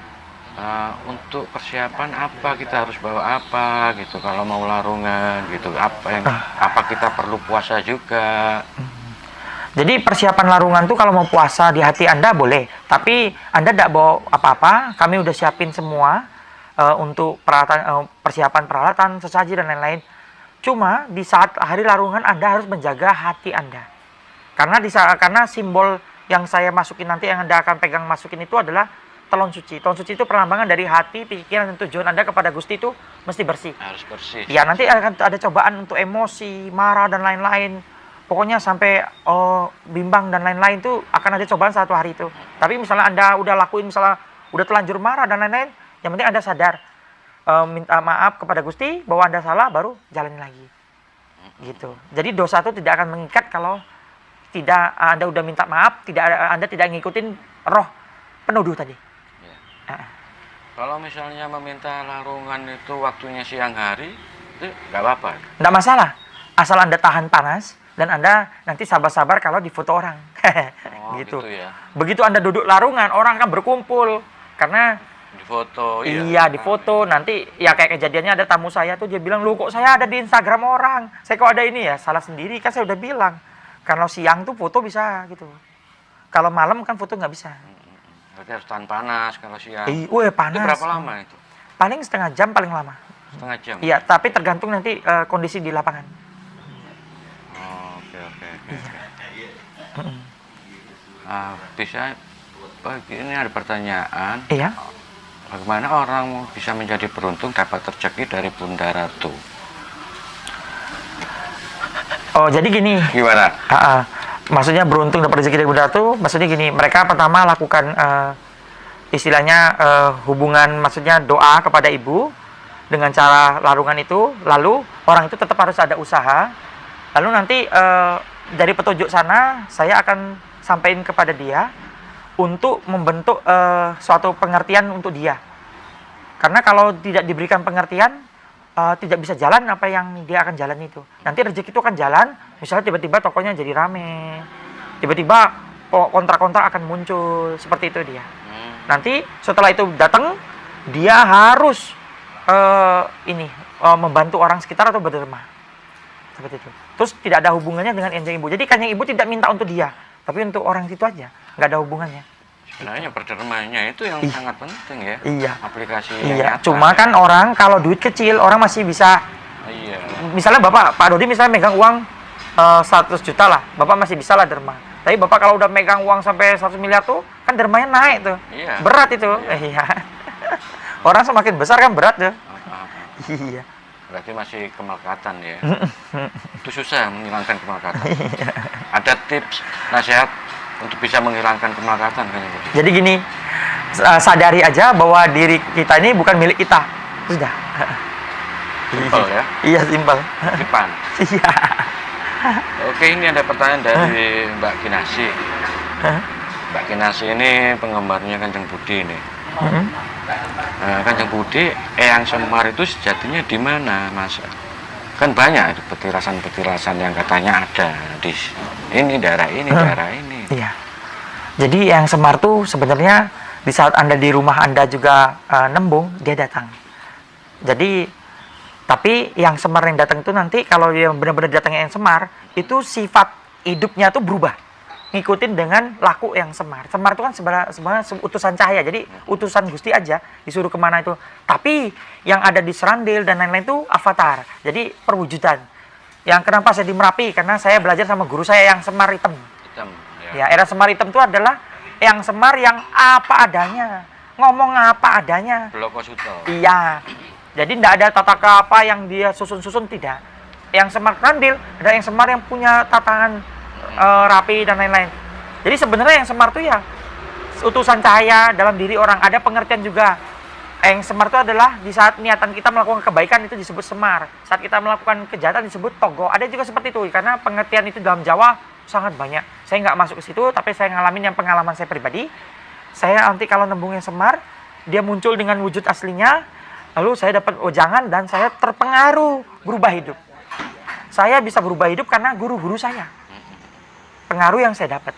Untuk persiapan apa kita harus bawa apa gitu kalau mau larungan gitu, apa kita perlu puasa juga. Jadi persiapan larungan tuh kalau mau puasa di hati Anda boleh, tapi Anda tidak bawa apa-apa. Kami udah siapin semua untuk persiapan peralatan, sesaji dan lain-lain. Cuma di saat hari larungan Anda harus menjaga hati Anda, karena simbol yang saya masukin nanti, yang Anda akan pegang masukin itu adalah telon suci. Telon suci itu perlambangan dari hati, pikiran, dan tujuan Anda kepada Gusti itu mesti bersih. Harus bersih. Ya, nanti akan ada cobaan untuk emosi, marah, dan lain-lain. Pokoknya sampai bimbang dan lain-lain itu akan ada cobaan satu hari itu. Tapi misalnya Anda udah lakuin, misalnya udah telanjur marah dan lain-lain, yang penting Anda sadar, minta maaf kepada Gusti bahwa Anda salah, baru jalanin lagi. Gitu. Jadi dosa itu tidak akan mengikat kalau tidak Anda udah minta maaf, Anda tidak ngikutin roh penuduh tadi. Kalau misalnya meminta larungan itu waktunya siang hari, itu nggak apa-apa. Nggak masalah, asal Anda tahan panas dan Anda nanti sabar-sabar kalau difoto orang. Gitu ya. Begitu Anda duduk larungan, orang kan berkumpul karena Difoto. iya difoto. Nanti ya kayak kejadiannya ada tamu saya tuh, dia bilang, "Lu kok saya ada di Instagram orang, saya kok ada ini ya?" Salah sendiri, kan saya udah bilang kalau siang tuh foto bisa gitu, kalau malam kan foto nggak bisa. Berarti harus tahan panas kalau siang. Panas. Itu berapa lama itu? Paling setengah jam paling lama. Setengah jam? Iya, tapi tergantung nanti kondisi di lapangan. Oh, oke. Ini ada pertanyaan. Iya. Bagaimana orang bisa menjadi beruntung dapat rezeki dari Bunda Ratu? Oh, jadi gini. Gimana? Maksudnya beruntung dapat rezeki dari Bunda Ratu, maksudnya gini, mereka pertama lakukan istilahnya hubungan, maksudnya doa kepada Ibu dengan cara larungan itu, lalu orang itu tetap harus ada usaha, lalu nanti dari petunjuk sana saya akan sampaikan kepada dia untuk membentuk suatu pengertian untuk dia, karena kalau tidak diberikan pengertian tidak bisa jalan apa yang dia akan jalan itu. Nanti rezeki itu akan jalan, misalnya tiba-tiba tokonya jadi rame, tiba-tiba kontrak-kontrak akan muncul, seperti itu dia. Nanti setelah itu datang, dia harus membantu orang sekitar atau berderma, seperti itu. Terus tidak ada hubungannya dengan Kanjeng Ibu. Jadi Kanjeng Ibu tidak minta untuk dia, tapi untuk orang itu aja, nggak ada hubungannya. Sebenarnya berdermanya itu yang sangat penting ya. Iya. Aplikasi. Iya. Cuma kan orang kalau duit kecil, orang masih bisa. Iya. Misalnya Pak Dodi misalnya megang uang 100 juta lah, Bapak masih bisa lah derma. Tapi Bapak kalau udah megang uang sampai 100 miliar tuh, kan dermanya naik tuh. Iya. Berat itu. Iya. Orang semakin besar kan berat tuh. Iya. Berarti masih kemelekatan ya. Itu susah menghilangkan kemelekatan. Ada tips, nasihat untuk bisa menghilangkan kemelekatan kan Ibu? Jadi gini, sadari aja bahwa diri kita ini bukan milik kita. Sudah. Simpel ya. Iya, simpel. Depan. Iya. Oke, ini ada pertanyaan dari Mbak Kinasi. Mbak Kinasi ini penggemarnya Kanjeng Budi nih. Nah, Kanjeng Budi, Eyang Semar itu sejatinya di mana, Mas? Kan banyak petirasan-petirasan yang katanya ada di ini daerah ini, daerah ini. Iya. Jadi Eyang Semar tuh sebenarnya di saat Anda di rumah Anda juga nembung, dia datang. Jadi tapi Eyang Semar yang datang itu nanti kalau yang benar-benar datangnya Eyang Semar, itu sifat hidupnya tuh berubah. ngikutin dengan laku yang Semar. Semar itu kan sebenarnya utusan cahaya, jadi utusan Gusti aja disuruh kemana itu. Tapi yang ada di Serandil dan lain-lain itu avatar, jadi perwujudan. Yang kenapa saya di Merapi, karena saya belajar sama guru saya yang Semar hitam. Hitam, Ya, era Semar hitam itu adalah yang Semar yang apa adanya, ngomong apa adanya. Bloko Suto. Iya. Jadi tidak ada tata apa yang dia susun-susun, tidak. Yang Semar Serandil ada yang Semar yang punya tatanan rapi dan lain-lain. Jadi sebenarnya yang Semar itu ya utusan cahaya dalam diri orang. Ada pengertian juga. Yang Semar itu adalah di saat niatan kita melakukan kebaikan itu disebut Semar. Saat kita melakukan kejahatan disebut Togo. Ada juga seperti itu. Karena pengertian itu dalam Jawa sangat banyak. Saya nggak masuk ke situ, tapi saya ngalamin yang pengalaman saya pribadi. Saya nanti kalau nembung yang Semar, dia muncul dengan wujud aslinya. Lalu saya dapat wejangan dan saya terpengaruh berubah hidup. Saya bisa berubah hidup karena guru-guru saya. Pengaruh yang saya dapat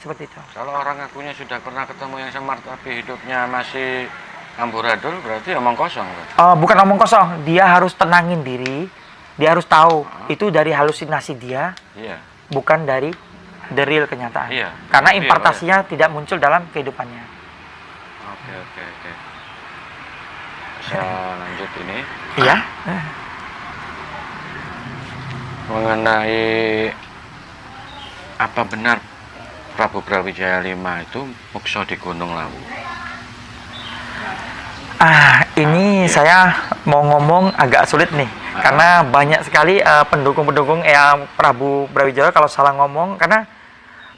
seperti itu. Kalau orang ngakunya sudah pernah ketemu yang Semar tapi hidupnya masih amburadul, berarti omong kosong kan? Bukan omong kosong, dia harus tenangin diri. Dia harus tahu itu dari halusinasi dia, Iya. bukan dari the real kenyataan. Iya. Karena Iya, impartasinya tidak muncul dalam kehidupannya. Oke. Bisa lanjut ini Iya. mengenai apa benar Prabu Brawijaya V itu muksa di Gunung Lawu? Ini saya mau ngomong agak sulit nih, karena banyak sekali pendukung-pendukung Prabu Brawijaya kalau salah ngomong, karena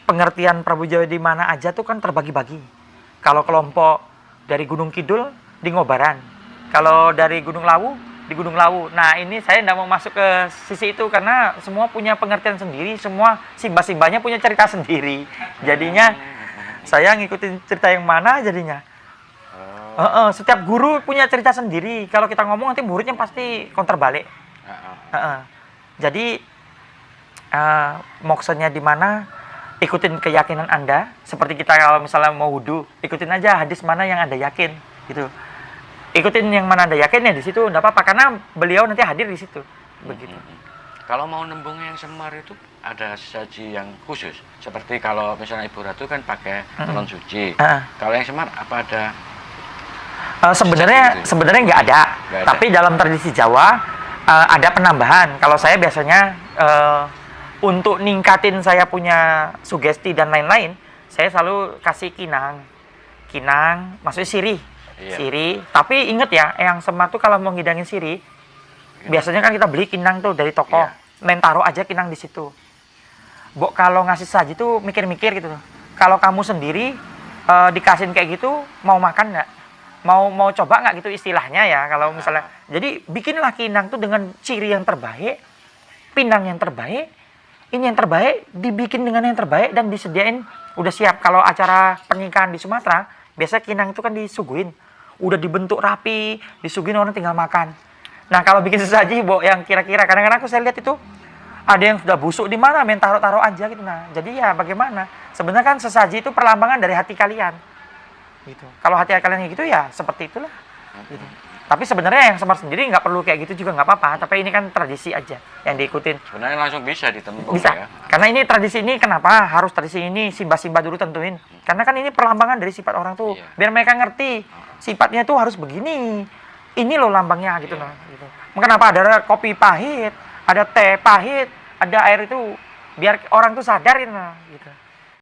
pengertian Prabu Brawijaya di mana aja tuh kan terbagi-bagi. Kalau kelompok dari Gunung Kidul di Ngobaran, kalau dari Gunung Lawu di Gunung Lawu. Nah ini saya tidak mau masuk ke sisi itu karena semua punya pengertian sendiri, semua simba-simbanya punya cerita sendiri. Jadinya saya ngikutin cerita yang mana jadinya. Setiap guru punya cerita sendiri. Kalau kita ngomong nanti muridnya pasti counter balik. Jadi moksanya di mana? Ikutin keyakinan Anda. Seperti kita kalau misalnya mau wudhu, ikutin aja hadis mana yang Anda yakin, gitu. Ikutin yang mana Anda yakin ya di situ, enggak apa-apa karena beliau nanti hadir di situ. Begitu. Kalau mau nembung yang Semar itu ada sesaji yang khusus. Seperti kalau misalnya Ibu Ratu kan pakai telon suci. Kalau yang Semar apa ada? Sebenarnya nggak ada. Tapi dalam tradisi Jawa ada penambahan. Kalau saya biasanya untuk ningkatin saya punya sugesti dan lain-lain, saya selalu kasih kinang, maksudnya sirih. Iya. Siri, tapi inget ya, yang Semar tuh kalau mau ngidangin siri, biasanya kan kita beli kinang tuh dari toko, main taruh aja kinang di situ. Kalau ngasih saji tuh mikir-mikir gitu. Kalau kamu sendiri dikasihin kayak gitu, mau makan nggak? Mau coba nggak gitu istilahnya ya, kalau misalnya. Jadi bikinlah kinang tuh dengan ciri yang terbaik, pinang yang terbaik, ini yang terbaik, dibikin dengan yang terbaik dan disediain udah siap. Kalau acara pernikahan di Sumatera, biasa kinang itu kan disuguhin. Udah dibentuk rapi, disuguhin orang tinggal makan. Nah kalau bikin sesaji, yang kira-kira kadang-kadang saya lihat itu ada yang sudah busuk di mana, main taruh-taruh aja gitu. Nah jadi ya bagaimana? Sebenarnya kan sesaji itu perlambangan dari hati kalian. Gitu. Kalau hati kalian gitu ya seperti itulah. Gitu. Tapi sebenarnya yang Semar sendiri nggak perlu kayak gitu juga nggak apa-apa. Tapi ini kan tradisi aja yang diikutin. Sebenarnya langsung bisa ditembung bisa. ya. Karena ini tradisi ini kenapa harus tradisi ini simba-simba dulu tentuin. Karena kan ini perlambangan dari sifat orang tuh. Iya. Biar mereka ngerti sifatnya tuh harus begini. Ini loh lambangnya gitu nah. Gitu. Kenapa ada kopi pahit, ada teh pahit, ada air itu biar orang tuh sadarin nah gitu.